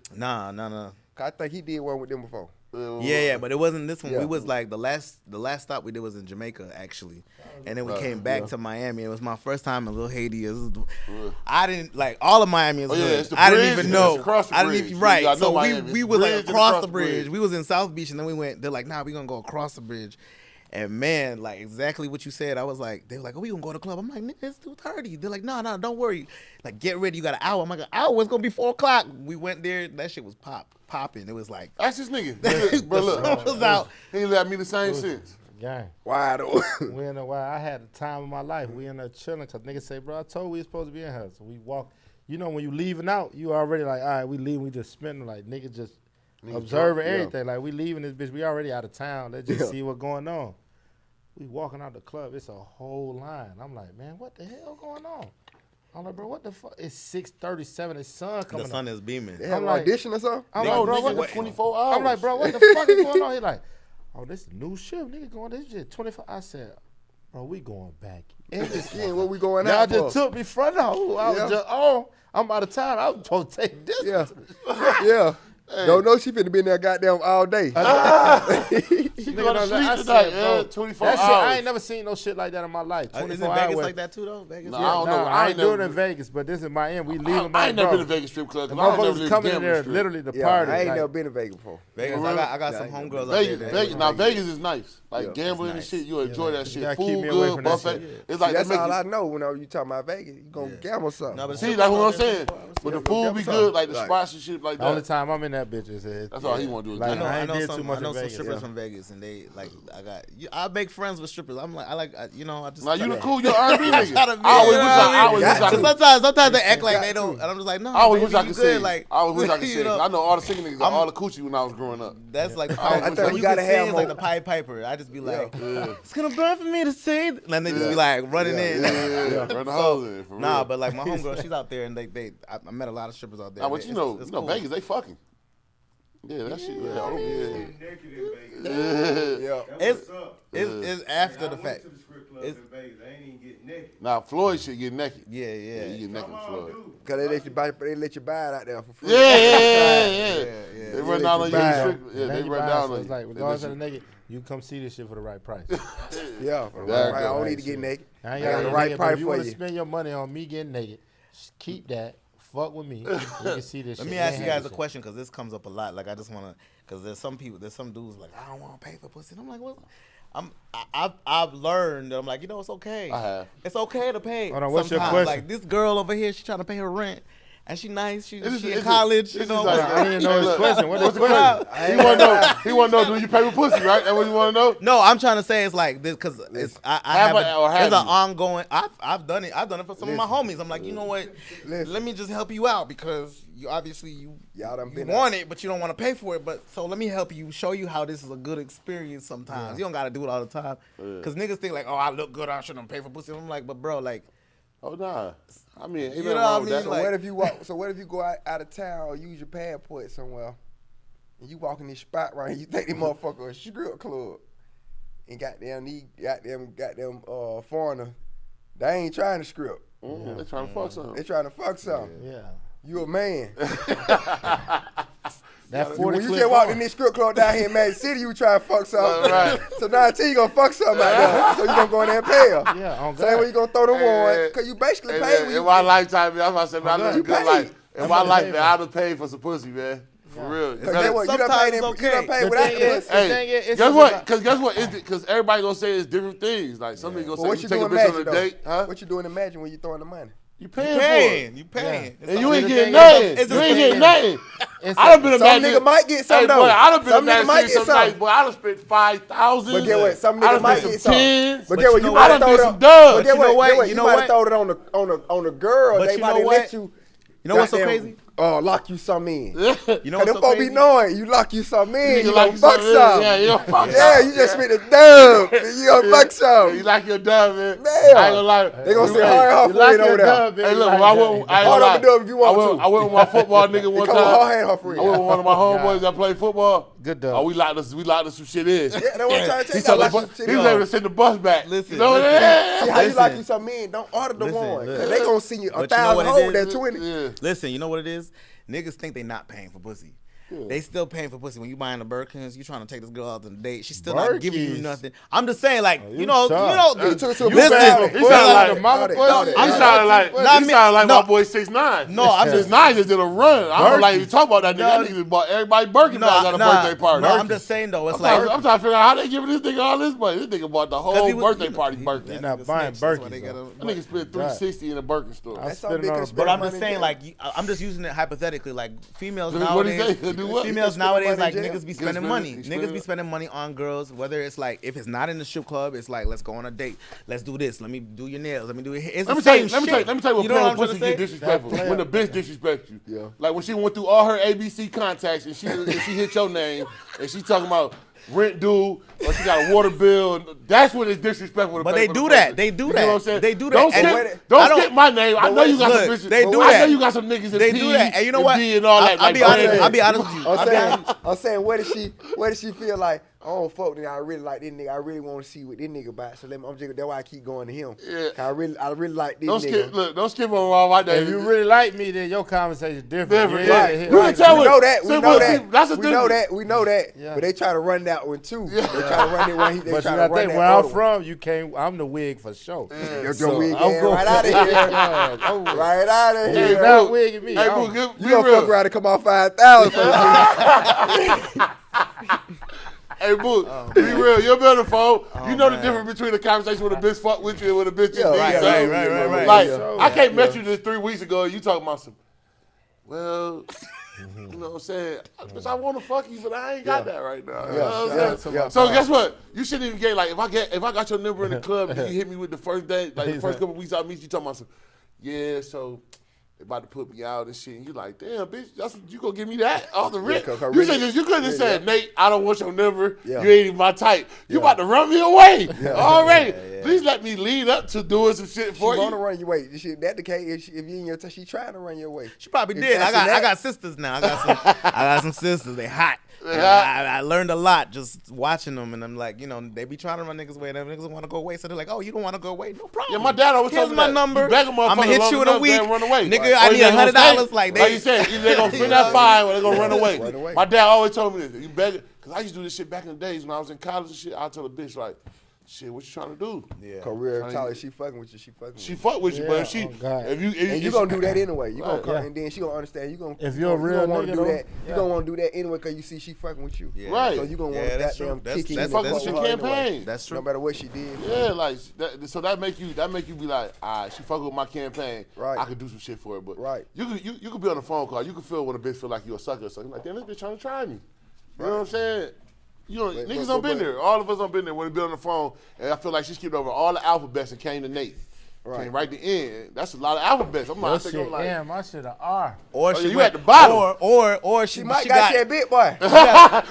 S5: Nah.
S4: I think he did one with them before.
S5: Yeah, but it wasn't this one.
S4: Yeah.
S5: We was like the last stop we did was in Jamaica actually, and then we came back to Miami. It was my first time in Little Haiti. I didn't like all of Miami. Is
S2: Oh, yeah,
S5: good.
S2: it's the
S5: I didn't
S2: bridge,
S5: even
S2: it's
S5: know.
S2: across the
S5: I didn't
S2: bridge.
S5: even
S2: You
S5: right.
S2: gotta know
S5: So
S2: Miami.
S5: we was like
S2: Bridge and
S5: across the bridge. We was in South Beach, and then we went. They're like, nah, we gonna go across the bridge. And man, like exactly what you said, I was like, they were like, oh, we gonna go to the club. I'm like, nigga, it's 2:30. They're like, no, don't worry. Like, get ready, you got an hour. I'm like, an hour, it's gonna be 4 o'clock. We went there, that shit was popping. It was like,
S2: That's this nigga. Bro, look.
S5: sun was out.
S2: He ain't let me the same sense.
S3: Gang.
S4: Wide open.
S3: We in a while. I had the time of my life. We in there chilling because niggas say, bro, I told we was supposed to be in here. So we walk. You know, when you leaving out, you already like, all right, we leaving. We just spending like niggas just observing
S4: drunk,
S3: everything. Like we leaving this bitch. We already out of town. Let's just see what's going on. We walking out the club. It's a whole line. I'm like, man, what the hell going on? I'm like, bro, what the fuck? It's 6:37. The sun coming
S5: The sun
S3: up.
S5: is beaming.
S4: They have
S3: I'm
S4: an
S3: like-
S4: audition or something?
S3: I'm
S2: No,
S3: like, bro,
S2: nigga,
S3: what the
S2: what,
S3: fuck?
S2: 24 hours.
S3: I'm like, bro, what the fuck is going on? He like, oh, this new shift. Nigga going, this shit 24. I said, bro, we going back.
S4: Yeah, what we going
S3: Y'all
S4: out
S3: just
S4: for?
S3: took me front of. I was
S4: Yeah.
S3: just on. I'm out of town. I was supposed to take this.
S4: Yeah. Yeah. Don't know she finna be in there goddamn all day.
S2: She go to sleep tonight, yeah. 24
S3: that
S2: hours.
S3: shit, I ain't never seen no shit like that in my life.
S5: Isn't
S3: 24
S5: Vegas
S3: hours.
S5: like that too though? Vegas.
S2: Nah,
S3: Yeah,
S2: I don't know.
S3: I
S2: I
S3: ain't
S2: ain't
S3: doing it
S2: never-
S3: in Vegas, but this is Miami. We leaving.
S2: I ain't never
S3: bro.
S2: been to Vegas strip club
S3: The
S2: because I don't never
S3: motherfuckers
S2: live
S3: coming in
S2: gambling
S3: there
S2: strip.
S3: literally to
S4: Yeah,
S3: party.
S4: I ain't
S3: like,
S4: never been to Vegas before.
S5: Vegas.
S2: For
S5: I got
S4: real?
S5: some homegirls out
S2: Vegas,
S5: there.
S2: Vegas, now Vegas is nice. Like
S4: Yeah.
S2: gambling and
S5: It's
S2: shit, you enjoy that
S3: You
S2: shit.
S3: gotta keep
S2: Food
S3: me away
S2: good,
S3: from that
S2: buffet.
S3: shit.
S2: It's like
S4: That's
S2: they make
S4: all
S2: you-
S4: I know when you talking about Vegas. You gonna gamble something.
S5: No, but
S2: See, that's what I'm saying. But the
S4: Yeah,
S2: food
S4: go
S2: be
S4: get
S2: good, like the
S4: some.
S2: sponsorship, like
S3: The only
S2: that.
S3: time I'm in that bitch is
S2: That's all he want to do is
S3: Like,
S2: gamble.
S3: I ain't did too much
S5: I know
S3: in
S5: some
S3: Vegas.
S5: strippers
S3: Yeah.
S5: from Vegas, and they like I make friends with strippers. I'm like I just
S2: Now you
S5: try
S2: the
S5: to-
S2: cool, you're R&B nigga.
S5: try to be-
S2: I always
S5: you
S2: wish
S5: know what I
S2: I always
S5: mean?
S2: wish I
S5: So
S2: could.
S5: sometimes they act like
S4: got
S5: they don't,
S4: to.
S5: and I'm just like, no.
S2: I always
S5: baby,
S2: wish I
S5: you
S2: could
S5: good.
S2: sing.
S5: Like
S2: I always wish I could
S5: you
S2: sing.
S5: know,
S2: I know all the singing niggas got all the coochie when I was growing up.
S5: That's like the
S2: I
S5: Pied
S2: thought
S5: Piper.
S2: you
S5: You
S4: gotta
S5: can
S4: have
S5: sing like
S4: more.
S5: the Pied Piper. I just be like,
S2: Yeah.
S5: it's gonna burn for me to say. And they just be like running in.
S2: Yeah, run the hoes in, for
S5: Nah,
S2: real.
S5: but like my homegirl, she's out there, and I met a lot of strippers out there.
S2: Nah, but you know,
S5: It's
S2: you know,
S5: cool.
S2: Vegas, they fucking. Yeah, that shit. Yeah, oh, yeah.
S6: Naked in Vegas.
S4: Yeah.
S5: It's
S6: That's what's up.
S5: it's after the
S6: I
S5: fact.
S6: went to the strip club
S5: It's-
S6: in Vegas. I ain't even get naked.
S2: Now Floyd should get naked.
S5: Yeah,
S2: Yeah,
S5: yeah.
S2: you get naked,
S6: Come on,
S2: Floyd.
S6: dude.
S4: Cause they let you buy it out there for free.
S2: Yeah. They
S4: Yeah,
S2: run down on you.
S4: buy it.
S2: strict- Yeah, they
S3: Then you
S2: run
S3: buy it,
S2: down
S3: so
S2: on
S3: it's
S2: you.
S3: like,
S2: They
S3: regardless
S2: let
S3: of the nigga, you come see this shit for the right price.
S4: Yeah.
S2: Exactly.
S4: I don't need to get naked.
S3: I
S4: I
S3: ain't
S4: got
S3: got
S4: the
S3: no
S4: right
S3: nigga, but
S4: price
S3: if you
S4: for
S3: want to
S4: you.
S3: spend your money on me getting naked, Keep that. Fuck with me. You can see this.
S5: Let
S3: shit.
S5: me ask you guys a
S3: Shit.
S5: question because this comes up a lot. Like I just want to, because there's some dudes like I don't want to pay for pussy. And I'm like, what? I've learned that I'm like, it's okay.
S2: I have.
S5: It's okay to pay.
S3: Hold on, what's your
S5: sometimes.
S3: question?
S5: Like this girl over here, she's trying to pay her rent, and she nice. She
S2: This is-
S5: in
S2: this
S5: college.
S2: is-
S5: You
S2: this
S5: know.
S2: is like-
S3: I didn't know his
S2: Look,
S3: question. What is
S2: what's
S3: the
S2: the
S3: question?
S2: question? He want to know, do you pay with pussy, right? That's what you want to know?
S5: No, I'm trying to say it's like this because it's I
S2: Have
S5: have
S2: I- or have
S5: it's an
S2: you?
S5: ongoing. I've done it. I've done it for some of my homies. I'm like, you know what? Let me just help you out because you obviously
S4: Y'all done
S5: you
S4: been
S5: want it, but you don't want to pay for it. But so let me help you, show you how this is a good experience. Sometimes you don't got to do it all the time because niggas think like, oh, I look good, I shouldn't pay for pussy. I'm like, but bro, like,
S2: Oh, nah. I mean, ain't
S5: You
S2: nothing
S5: know
S2: wrong
S5: what
S2: with
S5: I
S2: that.
S5: mean?
S4: So
S5: Like-
S4: what if you walk? So what if you go out of town or use your passport somewhere, and you walk in this spot right? You think they motherfucker a strip club, and goddamn foreigner, they ain't trying to strip.
S2: They trying to fuck something.
S4: They trying to fuck something.
S3: Yeah.
S4: You a man.
S3: That 40
S4: When you
S3: clip
S4: just walked
S3: on.
S4: in this strip club down here in Magic City, you trying to fuck something.
S2: Right.
S4: So now until you gonna fuck something out there, so you gonna go in there and pay her.
S3: Yeah, on
S4: Same way
S3: God.
S4: you gonna throw the
S2: Hey,
S4: one, cause you basically
S2: Hey,
S4: paid
S2: man,
S4: when
S2: in
S4: you.
S2: my lifetime, that's why I said, man, I live a
S4: You
S2: good
S4: paid.
S2: life. In
S3: I'm
S2: my
S3: gonna
S2: life,
S3: pay
S2: man,
S3: for
S2: I done paid for some pussy, man. For real.
S4: Cause that what you done
S5: Sometimes
S4: paid in,
S5: it's
S4: you done
S5: okay.
S4: paid
S3: The
S4: without
S3: thing
S4: the
S3: is-
S4: pussy.
S3: the thing is, it's
S2: guess
S3: just
S2: what?
S3: about-
S2: Because guess what? Because everybody gonna say it's different things. Like some niggas
S4: But
S2: gonna
S4: what
S2: say
S4: you
S2: you take a
S4: doing
S2: bitch on
S4: Magic
S2: a
S4: though?
S2: date, huh?
S4: What you doing Imagine when you throwing the money?
S2: You
S5: you
S2: paying
S5: paying,
S2: for
S5: you paying.
S2: it,
S5: It's
S2: and you
S5: all-
S2: ain't
S3: the
S2: getting
S3: thing
S2: nothing.
S3: is-
S2: You ain't getting nothing.
S3: It's
S2: I done been a
S4: Some
S2: bad
S4: nigga might get some
S2: Hey,
S4: though.
S2: boy, I done been
S4: Some
S2: a bad
S4: nigga might
S2: shit
S4: get
S2: some
S4: some.
S2: nights. Boy, I done spent 5,000.
S4: But get what? Some
S2: I
S4: nigga
S2: done
S4: might
S2: spent
S4: get
S2: some
S4: some.
S2: tens.
S4: But get what?
S5: you
S4: You
S5: know
S4: might
S5: what?
S4: have
S2: I done
S4: thrown
S2: did
S4: it
S2: some
S4: on.
S2: dubs.
S4: But get
S5: You know
S4: what?
S5: what?
S4: Get what?
S5: You
S4: You
S5: know
S4: might have
S5: what?
S4: thrown it on a girl.
S5: But
S4: They
S5: you
S4: might
S5: know
S4: have
S5: what?
S4: let you.
S5: You know what's so
S4: goddamn,
S5: crazy?
S4: Lock you some in.
S5: You know
S4: Cause
S5: what's
S4: them
S5: so
S4: folks
S5: crazy?
S4: be knowing you lock you some in. You
S2: like
S4: gonna fuck
S2: something,
S4: some.
S2: Yeah, you gonna fuck
S4: Yeah,
S2: some.
S4: you just spent a dub. And you gonna fuck
S2: You
S4: some.
S2: like your dub, man.
S4: Damn.
S2: I ain't gonna lie.
S4: They gonna
S2: You
S4: say
S2: ain't-
S4: hard off
S3: You like
S4: over
S3: your
S4: there.
S3: dub, baby.
S2: Hey, look,
S3: like
S2: I
S3: that.
S2: went. I ain't
S4: Hard
S2: gonna
S4: up
S2: lie.
S4: a dub if you want to.
S2: I went with my football nigga
S4: They
S2: one
S4: call her
S2: time.
S4: hand her friend.
S2: I went with one of my homeboys that play football.
S3: Good dub.
S2: Oh, we locked us some shit in.
S4: Yeah, that's what I'm trying to
S2: He
S4: tell
S2: told
S4: you.
S2: the bu- he was able to send the bus back.
S5: Listen,
S2: You know what
S5: listen.
S2: I
S4: See
S2: mean?
S4: how you lock
S5: Listen.
S4: you some in? Don't order the
S5: Listen,
S4: one.
S5: look.
S4: Cause they gonna send you
S5: But you know
S4: 1,000
S5: what it
S4: hold
S5: is?
S4: that 20.
S2: Yeah.
S5: Listen, you know what it is? Niggas think they not paying for pussy. They still paying for pussy. When you buying the Birkins, you trying to take this girl out on a date. She's still not giving you
S3: Birkins?
S5: nothing. I'm just saying, like,
S3: you
S5: you know,
S3: tough.
S4: You took it to a
S5: listen,
S4: bad
S2: he sound like-
S3: the mama
S4: He
S3: pussy.
S4: sound
S2: He
S3: Yeah.
S2: sounded like
S5: Nah,
S2: he sounded like
S5: no.
S2: my boy 6ix9ine.
S5: No, I'm just
S2: 6ix9ine just did a run. I don't like
S3: Birkin.
S2: you talk about that nigga. That nigga just bought everybody Birkin bags at a birthday party.
S5: No, I'm just saying though, it's
S2: I'm
S5: like
S2: trying to figure out how they giving this nigga all this money. This nigga bought the whole
S5: he was-
S2: birthday
S5: you know,
S2: party
S5: he-
S2: Birkin.
S3: You're
S2: That
S3: not buying Birkins, though.
S2: nigga spent $360 in a Birkin store.
S3: I
S4: That's
S3: spit
S4: something
S3: it on
S4: big
S3: a
S4: to
S5: But
S4: spend
S5: I'm
S4: money
S5: just
S4: in
S5: saying,
S4: jail.
S5: like, I'm just using it hypothetically. Like, females
S2: What he
S5: nowadays,
S2: say? Do what?
S5: females
S4: spend money
S5: nowadays,
S4: in
S5: like,
S4: jail.
S5: niggas be
S2: He
S5: spending
S2: spend-
S5: money.
S2: he
S5: Niggas
S2: spend-
S5: be spending money on girls, whether it's like, if it's not in the strip club, it's like, let's go on a date. Let's do this. Let me do your nails. Let me do it. It's
S2: Let
S5: the
S2: me tell you.
S5: same
S2: Let me tell you what
S5: You know
S2: playing
S5: what I'm
S2: with
S5: trying
S2: pussy
S5: to
S2: get
S5: say?
S2: disrespectful.
S3: That
S2: When the bitch disrespects you.
S4: Yeah.
S2: Like when she went through all her ABC contacts and she hit your name and she talking about rent due or she got a water bill. That's when it's disrespectful. To
S5: But
S2: pay
S5: they
S2: for
S5: do
S2: the
S5: that.
S2: pussy.
S5: They do
S2: You
S5: that.
S2: know what I'm saying?
S5: They do that.
S2: Don't
S5: And
S2: skip,
S5: I
S2: don't
S5: don't-
S2: skip my name. I know you got some
S5: Look,
S2: bitches.
S5: they do
S2: I know
S5: that.
S2: you got some niggas in
S5: They
S2: P
S5: do that. And you know what?
S2: B and all that.
S5: I'll
S2: like
S5: be honest.
S2: Brandon.
S5: I'll be honest with you.
S4: I'm saying, what does she feel like? I don't fuck with him. I really like this nigga. I really want to see what this nigga about. So that's why I keep going to him.
S2: Yeah.
S4: I really like this
S2: Don't
S4: nigga.
S2: skip. Look, don't skip on all my name.
S3: If you really like me, then your conversation is different.
S2: Different,
S3: Yeah,
S2: right.
S3: yeah,
S2: You can tell
S4: We
S2: it.
S4: know that. We
S2: See,
S4: know
S2: but
S4: that.
S2: see, that's the
S4: We know
S2: difference.
S4: that. We know that.
S3: Yeah.
S4: But they try to run that one too. They try to run that one. They
S3: But you
S4: try to
S3: gotta
S4: run
S3: think,
S4: that
S3: where I'm
S4: other one.
S3: from, you can't. I'm the wig for sure.
S4: Your
S3: So,
S4: wig
S3: I'm
S4: ass
S3: going-
S4: right out of here.
S3: Yeah, go with it.
S4: Right out of
S2: Hey,
S4: here.
S3: You're not
S2: Boo.
S3: wigging me.
S2: Hey,
S3: I'm-
S2: Boo, be
S4: You gonna
S2: real.
S4: fuck around and come off 5,000.
S2: Hey, Boo, be real. You're better, folks. You know the difference between a conversation with a bitch fuck with you and with a bitch
S4: Yeah,
S2: is
S4: right,
S2: me.
S5: right.
S2: Like,
S3: Yeah.
S2: I can't met you just 3 weeks ago and you talking about some, well, you know what I'm saying? Bitch, I want to fuck you, but I ain't got that right now. You know what I'm saying?
S4: yeah.
S2: So guess what? You shouldn't even get, like, if I got your number in the club and you hit me with the first day, like the first couple weeks I meet you, talking about some, yeah, so they about to put me out and shit. And you like, damn, bitch, you gonna give me that off the rip?
S4: 'cause
S2: You
S4: really-
S2: you couldn't have said, Nate, I don't want your number.
S4: Yeah.
S2: You ain't even my type. You about to run me away already. Please let me lead up to doing some shit
S4: She
S2: for
S4: want to
S2: you.
S4: run your way. That the case. If you in your she trying to run your way.
S5: She probably
S4: If
S5: did.
S4: that's
S5: I
S4: that-
S5: got sisters now. I got some sisters. They hot. And I learned a lot just watching them, and I'm like, they be trying to run niggas away, and niggas want to go away, so they're like, oh, you don't want to go away, no problem.
S2: Yeah, my dad always
S5: Here's
S2: told me
S5: my
S2: that.
S5: number.
S2: You beg a
S5: I'm gonna
S2: motherfucker
S5: hit
S2: long
S5: you in a
S2: enough,
S5: week,
S2: they'll run away.
S5: nigga.
S2: Right.
S5: I
S2: Or
S5: need
S2: they gonna
S5: $100.
S2: stay.
S5: Like
S2: you said, either they gonna spend that fine or they gonna run away.
S4: Run away.
S2: My dad always told me this. You beg it, cause I used to do this shit back in the days when I was in college and shit. I tell a bitch like, shit, what you trying to do?
S5: Yeah.
S4: Career
S2: Trying-
S4: talent, she fucking with you. She fucking with
S2: She
S4: you.
S2: fuck with you,
S3: Yeah,
S2: but if she,
S3: oh God.
S2: if you,
S4: And you gonna do that anyway. You gonna
S2: Right.
S4: come,
S3: Yeah.
S4: and then she gonna understand. You gonna
S3: If you're a
S4: you
S3: real
S4: gonna wanna
S3: nigga,
S4: do
S3: though,
S4: that.
S3: yeah.
S4: You gonna want to do that anyway because you see she fucking with you.
S5: Yeah.
S2: Right.
S4: So you gonna want
S5: Yeah,
S4: to
S5: that's
S4: goddamn
S5: true.
S4: kick in.
S5: That's
S2: fuck with your
S4: her
S2: campaign.
S4: anyway.
S5: That's true.
S4: No matter what she did.
S2: Yeah, like so that make you be like, she fuck with my campaign.
S4: Right.
S2: I could do some shit for her, but
S4: Right.
S2: you could be on a phone call. You could feel when a bitch feel like you a sucker or something. Like, damn, this bitch trying to try me. You know what I'm saying? You know, niggas done been there. All of us done been there when we been on the phone, and I feel like she skipped over all the alphabets and came to Nate.
S4: Right.
S2: Came right to end. That's a lot of alphabets. I'm
S3: Your
S2: like, I think
S3: shit,
S2: I'm like,
S3: damn, my shit a R.
S5: Or
S2: Oh,
S5: she
S2: yeah, you
S5: went-
S2: at the bottom.
S5: Or she
S4: Might
S5: she
S4: got that bit, boy.
S2: ah,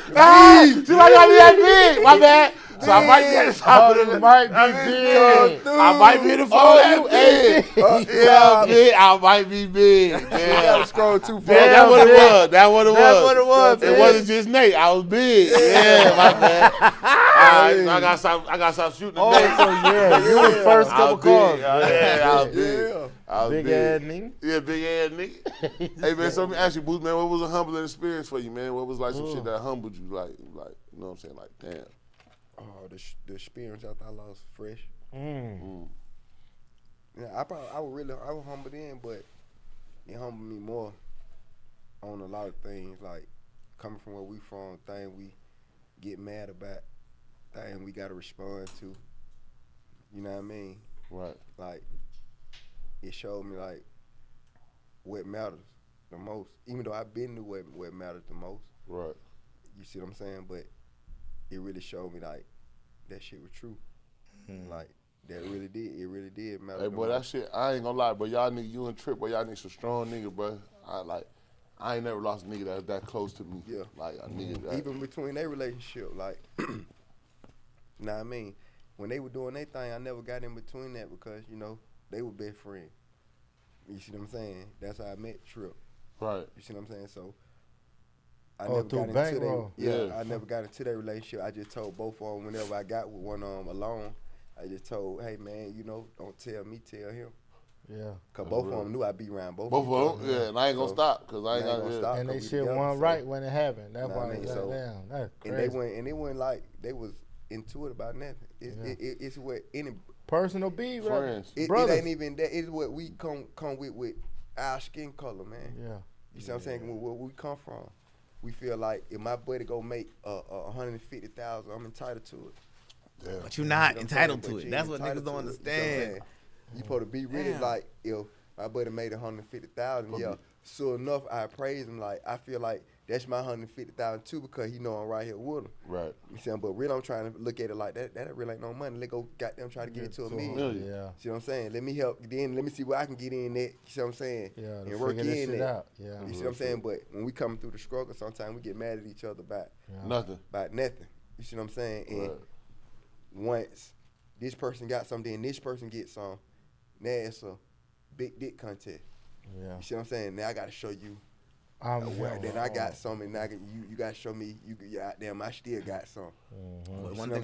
S2: she might not be that big. My bad. So I might be at the top of the
S3: might be big.
S2: I might be in the phone that big. Yeah, big. I might be big.
S4: You gotta
S2: Yeah.
S4: scroll too far.
S2: Yeah, that's what it was. That's what it
S3: That's
S2: was.
S3: what it was,
S2: It
S3: man.
S2: wasn't just Nate. I was big. Yeah, my bad. I gotta stop shooting.
S3: Oh,
S2: the Nate.
S3: so yeah, you was first
S2: I
S3: couple
S2: was big.
S3: calls.
S2: Yeah, I was big.
S4: Yeah.
S2: I was
S3: Big
S2: big.
S3: ass nigga.
S2: Yeah, big ass nigga. Hey man, so let me ask you, Boots, man, what was a humbling experience for you, man? What was like some shit that humbled you, like, you know what I'm saying, like, damn.
S4: Oh, the experience after I lost Fresh.
S3: Mm.
S4: Yeah, I was humbled in, but it humbled me more on a lot of things, like coming from where we from, things we get mad about, things we gotta respond to. You know what I mean?
S2: Right.
S4: Like, it showed me like what matters the most. Even though I've been to what matters the most.
S2: Right.
S4: You see what I'm saying? But it really showed me like that shit was true. Like that really did. It really did matter.
S2: Hey,
S4: the
S2: boy, that
S4: most.
S2: shit, I ain't gonna lie, bro. Y'all niggas, you and Trip, boy, y'all niggas some strong niggas, bro. I ain't never lost a nigga that's that close to me.
S4: Yeah.
S2: Like, a nigga that.
S4: Even between their relationship, like, know what I mean? When they were doing their thing, I never got in between that because, you know, they were best friends. You see what I'm saying? That's how I met Trip.
S2: Right.
S4: You see what I'm saying? So I
S3: Oh,
S4: never
S3: through
S4: got into
S3: bankroll.
S2: Yeah.
S4: I never got into that relationship. I just told both of them whenever I got with one of them alone, I just told, hey man, you know, don't tell me, tell him.
S3: Yeah.
S4: Cause both of them knew I'd be around both
S2: Both
S4: of
S2: of
S4: them.
S2: them, yeah, and I ain't gonna
S4: So,
S2: stop, because I ain't
S4: I ain't
S2: gonna
S4: gonna
S2: yeah.
S4: stop.
S3: And they
S4: we
S3: shit
S4: together,
S3: went
S4: so-
S3: right when it happened. That's
S4: Nah,
S3: why
S4: I mean,
S3: it's
S4: so-
S3: down. That's
S4: And
S3: crazy.
S4: they went like they was into it about nothing. It's what any
S3: Personal beef, right?
S2: Friends.
S4: it
S3: Brothers.
S4: ain't even that. It's what we come with our skin color, man.
S3: Yeah.
S4: You see what I'm saying? Where we come from, we feel like if my buddy go make 150,000, I'm entitled to it.
S2: Yeah.
S5: But you're not
S4: You know what I'm
S5: entitled
S4: saying?
S5: to
S4: But
S5: it.
S4: you
S5: That's
S4: ain't
S5: what niggas
S4: entitled
S5: don't
S4: to it. You know what I'm
S5: understand.
S4: saying? You supposed to be really
S5: Damn.
S4: like if my buddy made 150,000, yeah. So enough, I praise him. Like I feel like that's my 150,000 too because he know I'm right here with him.
S2: Right.
S4: You see, but really I'm trying to look at it like that. That really ain't no money. Let go, goddamn, try to get it to a million.
S2: million.
S3: Yeah.
S4: See what I'm saying? Let me help. Then let me see where I can get in that. You see what I'm saying?
S3: Yeah. To
S4: And work
S3: figure this
S4: in
S3: shit
S4: that.
S3: out. Yeah.
S4: You see what I'm saying? But when we come through the struggle, sometimes we get mad at each other about
S2: Nothing.
S4: nothing. You see what I'm saying? And
S2: Right.
S4: once this person got something, then this person gets some. Now it's a big dick contest.
S3: Yeah.
S4: You see what I'm saying? Now I got to show you. Then I
S3: Oh.
S4: got some, and now you got to show me. Damn, I still got some.
S5: But
S4: You
S5: one
S4: see
S5: thing
S4: what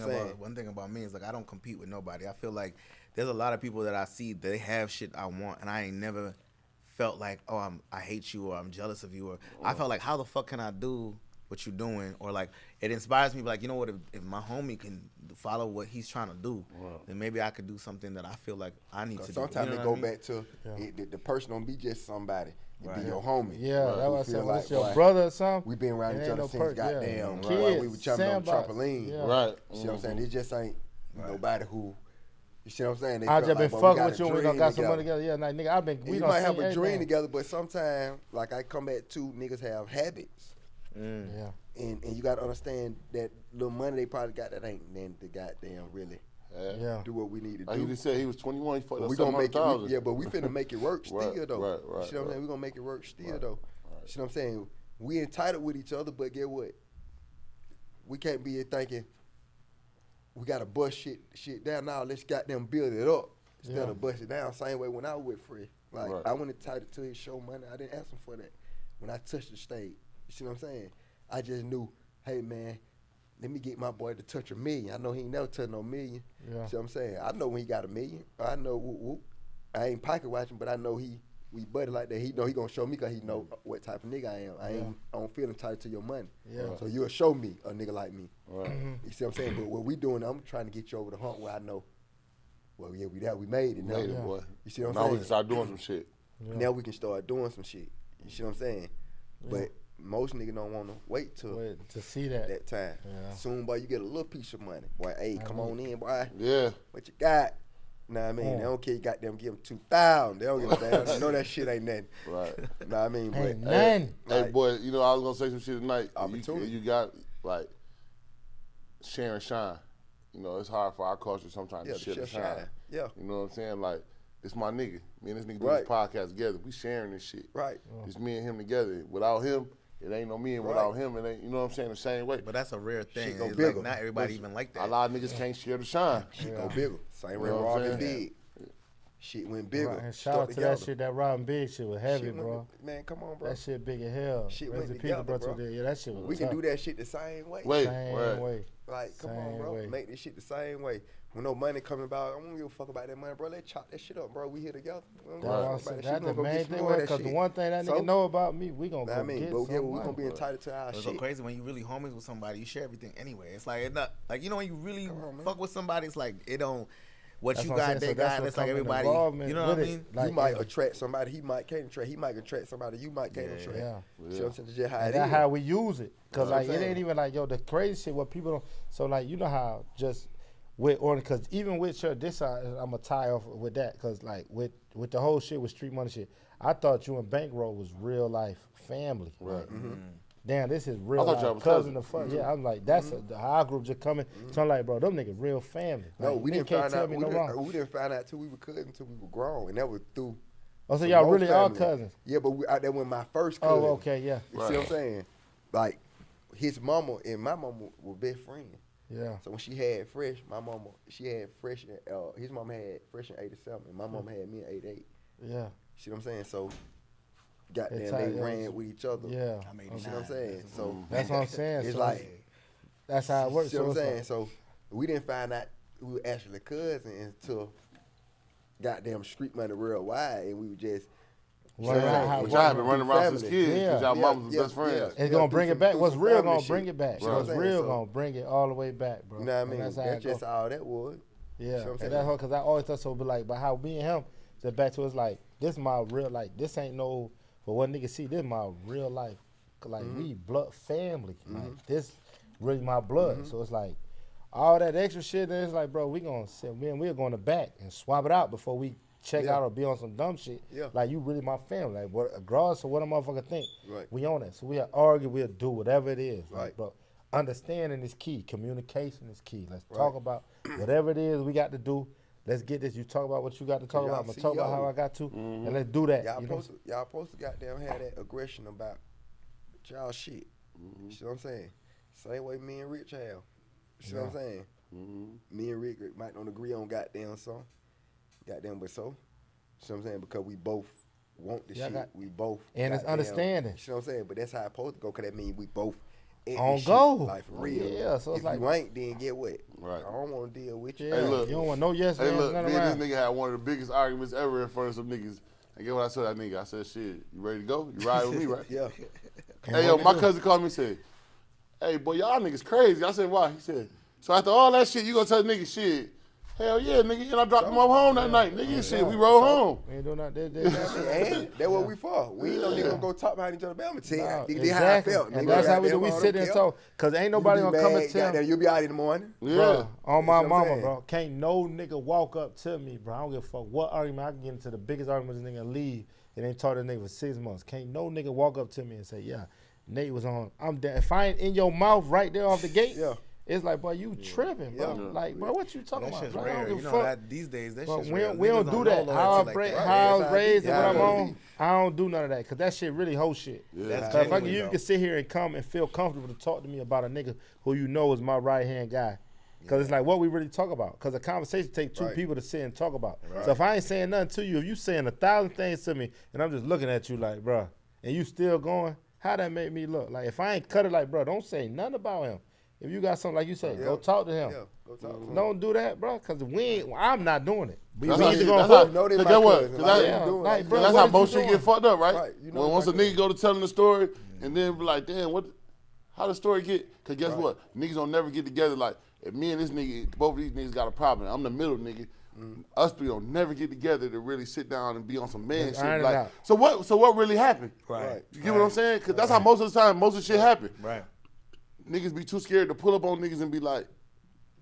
S4: I'm saying?
S5: about me is like I don't compete with nobody. I feel like there's a lot of people that I see they have shit I want, and I ain't never felt like I hate you or I'm jealous of you or I felt like how the fuck can I do what you're doing or like it inspires me like you know what if my homie can follow what he's trying to do then maybe I could do something that I feel like I need to do.
S4: Sometimes
S5: You know
S4: they go
S5: what I mean?
S4: back to the person don't be just somebody. It be
S5: Right.
S4: your homie.
S3: Yeah,
S4: Who
S3: that's what I
S4: feel
S3: said.
S4: like,
S3: It's your
S4: boy,
S3: brother or something.
S4: We been around
S3: It
S4: each
S3: ain't
S4: other
S3: no
S4: since
S3: perk, yeah.
S4: goddamn
S3: Kids,
S4: right. We were jumping on the
S3: sandbox.
S4: trampoline.
S3: Yeah.
S2: Right.
S4: You see what I'm saying? It just ain't nobody who. You see what I'm saying? They
S3: I
S4: felt
S3: just been
S4: like, boy, we
S3: fucking
S4: got
S3: with
S4: a
S3: you and we
S4: dream
S3: done got some money together. Yeah, like, nigga, I've been, we
S4: You
S3: done
S4: might have
S3: seen
S4: a dream
S3: everything.
S4: together, but sometimes, like I come back to, niggas have habits.
S3: Yeah.
S4: And you got to understand that little money they probably got that ain't then the goddamn really
S3: Yeah.
S4: do what we need to
S2: Like
S4: do.
S2: you just said, he was 21. He fucked
S4: But
S2: up
S4: we gonna make it.
S2: 700,000.
S4: Yeah, but we finna make it work still
S2: Right,
S4: though.
S2: right,
S4: You see what I'm saying? We gonna make it work still though. You see what I'm saying? We entitled with each other, but get what? We can't be here thinking we gotta bust shit down now. Let's goddamn build it up instead
S3: Yeah.
S4: of bust it down. Same way when I was with Fred. Like
S2: Right.
S4: I went entitled to his show money. I didn't ask him for that. When I touched the stage, you see what I'm saying? I just knew, hey man, let me get my boy to touch $1 million. I know he ain't never touched no million.
S3: Yeah.
S4: See what I'm saying? I know when he got $1 million. I know I ain't pocket watching, but I know he we buddy like that. He know he gonna show me because he know what type of nigga I am. I don't feel entitled to your money.
S3: Yeah.
S4: So you'll show me a nigga like me.
S2: Right.
S4: You see what I'm saying? But what we doing, I'm trying to get you over the hump where I know. Well, yeah, we made it now.
S2: Made it, boy.
S4: You see what I'm
S2: Now
S4: saying?
S2: we can start doing some shit.
S4: Now we can start doing some shit. You see what I'm saying? But most niggas don't want to wait till
S3: to see that.
S4: time.
S3: Yeah.
S4: Soon, boy, you get a little piece of money. Boy, hey, come on in, boy.
S2: Yeah.
S4: What you got? Know what I mean? They don't care. You got them give them 2,000. They don't give a damn. They know that shit ain't nothing.
S2: Right.
S4: Know what I mean?
S3: Ain't
S4: But
S3: nothing.
S2: Hey,
S4: like,
S2: boy, you know, I was going to say some shit tonight.
S4: Opportunity.
S2: You got, like, share and shine. You know, it's hard for our culture sometimes to share and shine.
S4: Yeah.
S2: You know what I'm saying? Like, it's my nigga. Me and this nigga do
S4: Right.
S2: this podcast together. We sharing this shit.
S4: Right.
S2: It's me and him together. Without him, it ain't no me, and without him, it ain't, you know what I'm saying, the same way.
S5: But that's a rare thing.
S4: Shit go
S5: It's
S4: bigger.
S5: like not everybody even like that.
S2: A lot of niggas can't share the shine.
S4: Shit go bigger. Same way
S2: You know what I'm
S4: Robin
S2: saying?
S4: did. Shit went bigger.
S3: Right, and shout
S4: stuck
S3: out to
S4: together.
S3: that shit. That Robin Big shit was heavy,
S4: Shit went-
S3: bro.
S4: Man, come on, bro.
S3: That shit big as hell.
S4: Shit
S3: Rest
S4: went
S3: in peace,
S4: together,
S3: bro.
S4: bro.
S3: Yeah, that shit was
S4: We
S3: tough.
S4: can do that shit the same way.
S2: Wait,
S3: Same
S2: right.
S3: way.
S4: Like, come on,
S3: Same
S4: bro.
S3: way.
S4: Make this shit the same way. When no money coming about, I don't give a fuck about that money, bro. Let's chop that shit up, bro. We here together. We don't give a fuck about that shit.
S3: That's
S4: We
S3: the
S4: gonna go
S3: main
S4: get some
S3: thing,
S4: more of that
S3: because the
S4: shit.
S3: one thing that
S4: So,
S3: nigga know about me, we gonna
S4: I
S3: go
S4: mean,
S3: get
S4: but yeah,
S3: some
S4: we gonna be
S3: money.
S4: entitled to our
S5: It's
S4: shit.
S5: so crazy when you really homies with somebody, you share everything anyway. It's like, it not, like, you know, when you really
S4: Come on, man.
S5: fuck with somebody, it's like, it don't, what
S3: That's
S5: you
S3: what I'm
S5: got,
S3: saying.
S5: they
S3: So that's
S5: got,
S3: what
S5: it's like
S3: come in
S5: everybody,
S3: involvement
S5: you know what I
S3: with it.
S5: mean?
S3: Like,
S4: You might
S3: yeah.
S4: attract somebody he might can't attract. He might attract somebody you might can't attract.
S3: Yeah.
S4: You see what I'm saying? That's just how
S3: And
S4: it
S3: that's
S4: is.
S3: how we use it. Cause
S4: That's
S3: like
S4: what I'm
S3: it ain't
S4: saying.
S3: even like, yo, the crazy shit what people don't, so like, you know how just with, or cause even with your, this, I'm gonna tie off with that. Cause like with the whole shit with street money shit, I thought you and Bankroll was real life family.
S2: Right.
S3: Damn, this is real
S2: I thought y'all
S3: life
S2: was
S3: cousin
S2: cousins.
S3: to fuck. Yeah, I'm like, that's our group just coming. So I'm like, bro, them niggas real family.
S4: No,
S3: Like,
S4: we
S3: nigga
S4: didn't
S3: can't
S4: find
S3: tell
S4: out.
S3: me
S4: We
S3: no wrong.
S4: didn't find out till we were cousins, till we were grown, and that was through.
S3: Oh, so
S4: some
S3: y'all
S4: more
S3: really are
S4: family.
S3: cousins?
S4: Yeah, but out there when my first cousin.
S3: Oh, okay, yeah.
S4: You see what I'm saying? Like his mama and my mama were best friends.
S3: Yeah.
S4: So when she had Fresh, my mama, she had Fresh. His mama had Fresh in '87, and my mama had me in '88.
S3: Yeah.
S4: See what I'm saying? So, goddamn,
S3: It's
S4: they
S3: how-
S4: ran with each other.
S3: Yeah.
S5: I mean,
S4: You see what I'm saying? So
S3: That's what I'm saying.
S4: it's
S3: So
S4: like,
S3: that's how it works.
S4: see what I'm
S3: So it's
S4: saying?
S3: like-
S4: So we didn't find out we were actually cousins until goddamn Street Money Worldwide, and we were just.
S3: Right, right, how it
S2: Which y'all have been
S3: works.
S2: running around since
S4: Family.
S2: kids
S3: Yeah.
S2: because y'all
S4: Yeah,
S2: mamas was
S4: yeah,
S2: best friends.
S4: yeah.
S3: It's gonna bring it back.
S4: do
S3: What's
S4: some
S3: real
S4: family
S3: gonna
S4: shit.
S3: bring it back.
S4: You know what
S3: What's
S4: I'm saying?
S3: real
S4: So,
S3: gonna bring it all the way back, bro.
S4: You know what I
S3: And
S4: mean?
S3: That's
S4: That's,
S3: how it
S4: just
S3: go.
S4: all that was.
S3: Yeah,
S4: See what I'm
S3: and
S4: saying?
S3: that's because I always thought so. But like, but how me and him, so back to us like this my real like this ain't no for what niggas see. This my real life. 'Cause, like we blood family. Like this really my blood. So it's like all that extra shit. Then it's like, bro, we gonna sit. We're going to back and swap it out before we check
S4: Yeah.
S3: out or be on some dumb shit.
S4: Yeah.
S3: Like you really my family. Like what regardless of what a motherfucker think.
S4: Right.
S3: We on it. So we'll argue. We'll do whatever it is. Like,
S4: Right.
S3: bro. Understanding is key. Communication is key. Let's
S4: Right.
S3: talk about whatever it is we got to do. Let's get this. You talk about what you got to talk
S4: y'all
S3: about. I'm gonna talk about
S4: CEO.
S3: how I got to, and let's do that.
S4: Y'all
S3: You know?
S4: supposed to goddamn have that aggression about y'all shit. You see what I'm saying? Same way me and Rich have. You see what I'm saying? Me and Rick might not agree on goddamn something. Goddamn, but so. You see what I'm saying? Because we both want the
S3: Yeah,
S4: shit. We both.
S3: and it's
S4: goddamn-
S3: understanding.
S4: You see what I'm saying? But that's how it's supposed to go, because that means we both in
S3: On
S4: this
S3: go.
S4: shit, like for real.
S3: Yeah, so it's
S4: if
S3: like-
S4: you ain't, then get what?
S2: Right.
S4: I don't want to deal with you.
S3: Yeah,
S2: look.
S3: you don't want no yes
S2: Hey,
S3: man,
S2: look,
S3: none
S2: me and
S3: around.
S2: this nigga had one of the biggest arguments ever in front of some niggas. And get what I told that nigga? I said, shit, you ready to go? You ride with me, right?
S4: Yeah.
S2: Hey, yo, my cousin called me and said, hey, boy, y'all niggas crazy. I said, why? He said, so after all that shit, you gonna tell the nigga shit? Hell yeah, nigga. And I dropped him off home that night. Nigga, shit, we rode home.
S3: We ain't doing that.
S4: And that's what we for. We ain't no nigga gonna go talk behind each other. But I'm gonna tell you,
S3: No,
S4: this how I
S3: exactly.
S4: felt.
S3: And
S4: nigga.
S3: that's how we do.
S4: Goddamn,
S3: We
S4: I don't
S3: sit there and
S4: care.
S3: talk. Cause ain't
S4: You
S3: nobody
S4: be
S3: gonna come
S4: mad,
S3: and tell
S4: goddamn,
S3: me.
S4: you'll be out in the morning.
S2: Yeah.
S3: Bro, on my
S4: what I'm
S3: mama,
S4: saying?
S3: bro. Can't no nigga walk up to me, bro. I don't give a fuck what argument. I can get into the biggest argument this nigga leave and ain't talk to the nigga for 6 months. Can't no nigga walk up to me and say, yeah, Nate was on. I'm dead. If I ain't in your mouth right there off the gate,
S4: Yeah.
S3: it's like, boy, you tripping, bro.
S4: Yeah.
S3: Like, bro, what you talking
S5: That
S3: about?
S5: shit's
S3: Bro, I don't
S5: rare.
S3: give
S5: You
S3: a
S5: know
S3: fuck.
S5: that these days, that
S3: But
S5: shit's
S3: we
S5: rare.
S3: don't, we don't
S5: Niggas
S3: do
S5: know
S3: that.
S5: loyalty
S3: How I
S5: like
S3: break,
S5: that.
S3: how I was
S4: That's how I
S3: raised
S4: be.
S3: and what I'm
S4: Yeah.
S3: on, I don't do none of that. Cause that shit really whole shit.
S5: That's
S3: So if I can,
S5: genuine,
S3: you
S5: though.
S3: can sit here and come and feel comfortable to talk to me about a nigga who you know is my right hand guy. Cause it's like what we really talk about. Cause a conversation takes two
S4: Right.
S3: people to sit and talk about. So if I ain't saying nothing to you, if you saying 1,000 things to me, and I'm just looking at you like, bruh, and you still going, how that make me look? Like if I ain't cut it like, bruh, don't say nothing about him. If you got something like you say, go talk to him.
S4: Yeah, go talk to him.
S3: Don't do that, bro, because I'm not doing it. We
S2: That's
S3: either
S2: how
S3: gonna
S2: you
S4: know they
S2: Cause
S4: my
S2: get what?
S4: cousin.
S2: Cause
S4: Like,
S2: that-
S4: you doing
S3: like,
S4: it.
S3: bro,
S2: that's
S3: what
S2: how
S3: is
S2: most
S3: you
S2: shit
S3: doing?
S2: get fucked up, right?
S4: Right, you know
S2: When
S4: what
S2: once a
S4: I mean?
S2: nigga go to telling the story, and then be like, damn, how the story get? Cause guess what? Niggas don't never get together. Like, if me and this nigga, both of these niggas got a problem. I'm the middle nigga. Us three don't never get together to really sit down and be on some man
S3: Let's
S2: shit.
S3: iron it
S2: Like,
S3: out.
S2: so what really happened?
S5: Right.
S2: You get what I'm saying? Cause that's how most of the time most of the shit happen.
S5: Right.
S2: Niggas be too scared to pull up on niggas and be like,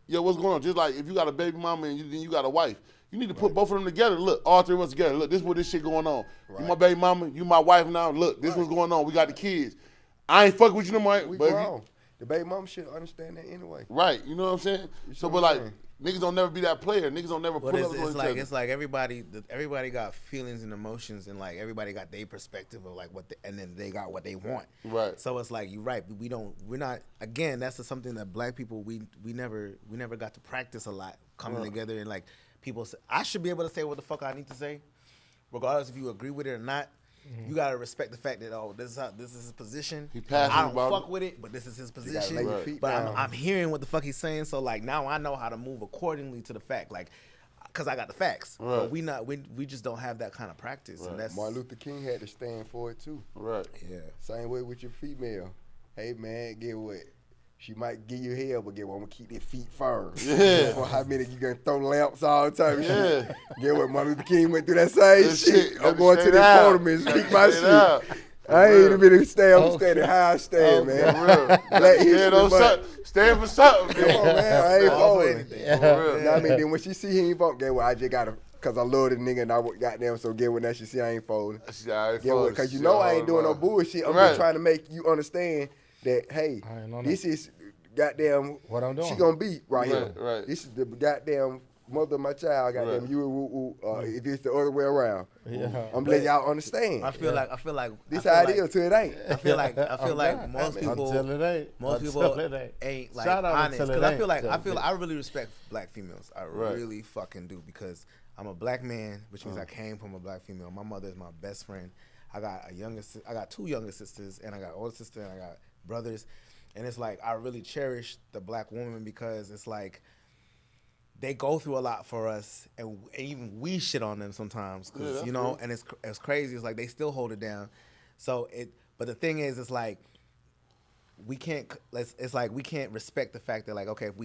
S2: yo, what's going on? Just like if you got a baby mama and then you got a wife, you need to put both of them together. Look, all three of us together. Look, this is what this shit going on. You my baby mama, you my wife now. Look, this what's going on. We got the kids. I ain't fucking with you no more.
S4: We
S2: but if you-
S4: grown. The baby mama should understand that anyway.
S2: right, you know what I'm saying? So, but like, niggas don't never be that player. Niggas don't never pull
S5: But
S2: up on each other.
S5: it's like everybody got feelings and emotions, and like everybody got their perspective of like and then they got what they want.
S2: Right.
S5: So it's like you're right. We're not. Again, that's something that black people we never got to practice a lot coming together, and like people say, I should be able to say what the fuck I need to say, regardless if you agree with it or not. You gotta respect the fact that this is his position.
S2: He passionate
S5: I don't
S2: about
S5: fuck
S2: it.
S5: with it, but this is his
S4: gotta
S5: position.
S4: lay your feet
S5: But
S4: down.
S5: I'm hearing what the fuck he's saying, so like now I know how to move accordingly to the fact, like, cause I got the facts.
S2: Right.
S5: But we just don't have that kind of practice, and that's
S4: Martin Luther King had to stand for it too.
S2: Right.
S5: yeah.
S4: Same way with your female. Hey man, get what? She might give you hell, but get what? I'm gonna keep their feet firm.
S2: Yeah.
S4: For how many you gonna throw lamps all the time?
S2: Yeah.
S4: Get what? Martin Luther King went through that same
S2: That
S4: shit.
S2: shit,
S4: I'm going to
S2: straight
S4: the
S2: out.
S4: podium and speak my
S2: Straight out.
S4: shit. I ain't even been stand. I'm
S3: Okay.
S4: standing how I stand,
S3: Okay.
S4: man.
S2: For real.
S4: Black history
S2: Stand on
S4: month.
S2: something. Stand for something.
S4: Come on, man. I ain't
S5: All for
S4: folding.
S5: anything.
S2: For real.
S4: You know what I mean? Then when she see he ain't vote, get what? I just gotta, cause I love the nigga and I got them. So get what? Now she see I ain't folding. Get what? Cause you know I ain't doing no bullshit. I'm
S2: Right.
S4: just trying to make you understand that hey,
S3: I ain't know
S4: this is goddamn
S3: What I'm doing.
S4: She gonna be right here.
S2: Right.
S4: This is the goddamn mother of my child. Goddamn
S2: Right.
S4: you. If it's the other way around,
S3: Yeah.
S4: I'm letting y'all understand.
S5: I feel like
S4: This
S5: I
S4: how
S5: feel
S4: it
S5: like-
S4: is till it ain't.
S5: I feel like most
S3: Until
S5: people
S3: it ain't.
S5: most
S3: Until
S5: people
S3: it ain't.
S5: ain't like
S3: Shout out
S5: honest,
S3: until it
S5: because I
S3: ain't.
S5: feel like
S3: Till it
S5: I really respect black females. I
S2: Right.
S5: really fucking do, because I'm a black man, which means I came from a black female. My mother is my best friend. I got I got two younger sisters, and I got an older sister, and I got brothers. And it's like I really cherish the black woman, because it's like they go through a lot for us, and even we shit on them sometimes,
S2: Yeah,
S5: because
S2: that's
S5: you know,
S2: cool.
S5: and it's crazy. It's like they still hold it down. So but the thing is, it's like we can't. It's like we can't respect the fact that, like, okay, if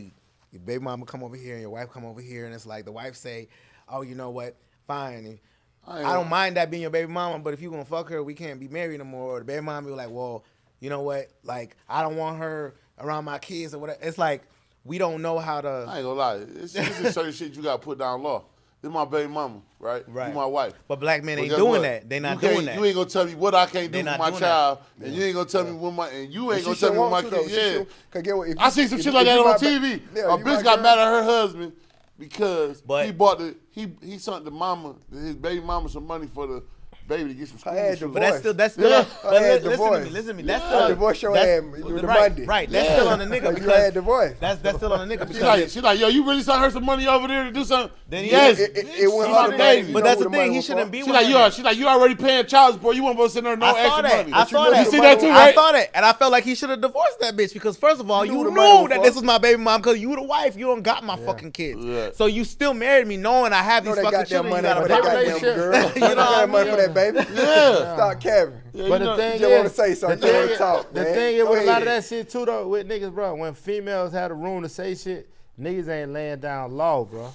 S5: your baby mama come over here and your wife come over here, and it's like the wife say, oh, you know what, fine. I don't mind that being your baby mama, but if you gonna fuck her, we can't be married no more. Or the baby mama be like, well, you know what, like, I don't want her around my kids or whatever. It's like we don't know how to.
S2: I ain't gonna lie. This is certain shit you gotta put down law. This my baby mama, right?
S5: Right.
S2: You my wife.
S5: But black men
S2: But
S5: ain't
S2: guess
S5: doing
S2: what?
S5: that. They not
S2: You can't-
S5: doing that.
S2: You ain't gonna tell me what I can't
S5: They
S2: do for
S5: not
S2: my
S5: doing
S2: child,
S5: that.
S2: and you ain't gonna tell me what and you ain't
S4: She
S2: gonna tell
S4: shouldn't
S2: me what my
S4: want to, though.
S2: kid.
S4: She
S2: Yeah.
S4: should- 'cause get what? If
S2: I
S4: you-
S2: seen some
S4: if-
S2: shit like
S4: if
S2: that
S4: you
S2: on
S4: my
S2: TV.
S4: yeah,
S2: A
S4: you
S2: bitch
S4: my
S2: got
S4: girl.
S2: mad at her husband because
S5: But-
S2: he bought he sent the mama his baby mama some money for the baby to get some school
S4: had
S2: shoes.
S5: But that's still
S2: Yeah.
S5: but
S4: I had
S5: listen to
S4: divorce.
S5: me. Listen to me. That's
S4: I
S5: still
S4: divorced your
S5: that's-
S4: ass the
S5: right,
S4: Monday.
S5: Right. That's
S2: Yeah.
S5: still on the nigga,
S4: You
S5: because
S4: had divorce.
S5: that's still on the nigga, because
S2: She like, yo, you really sent her some money over there to do something?
S5: Then he-
S2: Yes.
S4: It
S2: She
S4: went
S2: my
S4: hard,
S2: baby.
S4: you
S5: but
S4: know
S5: that's
S4: who
S5: the
S4: the money
S5: thing. He
S4: was
S5: shouldn't
S4: for?
S5: be
S2: She
S5: with
S2: like,
S5: her.
S2: she like, you already paying child support. You weren't supposed to send her no
S5: I saw
S2: extra
S5: that.
S2: money.
S5: I saw
S4: know
S5: that.
S2: You see that too,
S5: I
S2: right?
S5: saw that, and I felt like he should have divorced that bitch, because first of all,
S4: You
S5: you
S4: knew the
S5: knew
S4: money was
S5: that
S4: for.
S5: this was my baby mom, because you the wife. You don't got my fucking kids.
S2: Yeah.
S5: So you still married me knowing I have
S4: You know
S5: these
S4: that
S5: fucking
S4: goddamn
S5: children. You
S4: money
S5: gotta
S4: for
S5: fuck
S4: that
S5: with.
S4: goddamn
S3: shit.
S4: girl.
S5: You know
S4: You
S5: what I
S4: got money for that baby?
S2: Yeah.
S4: Stop capping.
S2: Yeah,
S3: But
S2: you know-
S3: the thing
S4: you
S3: is,
S4: just wanna say something, you wanna talk,
S3: the
S4: man.
S3: thing is
S4: Go
S3: with a lot of
S4: ahead.
S3: that shit too, though, with niggas, bro. When females have the room to say shit, niggas ain't laying down law, bro.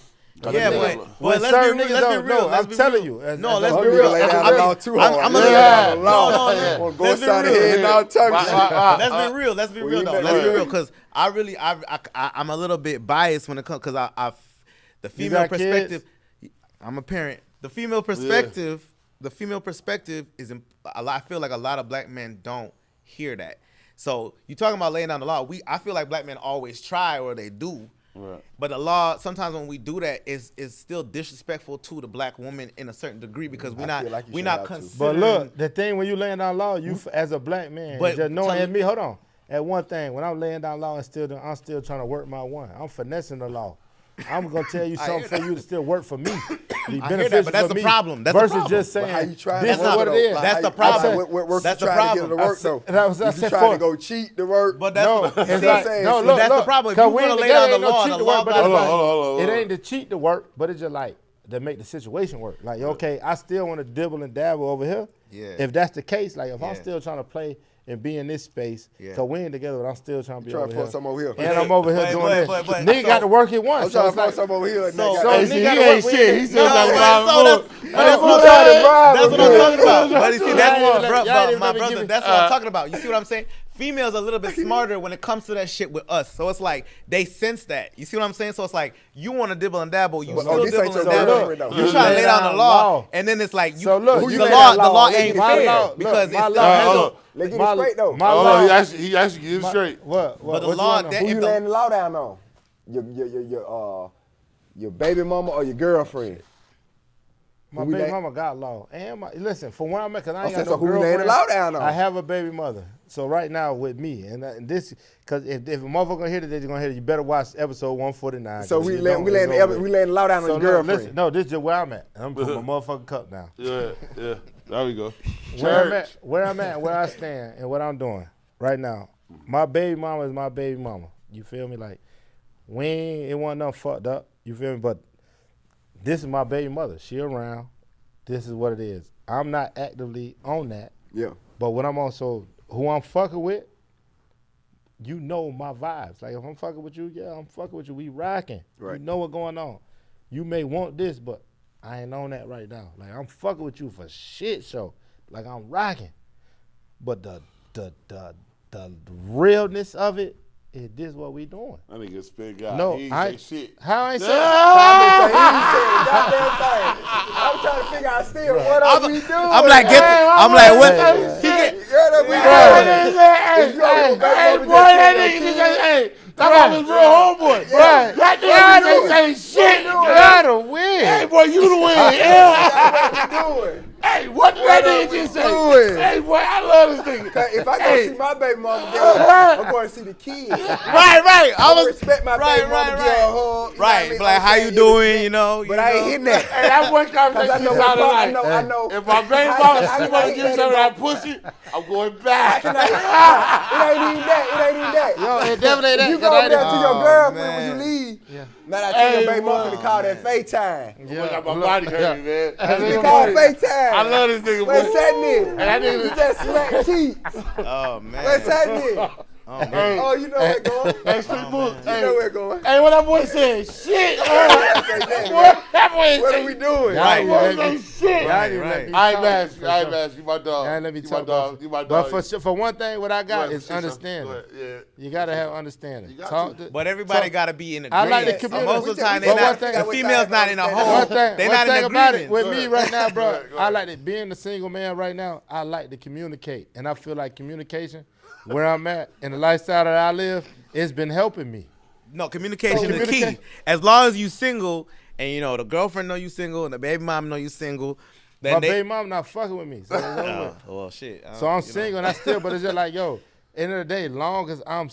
S5: Yeah,
S2: When
S5: but let's
S3: certain
S5: be
S3: niggas
S5: real. Let's be
S3: don't
S5: real.
S3: know.
S5: let's
S3: I'm
S5: be
S3: telling
S5: real.
S3: you. As
S5: No,
S3: a
S5: let's
S4: Some
S5: be
S4: niggas
S5: real.
S4: lay down the
S5: I'm-
S4: law too
S5: I'm-
S4: hard.
S5: I'm
S4: Lay
S5: gonna-
S4: down the
S5: No,
S4: law.
S5: no,
S4: Wanna go
S5: let's be
S4: outside the
S5: real.
S4: head and all type of shit.
S5: Let's be real. Let's be real,
S4: you
S5: though.
S4: make-
S5: Let's be
S4: right.
S5: real, because I'm a little bit biased when it comes, because the female
S3: got
S5: perspective. I'm a parent. The female perspective. The female perspective is a lot. I feel like a lot of black men don't hear that. So you talking about laying down the law? I feel like black men always try, or they do.
S2: Right.
S5: But the law, sometimes when we do that, is still disrespectful to the black woman in a certain degree, because we're
S4: I
S5: not
S4: feel like you
S5: we're
S4: should
S5: not
S4: have to.
S5: considering.
S3: But look, the thing when you laying down law, you as a black man,
S5: But
S3: just knowing
S5: tell
S3: at
S5: me-
S3: me, hold on. At one thing, when I'm laying down law and I'm still trying to work my one. I'm finessing the law. I'm gonna tell you something for you to still work for me. Be
S5: I hear that, but that's
S3: for
S5: the
S3: me,
S5: problem. That's the
S3: versus
S5: problem.
S3: just saying
S7: How you trying
S3: this
S7: to
S3: is
S7: work
S3: what it
S7: though?
S3: is.
S7: Like,
S5: That's
S7: how
S5: the
S7: you-
S5: problem.
S7: What
S5: That's
S7: you
S5: the
S7: trying to get it to
S5: problem.
S7: work though?
S3: that was- I
S7: You
S3: said
S7: trying
S3: for-
S7: to go cheat the work?
S5: But that's
S3: No,
S5: what I'm
S3: it's
S5: saying.
S3: like no.
S5: But
S3: Look,
S5: that's the problem. If
S3: Cause
S5: you
S3: we
S5: want to
S3: ain't
S5: lay
S3: together,
S5: down the
S3: ain't no
S5: law,
S3: cheat
S5: the
S3: to
S5: law
S3: work, but
S5: got
S3: it's
S5: to
S3: like,
S2: hold
S3: it
S2: on.
S3: ain't to cheat to work, but it's just like to make the situation work. Like okay, I still want to dibble and dabble over here.
S5: Yeah.
S3: If that's the case, like if I'm
S5: Yeah.
S3: still trying to play and be in this space,
S5: Yeah.
S3: cause we ain't together, but I'm still trying to be
S7: Trying
S3: over
S7: to fuck
S3: here.
S7: some over here.
S3: And I'm over here
S5: But-
S3: doing this.
S5: but-
S3: Nigga
S5: so-
S3: got to work it
S7: I'm
S3: once. So
S7: trying
S3: it's
S7: to fuck
S3: like,
S7: some over here. And
S5: So-
S7: they got-
S5: so
S3: Hey,
S5: nigga
S3: see, he
S5: gotta
S3: ain't
S5: work
S3: shit.
S5: with-
S3: He still
S5: No,
S3: got
S5: but-
S3: five
S5: so
S3: more.
S5: that's what I'm
S7: trying to
S5: talking
S7: bribe
S5: That's
S7: him,
S5: what I'm
S7: man.
S5: talking about. But you see, that's
S3: Y'all
S5: what,
S3: ain't
S5: bro,
S3: even
S5: my
S3: let me
S5: brother.
S3: give it-
S5: That's what I'm talking about. You see what I'm saying? Females are a little bit smarter when it comes to that shit with us. So it's like they sense that. You see what I'm saying? So it's like you want to dibble and dabble. You still
S7: this ain't
S5: dibble and
S7: your
S5: dabble.
S7: girlfriend, though.
S5: You trying to lay down the law, and then it's like you.
S3: So look,
S7: Who you
S5: the
S7: lay
S5: law,
S7: down
S5: the
S7: law?
S5: law
S7: Let
S5: ain't
S7: me get
S5: fair
S7: it
S3: fair.
S5: because
S3: My
S5: it's
S3: law-
S5: still.
S7: Let's get
S3: My-
S7: it straight though.
S3: my
S2: Hold
S3: law-
S2: on, he actually get it straight.
S3: What?
S5: But the
S3: what you
S5: law
S3: wanna-
S5: that-
S7: Who
S5: if
S7: you
S5: the-
S7: laying the law down on? Your baby mama or your girlfriend?
S3: My
S7: Who we
S3: baby
S7: lay-
S3: mama got law. And listen, from where I'm at, because I ain't
S7: Okay,
S3: got
S7: so
S3: no
S7: who we laying the
S3: girlfriend.
S7: law down on?
S3: I have a baby mother. So right now with me, and this, because if a motherfucker gonna hear it, they're gonna hear it. You better watch episode 149.
S7: So
S3: 'cause
S7: we
S3: you
S7: laying
S3: don't,
S7: we
S3: it's
S7: laying
S3: over with.
S7: we laying the law down on
S3: So
S7: your
S3: no,
S7: girlfriend.
S3: listen, no, this is just where I'm at. I'm putting my motherfucking cup down.
S2: Yeah. There we go.
S3: Where I'm at, where I stand, and what I'm doing right now. My baby mama is my baby mama. You feel me? Like, it wasn't nothing fucked up. You feel me? But this is my baby mother. She around. This is what it is. I'm not actively on that.
S7: Yeah.
S3: But when I'm also, who I'm fucking with, you know my vibes. Like, if I'm fucking with you, yeah, I'm fucking with you. We rocking.
S7: Right.
S3: You know what's going on. You may want this, but I ain't on that right now. Like, I'm fucking with you for shit show. Like, I'm rocking. But the realness of it is this what we doing.
S2: That nigga spit God.
S3: No,
S2: He ain't
S3: I
S2: say shit.
S3: How I ain't say
S7: I'm trying to figure out still what are we doing?
S5: I'm like, what?
S2: That was his real homeboy.
S3: Right.
S2: That nigga ain't say shit.
S3: gotta win.
S2: Hey, boy, you the win. Yeah. Hey, what did that nigga just say?
S7: doing?
S2: Hey, boy, I love this nigga.
S7: If I go see my baby mama, I'm going to see the kid.
S5: Right.
S7: I respect my baby mama, give her a hug.
S5: Right, but like, how you doing? You know,
S7: But I ain't hitting that.
S2: Hey, that one conversation sounded like,
S7: I know.
S2: if my baby mama, she want to give me some of that pussy, I'm going back.
S7: It ain't even that.
S3: Yo, it definitely ain't that.
S7: You go
S3: 'cause I
S7: over there
S3: ain't-
S7: to your girlfriend when
S5: man.
S7: you leave.
S3: Yeah.
S7: Now I tell
S2: Hey,
S7: your baby mama
S2: boy.
S7: to call that FaceTime.
S2: Boy, got my body hurting, man.
S7: They call FaceTime.
S2: I love this nigga,
S7: What's
S2: boy.
S7: happening?
S2: that nigga-
S7: You just smack cheeks.
S5: Oh man.
S7: What's happening?
S2: Hey,
S7: Oh, you know where it's going.
S2: hey, Street Boots.
S7: You know where it's going.
S2: Hey, what that boy said? Shit.
S7: What
S2: That boy
S7: are
S2: said
S7: we doing?
S5: Right.
S2: That boy say shit.
S3: Y'all didn't let me
S2: I ain't
S3: talk.
S2: mad at you. I ain't mad at you. My dog.
S3: Y'all ain't let me
S2: You
S3: talk
S2: my dog. You my dog.
S3: But for one thing, what I
S2: Go
S3: got
S2: ahead,
S3: is
S2: say something.
S3: understanding.
S2: Go ahead.
S3: You gotta have understanding.
S2: You got
S3: Talk
S2: to.
S5: But everybody
S3: So,
S5: got to be in
S3: I like
S5: agreement.
S3: the
S5: So most of the time,
S7: community.
S5: they're
S3: But
S5: not.
S3: one thing-
S5: The female's not in a hole.
S3: One thing,
S5: They're
S3: one
S5: not
S3: thing
S5: in
S3: about it
S5: agreement.
S3: with
S2: Go
S3: me
S2: ahead.
S3: right now,
S2: Go
S3: bro.
S2: ahead, go
S3: I
S2: ahead.
S3: like it being the single man right now. I like to communicate, and I feel like communication, where I'm at and the lifestyle that I live, it's been helping me.
S5: No, communication is key.
S3: communicate-
S5: As long as you single, and you know the girlfriend know you single, and the baby mom know you single, then
S3: My
S5: they.
S3: baby mom not fucking with me, so, it's over with.
S5: Well, shit.
S3: So I'm single, and I still, but it's just like, yo, end of the day, long as I'm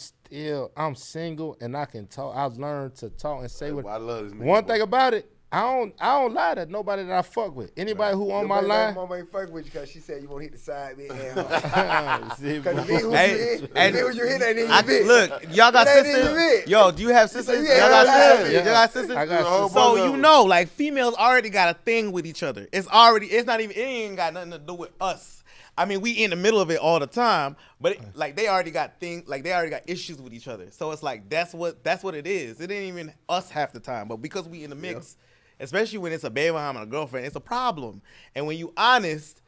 S3: single and I can talk, I've learned to talk and say what.
S2: I love this nigga.
S3: One
S2: boy.
S3: thing about it, I don't lie to nobody that I fuck with. Anybody who on my
S7: Your baby
S3: line,
S7: mama ain't fucking with you because she said you won't hit the side bit and
S3: See,
S7: Because
S3: boy.
S7: the bitch who
S5: Hey,
S7: you hit,
S5: and-
S7: the bitch who you hit ain't in
S5: I,
S7: your bit.
S5: look, y'all got
S7: It ain't in
S5: sisters.
S7: your bit.
S5: Yo, do you have sisters?
S7: Yeah,
S5: Y'all got
S7: yeah,
S5: sisters?
S7: yeah.
S5: Y'all got sisters?
S3: I got
S2: The whole
S3: sisters.
S5: So
S2: bunch of
S5: you
S2: them.
S5: know, like females already got a thing with each other. It's not even, it ain't got nothing to do with us. I mean, we in the middle of it all the time, but like they already got issues with each other. So it's like that's what it is. It ain't even us half the time, but because we in the mix, especially when it's a baby mom and a girlfriend, it's a problem. And when you honest,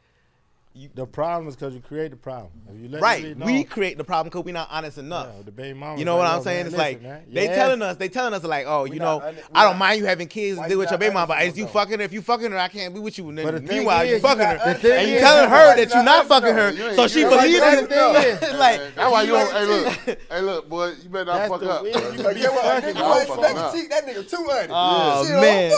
S3: The problem is because you create the problem. If you let
S5: right,
S3: it be
S5: we
S3: known,
S5: create the problem because we're not honest enough.
S3: yeah, the baby mama.
S5: You know what I'm
S3: yo,
S5: saying?
S3: man,
S5: It's
S3: listen,
S5: like
S3: man.
S5: they
S3: Yes.
S5: telling us like, oh, you
S7: not
S5: know,
S7: un- we
S5: I don't
S7: not-
S5: mind you having kids
S7: why
S5: and deal
S7: you
S5: with your
S7: not
S5: baby mama, but
S7: honest
S5: is you
S7: enough,
S5: fucking her? If you fucking her, I can't be with you. And
S3: But the
S5: then
S3: thing
S5: meanwhile, you
S3: is,
S5: fucking
S7: you
S5: her,
S7: not-
S3: the thing
S5: and you
S3: is-
S5: telling her
S7: Why
S5: that
S7: you
S5: you're
S7: not
S5: not fucking her,
S7: honest
S2: enough?
S5: so she
S2: You
S7: ain't
S5: believes
S7: honest
S5: it.
S7: enough.
S5: Like,
S2: That's why you
S7: You
S2: don't.
S7: ain't
S2: Hey, look. Hey, look, boy. You better not
S3: That's
S2: fuck
S3: the
S2: up.
S3: way
S2: bro.
S3: you
S2: You
S3: be
S7: But get what?
S3: fucking
S7: Nigga,
S2: up.
S7: you ain't
S2: Fuck
S7: smack
S2: up.
S7: the cheek. That nigga too honey.
S5: Oh,
S7: Shit,
S5: man.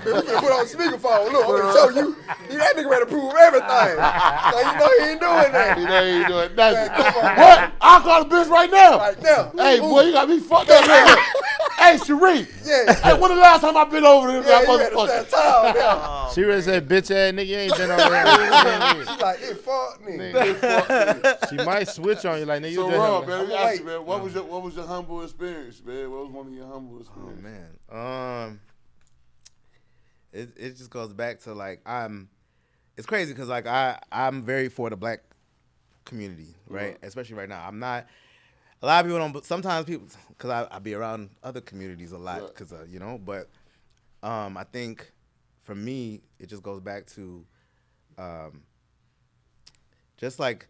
S7: We finna put on speakerphone. Look, I'm gonna show you. That nigga better prove everything. So you know he ain't doing that.
S2: He ain't doing nothing.
S7: Man, come on.
S2: What? I'll call the bitch right now.
S7: Right now.
S2: Hey,
S7: Ooh.
S2: boy, you got me fucked up. Hey, Hey, Cherie.
S7: Yeah.
S2: Hey, when the last time I been over there?
S7: Yeah,
S2: That
S7: you had to
S2: motherfucker.
S7: stand tall now.
S3: She really said, bitch ass nigga, you ain't been over there.
S7: She like, it fuck nigga.
S3: She might switch on you like, nigga, you
S2: So
S3: just
S2: Rawle,
S3: have-
S2: man, let me
S7: I'm
S2: ask you,
S7: white.
S2: man, what was your humble experience, man? What was one of your humble
S5: Oh
S2: experiences?
S5: man, it just goes back to like it's crazy because like I'm very for the black community, right? Especially right now. I'm not. A lot of people don't. But sometimes people, because I be around other communities a lot,
S2: Right.
S5: because you know. But I think for me, it just goes back to just like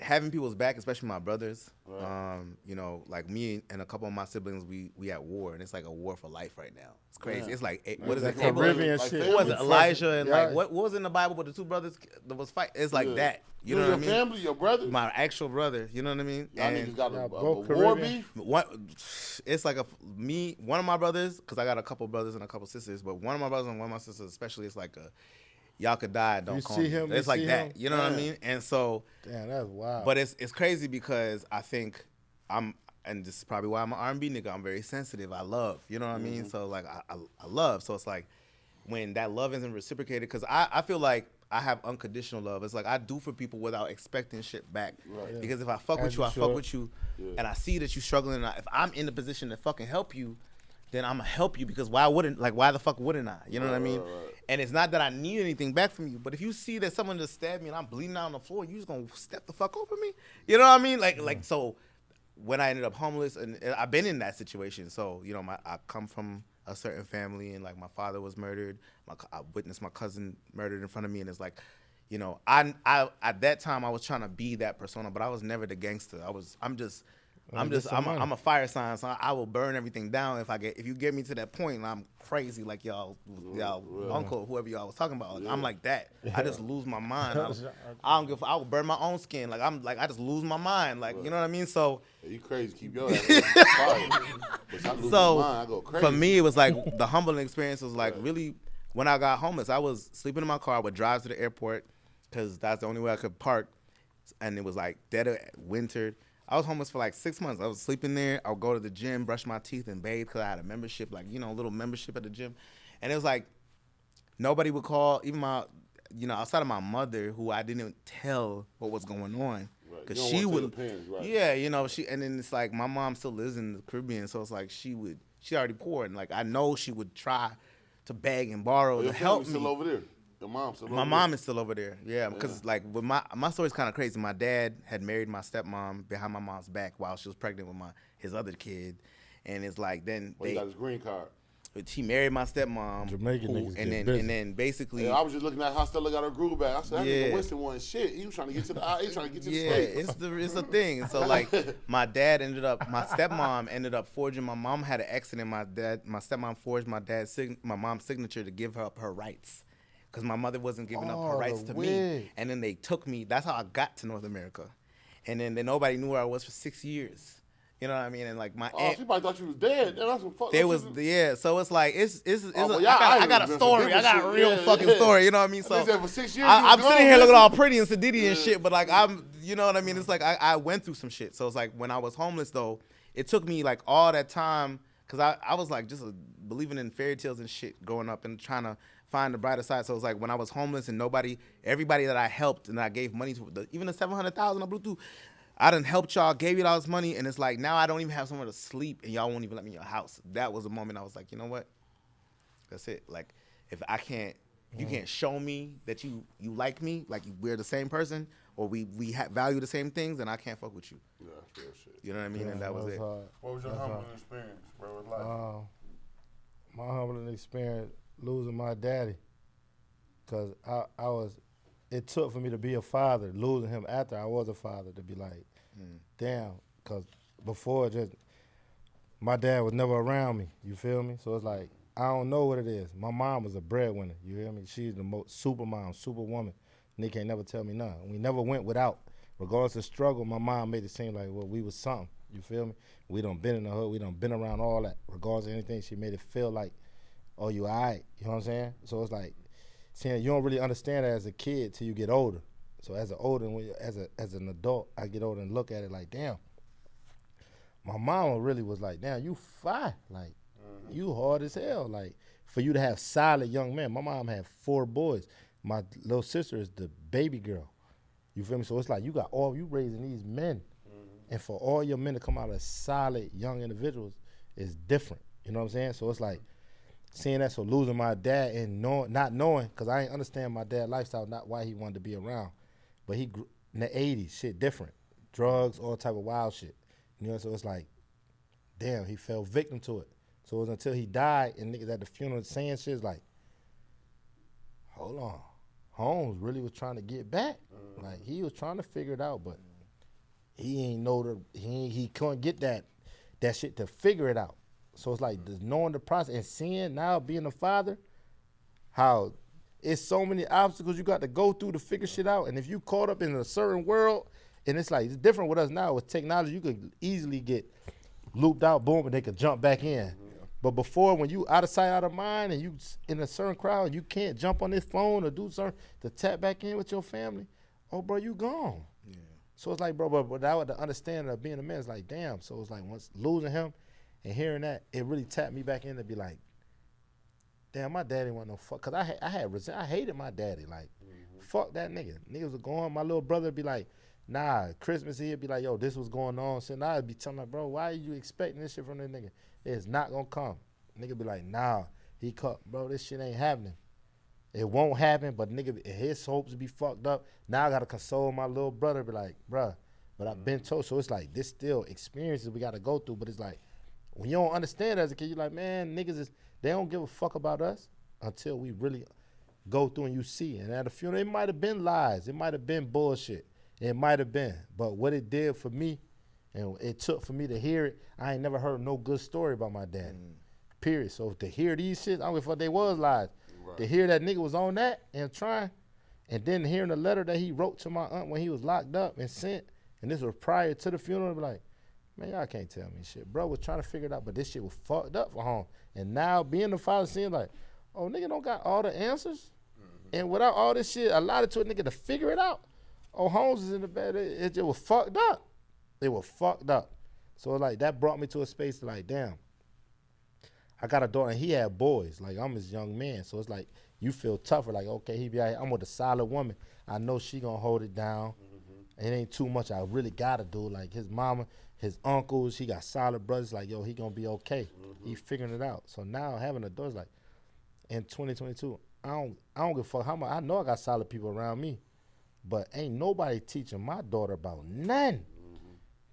S5: having people's back, especially my brothers.
S2: Right.
S5: You know, like me and a couple of my siblings, we at war, and it's like a war for life right now. It's crazy.
S2: Yeah.
S5: It's like what is
S3: That
S5: it?
S3: Caribbean
S2: Like
S3: shit.
S2: family.
S5: What was it? Elijah and
S3: Yeah.
S5: like what was in the Bible? But the two brothers that was fight. It's like
S2: Yeah.
S5: that. You
S2: You
S5: know
S2: and
S5: what I
S2: your
S5: mean?
S2: family, your brother?
S5: My actual brother. You know what I mean?
S2: Y'all niggas got
S3: Y'all
S2: a
S3: both
S2: war
S3: Caribbean?
S2: beef?
S5: It's like one of my brothers, because I got a couple brothers and a couple sisters, but one of my brothers and one of my sisters especially, it's like y'all could die, don't
S3: You
S5: call
S3: see
S5: me.
S3: him, you
S5: It's like
S3: see
S5: that.
S3: him?
S5: You know what I
S2: Yeah.
S5: mean? And so,
S3: Damn, that's wild.
S5: but it's crazy because I think and this is probably why I'm an R&B nigga. I'm very sensitive. I love, you know what I mean? So like I love. So it's like when that love isn't reciprocated, because I feel like I have unconditional love. It's like I do for people without expecting shit back.
S2: Right.
S5: Because if I fuck
S3: As
S5: with you,
S3: you
S5: I
S3: should.
S5: fuck with you,
S2: Yeah.
S5: and I see that you struggling. And if I'm in the position to fucking help you, then I'm gonna help you, because why the fuck wouldn't I? You know what I mean?
S2: right.
S5: And it's not that I need anything back from you, but if you see that someone just stabbed me and I'm bleeding out on the floor, you just gonna step the fuck over me? You know what I mean? Like so. When I ended up homeless, and I've been in that situation, so you know, I come from a certain family, and like my father was murdered. I witnessed my cousin murdered in front of me, and it's like, you know, I at that time I was trying to be that persona, but I was never the gangster. I'm a fire sign, so I will burn everything down if you get me to that point, and I'm crazy like y'all uncle, whoever y'all was talking about. Like, I'm like that. I just lose my mind. I don't give. I will burn my own skin. Like I just lose my mind. Like you know what I mean. So.
S2: Yeah, you crazy. Keep your ass quiet. But I lose
S5: So
S2: my mind, I go crazy.
S5: for me, it was like the humbling experience was like really when I got homeless. I was sleeping in my car. I would drive to the airport because that's the only way I could park, and it was like dead of winter. I was homeless for like 6 months. I was sleeping there. I would go to the gym, brush my teeth, and bathe because I had a membership, like a little membership at the gym, and it was like nobody would call, even my, outside of my mother, who I didn't tell what was going on.
S2: Right.
S5: Cause
S2: You don't
S5: she
S2: want to
S5: would,
S2: tell the parents, right.
S5: yeah, and then it's like my mom still lives in the Caribbean, so it's like she already poor, and like I know she would try to beg and borrow
S2: Your
S5: to help
S2: family's
S5: me.
S2: still over there. Your mom's still over
S5: My
S2: there.
S5: mom is still over there, yeah, because like with my story's kind of crazy. My dad had married my stepmom behind my mom's back while she was pregnant with his other kid, and it's like then
S2: Well, he got his green card.
S5: he married my stepmom,
S3: Jamaican niggas
S5: and
S3: get
S5: then
S3: busy.
S5: and then basically.
S2: Yeah, I was just looking at how Stella got her groove back. I said, that nigga
S5: Yeah.
S2: Winston won shit. He was trying to get to the
S5: Yeah,
S2: state.
S5: it's a thing. And so like my stepmom ended up forging. My mom had an accident. My stepmom forged my mom's signature to give her up her rights, because my mother wasn't giving up her
S3: Oh,
S5: rights
S3: the
S5: to me.
S3: wig.
S5: And then they took me. That's how I got to North America. And then nobody knew where I was for 6 years. You know what I mean? And like my
S2: Oh,
S5: aunt.
S2: she probably thought you was dead. That's some fuck.
S5: There was so it's like
S2: well, y'all
S5: I got
S2: islanders
S5: a
S2: been
S5: story.
S2: some
S5: I got a
S2: different
S5: real
S2: shit. Yeah,
S5: fucking
S2: yeah.
S5: story. You know what I mean? So
S2: They said for 6 years.
S5: I'm
S2: you
S5: sitting
S2: gone,
S5: here looking all
S2: listen.
S5: pretty and sedity and shit, but like you know what I mean? It's like I went through some shit. So it's like when I was homeless though, it took me like all that time, because I was like just believing in fairy tales and shit growing up and trying to find the brighter side. So it's like when I was homeless and everybody that I helped and I gave money to, even the $700,000 I blew through, I done helped y'all, gave you all this money, and it's like now I don't even have somewhere to sleep, and y'all won't even let me in your house. That was a moment I was like, you know what? That's it. Like if you can't show me that you like me, like we're the same person, or we value the same things, then I can't fuck with you.
S2: Yeah, that's real shit.
S5: You know what I mean? And that was it.
S3: hard.
S2: What was your humbling experience, bro, with life?
S3: My humbling experience losing my daddy, because it took for me to be a father, losing him after I was a father, to be like, damn, because before my dad was never around me, you feel me? So it's like, I don't know what it is. My mom was a breadwinner, you hear me? She's the most super mom, super woman. Nick ain't never tell me nothing. We never went without. Regardless of struggle, my mom made it seem like, well, we was something, you feel me? We done been in the hood, we done been around all that. Regardless of anything, she made it feel like, oh, you all right, you know what I'm saying? So it's like, seeing you don't really understand that as a kid till you get older. So as an adult, I get older and look at it like, damn, my mama really was like, damn, you fine. Like, you hard as hell. Like, for you to have solid young men. My mom had 4 boys. My little sister is the baby girl. You feel me? So it's like you raising these men. And for all your men to come out as solid young individuals is different. You know what I'm saying? So it's like seeing that, so losing my dad and not knowing, because I ain't understand my dad's lifestyle, not why he wanted to be around. But he grew in the 80s, shit different. Drugs, all type of wild shit. You know, so it's like, damn, he fell victim to it. So it was until he died and niggas at the funeral saying shit like, hold on, Holmes really was trying to get back. Like, he was trying to figure it out, but he ain't know he couldn't get that shit to figure it out. So it's like just knowing the process and seeing now being a father, how it's so many obstacles you got to go through to figure shit out. And if you caught up in a certain world, and it's like, it's different with us now. With technology, you could easily get looped out, boom, and they could jump back in. But before, when you out of sight, out of mind, and you in a certain crowd, you can't jump on this phone or do something to tap back in with your family, oh, bro, you gone. Yeah. So it's like, bro, but that was the understanding of being a man. It's like, damn. So it's like, once losing him and hearing that, it really tapped me back in to be like, damn, my daddy wasn't no fuck. Because I hated my daddy. Like, fuck that nigga. Niggas was going, my little brother would be like, nah, Christmas Eve, be like, yo, this was going on. So now I'd be telling like, bro, why are you expecting this shit from that nigga? It's not gonna come. Nigga be like, nah, he cut, bro, this shit ain't happening. It won't happen, but nigga, his hopes be fucked up. Now I gotta console my little brother, be like, bruh, but I've been told. So it's like, this still experiences we gotta go through, but it's like, when you don't understand as a kid, you're like, man, niggas they don't give a fuck about us until we really go through and you see. And at a funeral, it might have been lies. It might have been bullshit. It might have been. But what it did for me, and it took for me to hear it, I ain't never heard no good story about my dad. Period. So to hear these shit, I don't give a fuck they was lies. Right. To hear that nigga was on that and trying, and then hearing the letter that he wrote to my aunt when he was locked up and sent, and this was prior to the funeral, be like, man, y'all can't tell me shit. Bro was trying to figure it out, but this shit was fucked up for home. And now being the father, seeing like, oh, nigga don't got all the answers. And without all this shit allotted to a nigga to figure it out, oh, Holmes is in the bed. It just was fucked up. They were fucked up. So like that brought me to a space like, damn, I got a daughter and he had boys. Like I'm his young man. So it's like you feel tougher. Like, okay, he be like, I'm with a solid woman. I know she gonna hold it down. It ain't too much I really gotta do. Like his mama, his uncles, he got solid brothers. Like, yo, he gonna be okay. He figuring it out. So now having a daughter's like, in 2022, I don't give a fuck how much. I know I got solid people around me, but ain't nobody teaching my daughter about nothing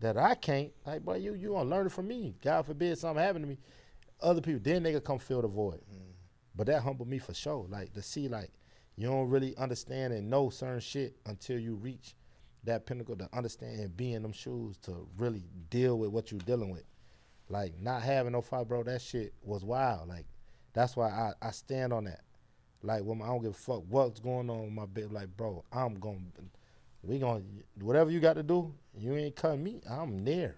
S3: that I can't. Like, boy, you gonna learn it from me. God forbid something happen to me. Other people, then they gonna come fill the void. But that humbled me for sure. Like to see like you don't really understand and know certain shit until you reach that pinnacle to understand and be in them shoes to really deal with what you dealing with. Like not having no fight, bro, that shit was wild. Like that's why I stand on that. Like when I don't give a fuck what's going on with my baby. Like, bro, we gonna whatever you got to do. You ain't cutting me. I'm there.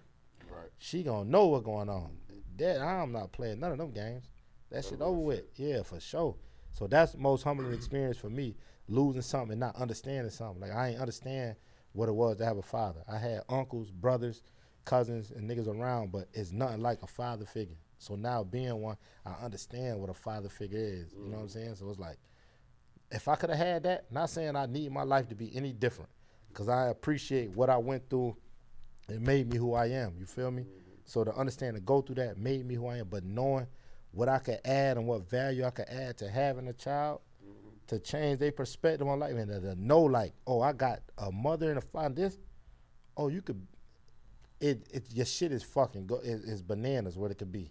S3: Right. She gonna know what's going on. That I'm not playing none of them games. That shit over with. Yeah, for sure. So that's the most humbling experience for me, losing something and not understanding something. Like I ain't understand what it was to have a father. I had uncles, brothers, cousins, and niggas around, but it's nothing like a father figure. So now being one, I understand what a father figure is. You know what I'm saying? So it's like, if I could have had that, not saying I need my life to be any different, because I appreciate what I went through. It made me who I am. You feel me? So to understand, to go through that made me who I am, but knowing what I could add and what value I could add to having a child, to change their perspective on life, and to know like, oh, I got a mother and a father, this, oh, you could, your shit is fucking, it's bananas what it could be.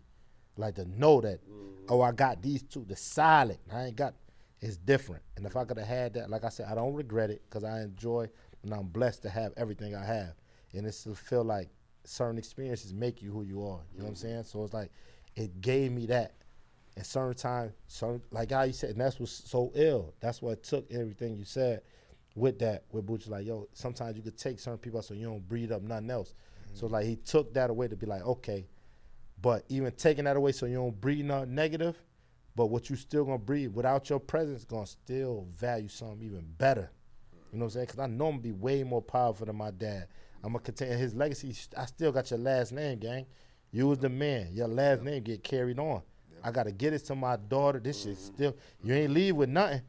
S3: Like to know that, oh, I got these two, the silent, I ain't got, it's different. And if I could have had that, like I said, I don't regret it because I enjoy and I'm blessed to have everything I have. And it still feel like certain experiences make you who you are. You know what I'm saying? So it's like, it gave me that. And certain times, like how you said, and that's what's so ill. That's what took everything you said with that, with Boochie. Like, yo, sometimes you could take certain people out so you don't breed up nothing else. So like he took that away to be like, okay, but even taking that away so you don't breed nothing negative, but what you still gonna breed without your presence gonna still value something even better. You know what I'm saying? Because I know I'm going to be way more powerful than my dad. I'm going to continue his legacy. I still got your last name, gang. You was the man. Your last name get carried on. I got to get it to my daughter. This shit still, you ain't leave with nothing.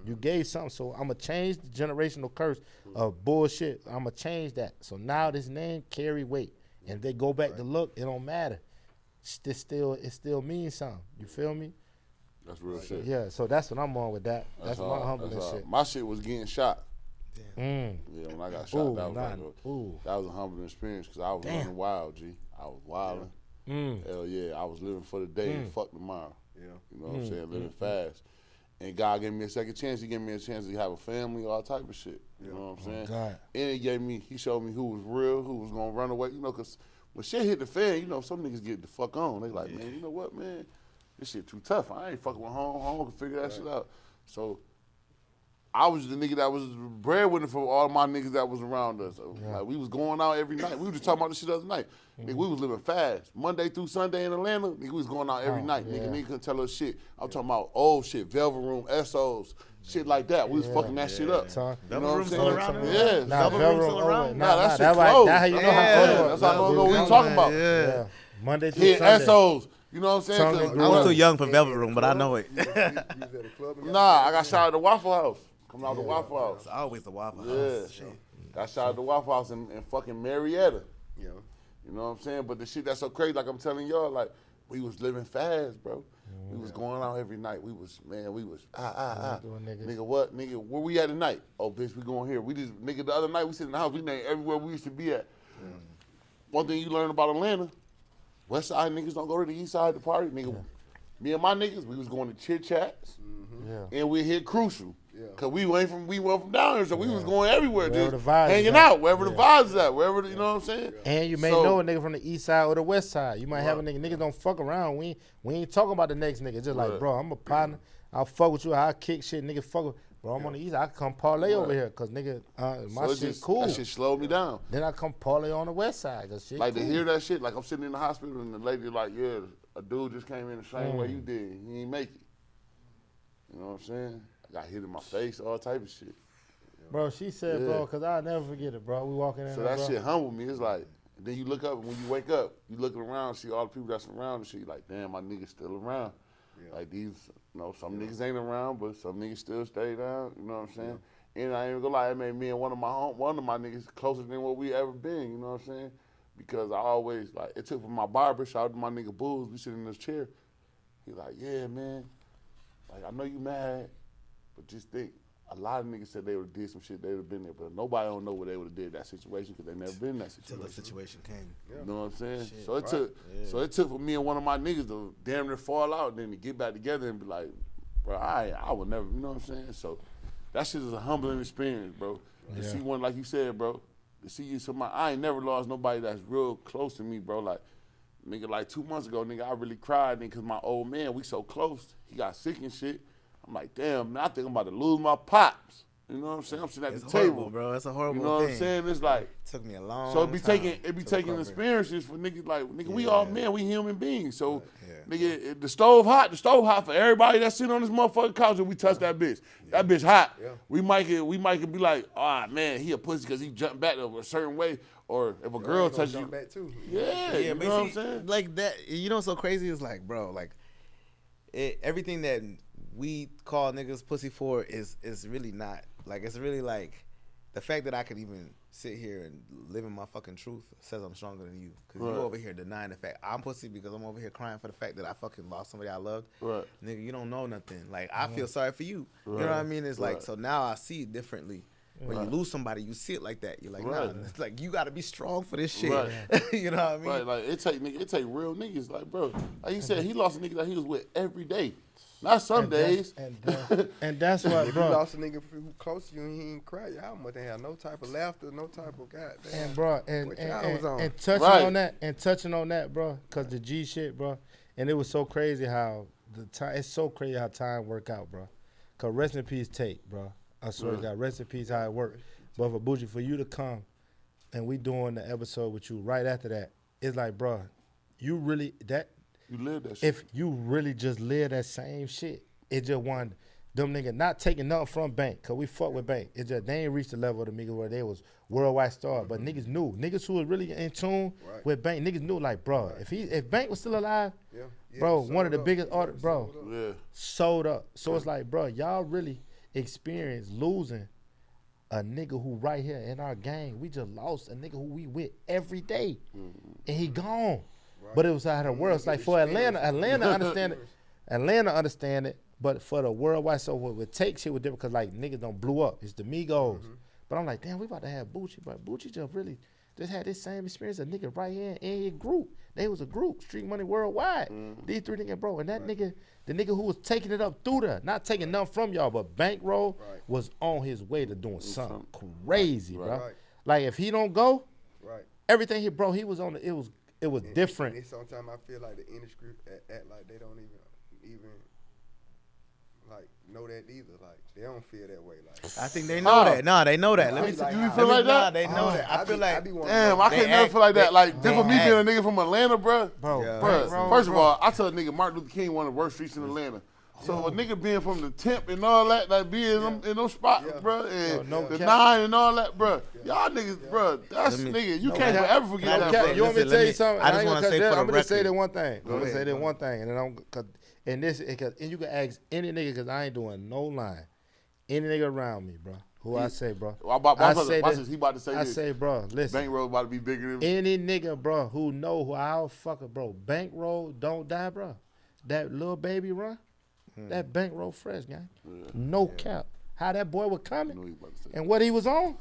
S3: You gave something. So I'm going to change the generational curse of bullshit. I'm going to change that. So now this name carry weight. And if they go back to look, it don't matter. It still means something. You feel me?
S2: That's real shit.
S3: Yeah, so that's what I'm on with that. That's my humbling shit.
S2: My shit was getting shot.
S3: Mm.
S2: Yeah, when I got shot,
S3: Ooh,
S2: that
S3: ooh.
S2: was a humbling experience because I was running wild, G. I was wilding. Hell yeah, I was living for the day and fuck tomorrow. Yeah. You know what I'm saying? Living fast. And God gave me a second chance. He gave me a chance to have a family, all type of shit. You know what I'm saying?
S3: God.
S2: And he showed me who was real, who was gonna run away. You know, because when shit hit the fan, you know, some niggas get the fuck on. They like, man, you know what, man? This shit too tough. I ain't fucking with home. Home can figure that shit out. So I was the nigga that was breadwinner for all my niggas that was around us. So, like, we was going out every night. We was just talking about this shit the other night. Nigga, we was living fast. Monday through Sunday in Atlanta, nigga, we was going out every night. Nigga couldn't tell us shit. I'm talking about old shit, Velvet Room, SOs, shit like that. We was fucking that shit up.
S3: Talk.
S2: You know what I'm saying?
S5: Still around?
S2: Yeah.
S3: Nah,
S5: Velvet Room still around?
S2: Nah, that shit
S3: why-
S2: closed.
S3: That's how you know
S2: Yeah,
S3: how
S2: that's how I know what we talking about.
S3: Yeah. Monday through
S2: Hit
S3: Sunday.
S2: SOs. You know what I'm saying?
S3: Something
S2: 'Cause
S3: to
S5: I was
S3: Yeah.
S5: too young for Velvet Room, but I know it.
S7: You was at a club and
S2: Nah, I got shot at the Waffle House. Coming out the Waffle House.
S5: It's always the Waffle
S2: Yeah.
S5: House. Shit.
S2: Got shot at the Waffle House in fucking Marietta.
S7: Yeah.
S2: You know what I'm saying? But the shit that's so crazy, like I'm telling y'all, like, we was living fast, bro. We was going out every night. We was
S3: Doing niggas.
S2: Nigga, what? Nigga, where we at tonight? Oh, bitch, we going here. We just, nigga, the other night we sit in the house. We named everywhere we used to be at. One thing you learn about Atlanta, West Side niggas don't go to the East Side to party. Nigga, me and my niggas, we was going to Chit Chats, and we hit Crucial. Cause we went from down here, so we was going everywhere,
S3: Wherever
S2: just
S3: the vibes
S2: hanging
S3: is at.
S2: out, wherever the vibes is at, wherever you know what I'm saying.
S3: And you may
S2: So-
S3: know a nigga from the east side or the west side. You might have a nigga. Niggas don't fuck around. We ain't talking about the next nigga. Just like, bro, I'm a partner. I'll fuck with you. I'll kick shit. Nigga, fuck with. Bro, I'm on the east. I can come parlay over here. Cause nigga, my
S2: So it
S3: shit
S2: just,
S3: cool.
S2: That shit slowed me down.
S3: Then I come parlay on the west side. Cause shit
S2: Like
S3: cool.
S2: to hear that shit, like I'm sitting in the hospital and the lady like, yeah, a dude just came in the same way you did. He ain't make it. You know what I'm saying? I got hit in my face, all type of shit.
S3: Bro, she said,
S2: Yeah.
S3: bro, cause I'll never forget it, bro. We walking in
S2: So
S3: there,
S2: that
S3: bro.
S2: shit humbled me. It's like, then you look up, and when you wake up, you looking around, see all the people that's around and shit. You like, damn, my niggas still around. Like these, you know, some niggas ain't around, but some niggas still stay down. You know what I'm saying? And I ain't even gonna lie, it made me and one of my niggas closer than what we ever been. You know what I'm saying? Because I always like it took from my barber. Shout out to my nigga Bulls. We sitting in this chair. He like, yeah, man. Like I know you mad, but just think. A lot of niggas said they would have did some shit, they would have been there, but nobody don't know what they would have did in that situation because they never been in that
S5: Till the
S2: situation.
S5: situation came.
S2: You know what I'm saying?
S5: Shit,
S2: So it took for me and one of my niggas to damn near fall out, then to get back together and be like, bro, I would never, you know what I'm saying? So that shit is a humbling experience, bro. To see one like you said, bro. To see you somebody, I ain't never lost nobody that's real close to me, bro. Like nigga, like 2 months ago, nigga, I really cried, nigga, cause my old man, we so close. He got sick and shit. I'm like, damn, man, I think I'm about to lose my pops. You know what I'm saying? I'm sitting at
S5: It's
S2: the
S5: horrible,
S2: table,
S5: bro. It's a horrible
S2: You know what
S5: thing.
S2: I'm saying? It's like.
S5: Took me a long
S2: So it be
S5: time
S2: taking
S5: to recover.
S2: experiences for niggas like nigga. We all men, we human beings. So
S5: Yeah.
S2: nigga, the stove hot for everybody that's sitting on this motherfucking couch and we touch that bitch. That bitch hot. We might be like, ah man, he a pussy because he jumped back a certain way. Or if a girl touches you,
S7: back too.
S2: yeah, you
S5: but
S2: know what I'm
S5: see,
S2: saying?
S5: like that, you know what's so crazy is like, bro, like everything that we call niggas pussy for is really not, like, it's really like the fact that I could even sit here and live in my fucking truth says I'm stronger than you. Because you over here denying the fact I'm pussy because I'm over here crying for the fact that I fucking lost somebody I loved.
S2: Right.
S5: Nigga, you don't know nothing. Like, I feel sorry for you. You know what I mean? It's like, so now I see it differently. When you lose somebody, you see it like that. You're like, nah, it's like, you got to be strong for this shit.
S2: Right.
S5: You know what I mean?
S2: Right, like it take real niggas. Like, bro, like he said, he lost a nigga that he was with every day. Not some days.
S3: And that's what,
S7: If you
S3: bro.
S7: lost a nigga who close to you and he ain't cry, y'all must have no type of laughter, no type of goddamn.
S3: And bro, and
S7: what y'all was on.
S3: touching on that, bro, cause the G shit, bro, and it was so crazy how it's so crazy how time work out, bro. Cause rest in peace, Tate, bro. I swear to God, rest in peace how it worked. But for Boochie, for you to come, and we doing the episode with you right after that, it's like, bro, you really
S2: You live that shit.
S3: if you really just live that same shit, it just one them niggas not taking nothing from Bank, cause we fuck with Bank. It's just they ain't reached the level of the niggas where they was worldwide star. But niggas knew, niggas who was really in tune with Bank, niggas knew like, bro, if Bank was still alive, bro, one of the biggest artists, bro, sold up. So it's like, bro, y'all really experienced losing a nigga who right here in our gang. We just lost a nigga who we with every day, and he gone. But it was out of the world. It's like for Atlanta understand it. Atlanta understand it. But for the worldwide, so what would take shit was different because like niggas don't blew up. It's the Migos. But I'm like, damn, we about to have Boochie. But Boochie just really just had this same experience. A nigga right here in his group. They was a group, Street Money Worldwide. These three niggas, bro. And that nigga, the nigga who was taking it up through there, not taking nothing from y'all, but Bankroll was on his way to doing something crazy, bro. Like if he don't go, everything he, bro, he was on it was different.
S7: And sometimes I feel like the industry act like they don't even like know that either. Like they don't feel that way. Like
S5: I think they know that. No, they know that. Let me.
S2: You feel like that?
S5: They know that. I feel like.
S2: Damn, I can't never feel like that. Like, just for me being a nigga from Atlanta, bro. First of all, I tell a nigga Martin Luther King one of the worst streets in Atlanta. So a nigga being from the Temp and all that, like being in those spots, bro, and the 9 and all that, bro. Y'all niggas, bro, that's nigga. You can't ever forget that. Bro.
S3: You want me to tell you something?
S5: I just want to say for the record.
S3: I'm gonna say that one thing. I'm gonna say that one thing, and then and you can ask any nigga because I ain't doing no line. Any nigga around me, bro. Who I say, bro?
S2: I say
S3: bro, listen.
S2: Bankroll about to be bigger than
S3: any nigga, bro, who know who I'll fuck it, bro. Bankroll don't die, bro. That little baby run, that Bankroll fresh, gang. No cap. How that boy was coming and what he was on.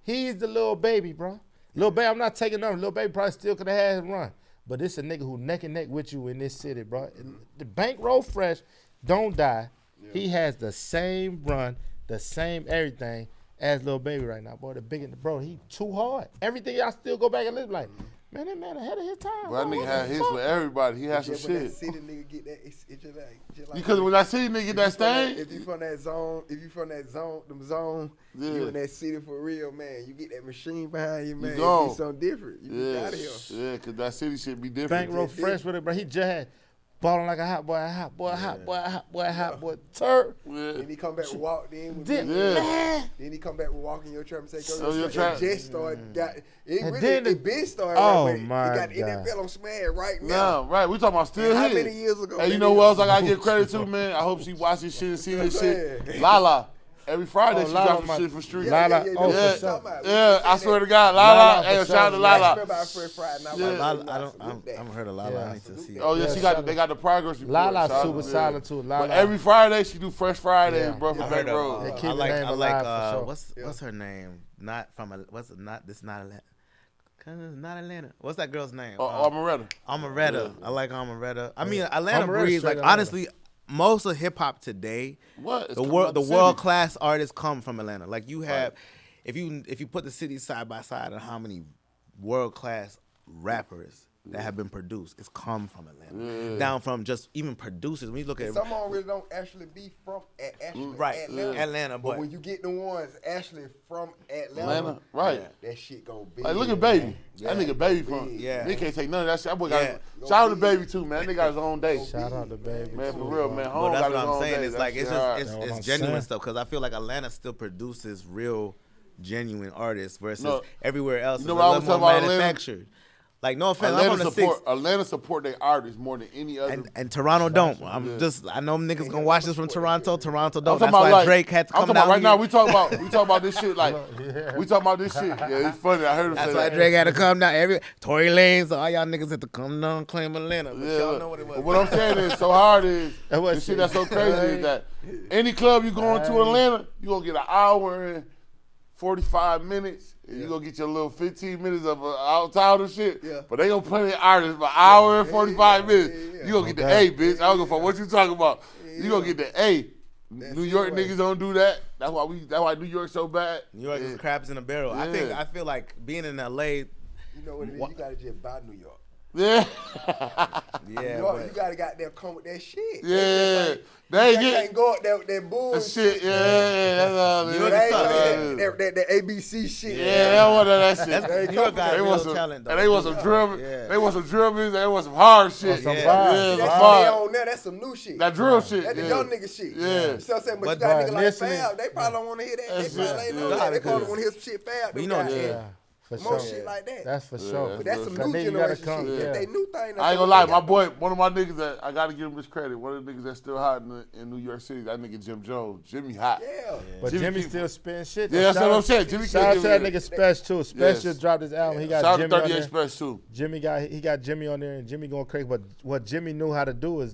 S3: He's the little baby, bro. Little baby, I'm not taking nothing. Little baby probably still could have had his run. But this a nigga who neck and neck with you in this city, bro. The Bankroll fresh don't die. He has the same run, the same everything as Lil Baby right now, boy. The big, bro, he too hard. Everything y'all still go back and live like, man, that man ahead of his time.
S2: Well, that nigga had his with everybody. He had some shit.
S7: That city nigga get that, it's just like
S2: because when I see nigga get that stain,
S7: if you from that zone, you in that city for real, man. You get that machine behind you, man. It's something different. You get out of here.
S2: Yeah, because that city shit be different.
S3: Bankroll fresh with it, bro. He just had balling like a hot boy, turd.
S7: Then he come back and walk in. Then he come back and walk in your trap and say, go your trap. Just started. It been started.
S3: Oh my God.
S7: It got NFL on Smash right now.
S2: Right. We talking about still
S7: how
S2: here.
S7: Many years ago?
S2: Hey, you know who else I gotta give credit to, man? I hope she watch this shit and see this shit. Lala. Every Friday she drops some shit for street.
S3: Lala,
S2: I swear to God, Lala. Hey, shout out to Lala.
S5: I haven't heard of Lala. I need to see it.
S2: Oh yeah, they got the progress report.
S3: Lala's super solid too. Lala.
S2: But every Friday she do Fresh Fridays, bro, for Bankroll.
S5: I like what's her name? Not Atlanta. Not Atlanta. What's that girl's name?
S2: Amaretta.
S5: I like Amaretta. I mean, Atlanta breeds. Like honestly, most of hip hop today, the world class artists come from Atlanta. Like you have, if you put the cities side by side on how many world class rappers that have been produced, it's come from Atlanta. Down from just even producers. When you look at
S7: some of them really don't actually be from
S5: Atlanta,
S7: but when you get the ones actually from Atlanta, that shit go big.
S2: Like look at Baby. That nigga Baby from. They can't take none of that shit. That boy got shout out to Baby too, man. That nigga got his own day.
S3: Shout out to Baby,
S2: man, for real, man.
S5: But that's what I'm saying. It's like it's genuine stuff because I feel like Atlanta still produces real, genuine artists versus everywhere else is a little more manufactured. Like no offense,
S2: Atlanta support their artists more than any other.
S5: And Toronto don't. I know niggas gonna watch this from Toronto. Toronto don't. That's why Drake had to come down.
S2: Right now, we talk about this shit. Like we talk about this shit. Yeah, it's funny. I heard him say that.
S5: That's why Drake had to come down. Tory Lanez, all y'all niggas had to come down and claim Atlanta. But y'all know what it was.
S2: But what I'm saying is, so hard is the shit that's so crazy is that any club you going to Atlanta, you gonna get an hour and 45 minutes. You gonna get your little 15 minutes of outside of shit, but they gonna play the artist for an hour and 45 minutes. You gonna get the A, bitch. I don't give a fuck what you talking about. You gonna get the A. New York niggas don't do that. That's why New York's so bad.
S5: New York is crabs in a barrel. I feel like being in LA.
S7: You know what it is? You gotta just buy New York.
S2: Yeah.
S5: Yeah,
S7: You
S5: but
S7: gotta goddamn come with that shit.
S2: Yeah. They
S7: They
S2: ain't
S7: can't
S2: get
S7: go up there with that
S2: that
S7: bullshit.
S2: shit. Yeah, that's all it
S5: You know
S2: is.
S5: the
S7: They
S5: stuff,
S7: ain't that ABC shit.
S2: Yeah, they want that shit.
S5: New York got
S2: They
S5: real
S2: want some,
S5: talent though.
S2: and they want some drum.
S5: Yeah.
S2: They want some drum music. They want some hard shit.
S3: some
S5: Yeah.
S3: vibes.
S2: Yeah,
S7: That
S2: some
S7: shit they
S2: vibe.
S7: on there, that's some new shit.
S2: That drill shit.
S7: That's the
S2: Yeah.
S7: young nigga shit.
S2: Yeah.
S7: You know what I'm saying? But
S3: But
S7: you got niggas like
S3: initially-
S7: Fab, they probably don't want to hear that.
S2: That's
S7: They probably
S2: it.
S7: ain't know
S5: Yeah.
S7: that. They probably
S5: Cause-
S7: want to hear some shit Fab.
S5: But you
S7: them
S5: know,
S7: guys
S5: yeah.
S7: hear.
S3: For
S7: More
S3: sure.
S7: shit like that.
S3: That's for
S2: Yeah,
S3: sure.
S7: But that's some
S3: Cause
S7: new
S3: then you
S7: generation
S3: gotta come-
S7: shit.
S3: yeah.
S7: They new thing.
S2: I ain't gonna lie, my boy, one of my niggas that I gotta give him this credit. One of the niggas that's still hot in New York City, that nigga Jim Jones. Jimmy hot.
S7: Yeah.
S3: But
S2: Jimmy
S3: Jimmy
S2: keep-
S3: still spitting shit.
S2: Yeah, that's
S3: Shout
S2: what I'm
S3: out-
S2: saying. Jimmy
S3: Shout out to that
S2: Jimmy-
S3: nigga Special too. Special
S2: Yes.
S3: dropped his album. He got
S2: Shout out
S3: Jimmy
S2: to
S3: on
S2: 38
S3: there.
S2: Express too.
S3: He got Jimmy on there, and Jimmy going crazy. But what Jimmy knew how to do is,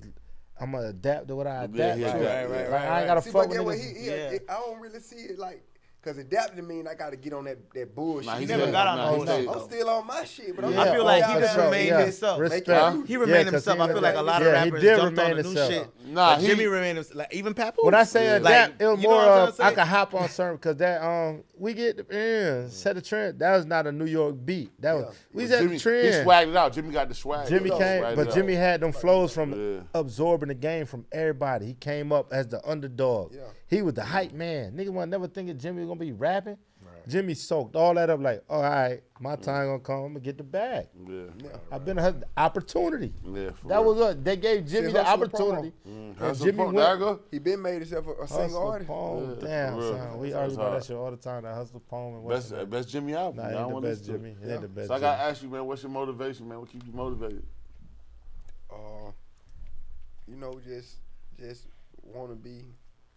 S3: I'm gonna adapt to what I adapt
S2: he
S3: to.
S2: adapt,
S3: Like,
S2: yeah.
S3: I ain't gotta
S7: See,
S3: fuck
S7: but
S3: with
S7: get what
S3: niggas.
S7: I don't really see it like, cause adapting mean I gotta get on that bullshit.
S2: Nah,
S5: He
S2: he's
S5: never
S2: still-
S5: got on
S2: nah,
S5: the
S2: he
S5: bullshit,
S2: stayed-
S7: I'm still on my shit, but I'm
S3: Yeah,
S5: I feel like he
S7: down
S5: just
S7: there.
S5: remained
S3: yeah.
S5: himself.
S3: Respect.
S7: Like,
S5: He remained
S3: 'cause
S5: himself.
S3: he
S5: I feel like a lot of
S3: yeah, he
S5: rappers
S3: did
S5: jumped on
S3: remain
S5: the new
S3: himself.
S5: shit.
S2: Nah,
S5: But
S2: he-
S5: Jimmy remained himself. Like even Papoose.
S3: When I say adapt, it was
S5: you know
S3: more
S5: what I'm
S3: of
S5: saying?
S3: I could hop on certain because that we get set the trend. That was not a New York beat. That was we
S2: But
S3: set
S2: Jimmy,
S3: the
S2: he
S3: trend.
S2: swagged it out. Jimmy got the swag.
S3: Jimmy
S2: though.
S3: came,
S2: Swagged
S3: but
S2: it
S3: Jimmy
S2: out.
S3: had them flows from
S2: Yeah.
S3: absorbing the game from everybody. He came up as the underdog.
S7: Yeah.
S3: He was the hype man. Nigga was never thinking Jimmy was gonna be rapping. Jimmy soaked all that up like, all right, my time gonna come. I'm gonna get the bag.
S2: Yeah.
S3: I've been a opportunity.
S2: Yeah, for
S3: That
S2: real.
S3: was what they gave Jimmy the
S7: hustle the
S3: opportunity.
S2: That's
S3: And
S2: the
S3: Jimmy
S2: point.
S3: went.
S2: There I go.
S7: He been made himself a single
S3: Hustle
S7: artist.
S3: poem,
S2: Yeah,
S3: damn
S2: for real.
S3: son. We
S2: That's
S3: argue about
S2: hard.
S3: that shit all the time. That hustle poem and what's
S2: Best Jimmy album.
S3: Nah,
S2: I
S3: it
S2: don't
S3: ain't the
S2: wanna
S3: best
S2: listen to
S3: Jimmy.
S2: it.
S3: It ain't the best.
S2: So I gotta
S3: Jimmy.
S2: ask you, man, what's your motivation, man? What keeps you motivated?
S7: You know, just want to be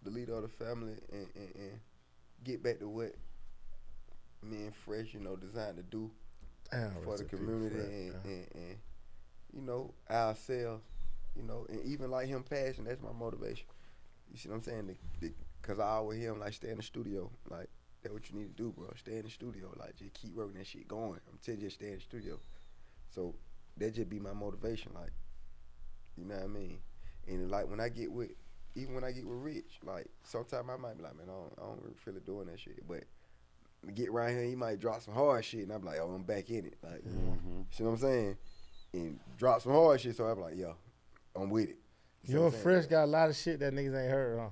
S7: the leader of the family and get back to what me and Fresh, you know, designed to do
S3: Damn,
S7: for
S3: rest
S7: the
S3: in peace,
S7: community
S3: Fred.
S7: and you know, ourselves, you know, and even like him passing, that's my motivation. You see what I'm saying? Because I always hear him like, stay in the studio. Like, that's what you need to do, bro. Stay in the studio. Like, just keep working that shit going. I'm telling you, just stay in the studio. So that just be my motivation. Like, you know what I mean? And like when I get with, even when I get with Rich, like sometimes I might be like, man, I don't really feel it doing that shit. But get right here, he might drop some hard shit, and I'm like, oh, I'm back in it. Like, see what I'm saying? And drop some hard shit, so I'm like, yo, I'm with it. See
S3: You
S7: what
S3: and
S7: I'm
S3: Fresh
S7: saying?
S3: got a lot of shit that niggas ain't heard, huh?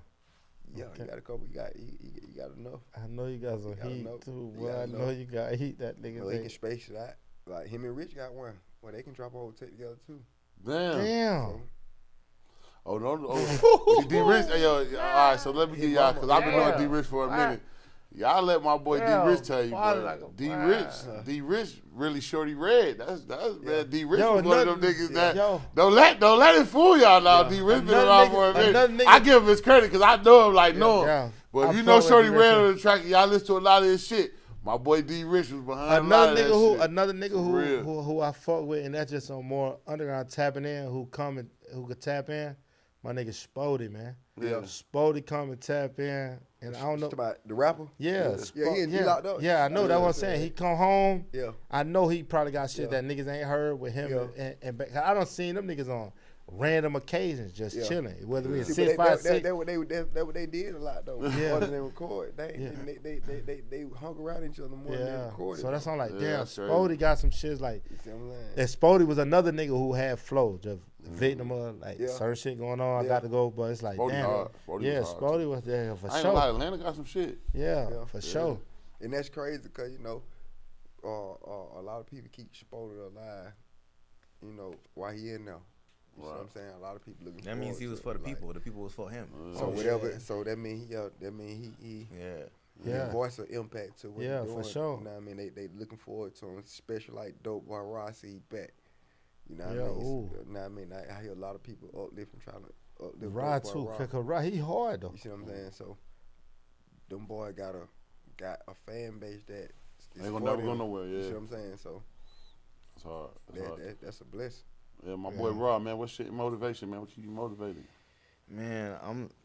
S7: Yeah,
S3: Okay.
S7: you got a couple. You got enough.
S3: I know you got some
S7: gotta
S3: heat
S7: know.
S3: too.
S7: You
S3: Boy,
S7: gotta
S3: I know
S7: know.
S3: you got heat that
S7: You
S3: niggas
S7: know, he can
S3: ain't.
S7: space it out. Like him and Rich got one where they can drop a whole tape together too.
S2: Damn.
S3: Damn.
S2: Oh no! Oh, D Rich. Hey, yo, all right. So let me get y'all because I've been knowing
S3: Yeah.
S2: D Rich for a minute. Y'all let my boy
S3: Yeah,
S2: D Rich tell you,
S3: body
S2: bro.
S3: like a
S2: D
S3: fire.
S2: Rich, D Rich, really shorty red. That's man. D Rich
S3: Yo,
S2: was one of them
S3: another-
S2: niggas that
S3: yo.
S2: don't let it fool y'all now. D Rich been
S3: Another
S2: around
S3: nigga-
S2: for a
S3: another
S2: minute.
S3: nigga-
S2: I give him his credit because I know him like know him.
S3: Yeah.
S2: But
S3: I
S2: if you
S3: fuck
S2: know
S3: with
S2: Shorty
S3: D.
S2: Red
S3: Rich.
S2: on the track, y'all listen to a lot of his shit. My boy D Rich was behind a lot of that shit.
S3: Another nigga
S2: For real.
S3: who I fuck with, and that's just on more underground tapping in, who could tap in. My nigga Spody, man.
S2: Yeah.
S3: Spody come and tap in, and I don't know.
S7: Talk about the rapper.
S3: Yeah,
S7: Yeah, he locked up.
S3: Yeah, I know. That's what I'm saying. He come home.
S7: Yeah.
S3: I know he probably got shit
S7: Yeah.
S3: that niggas ain't heard with him.
S7: Yeah.
S3: And I don't seen them niggas on random occasions just
S7: Yeah.
S3: chilling. Whether we in
S7: See,
S3: 656.
S7: That's what they did a lot though.
S3: Yeah.
S7: More than they record.
S3: Yeah.
S7: They hung around each other more than they
S3: Yeah.
S7: recorded.
S3: So that's why I'm like,
S2: Yeah,
S3: damn,
S2: that's crazy.
S3: Spody got some shit like.
S7: You see what I'm saying?
S3: And Spody was another nigga who had flow, just victim of like
S7: Yeah.
S3: certain shit going on. I
S7: Yeah.
S3: got to go, but it's like,
S2: Spody
S3: damn.
S2: hard. Spody
S3: Yeah,
S2: was hard,
S3: Spody was there for
S2: I ain't gonna lie,
S3: sure.
S2: Atlanta got some shit.
S3: Yeah,
S7: Yeah.
S3: for sure.
S7: And that's crazy because, you know, a lot of people keep Spody alive, you know, while he in there. You see what I'm saying? A lot of people looking
S5: That means
S7: forward
S5: he was
S7: to
S5: for
S7: it,
S5: the
S7: like,
S5: people. The people was for him.
S7: So whatever, so that mean he
S5: Yeah.
S3: Yeah.
S7: voice of impact to what
S3: Yeah,
S7: he
S3: for
S7: doing.
S3: sure.
S7: You know what I mean? They looking forward to him, especially like Dope Boy Rossi he back. You know what
S3: Yeah,
S7: I mean?
S3: ooh.
S7: You know what I mean? I hear a lot of people uplifting, trying to uplift
S3: Rod
S7: Dope Boy
S3: too,
S7: Rod.
S3: cause Rod, he hard though.
S7: You see what I'm saying? So them boy got a fan base that is
S2: Ain't gonna
S7: for
S2: never go
S7: them.
S2: nowhere,
S7: You see
S2: yeah.
S7: what I'm saying? So
S2: It's hard. It's hard.
S7: that's a blessing.
S2: Yeah, my boy Raw, man. What's shit motivation, man? What keep you motivated?
S5: Man,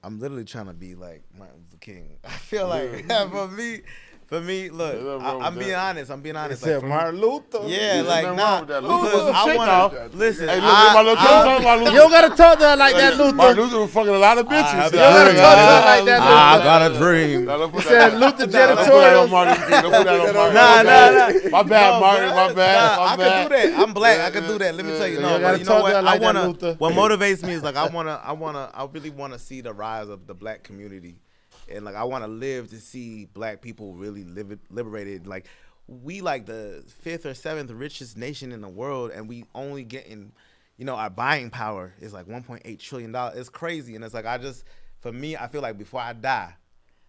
S5: I'm literally trying to be like Martin Luther King. I feel like for For me, look,
S2: There's nothing wrong with
S5: I'm being
S2: that.
S5: honest. I'm being
S3: He
S5: honest.
S3: said
S5: Like, for me-
S3: Martin Luther.
S5: yeah,
S2: There's
S5: like
S2: nothing
S5: nah.
S2: wrong with that. Luther was
S5: Because
S2: some
S5: I
S2: shit,
S5: wanna
S2: though.
S5: listen.
S2: Hey, look, my little cousin talking about
S3: You
S2: Luther.
S3: don't gotta talk to her like that, Luther.
S2: Martin Luther was fucking a lot of bitches.
S5: have
S3: You don't gotta talk to her like that,
S5: I
S3: Luther.
S5: got a dream.
S2: Now, don't put
S3: He said Luther
S2: Don't put that on
S3: janitorial.
S2: Martin Luther King. Don't put that on Martin.
S5: Nah.
S2: My bad,
S5: No,
S2: Martin.
S5: bruh.
S2: My bad.
S5: Nah,
S2: My
S5: I
S2: bad.
S5: can do that. I'm black. I can do that. Let me tell you.
S2: Yeah,
S5: No,
S2: yeah,
S5: but
S3: gotta
S5: you
S3: talk
S5: know
S3: to
S5: what?
S3: her like that, Luther.
S5: What motivates me is like I really want to see the rise of the black community, and like I want to live to see black people really liberated. Like we like the 5th or 7th richest nation in the world, and we only getting, our buying power is like $1.8 trillion. It's crazy, and it's like for me, I feel like before I die,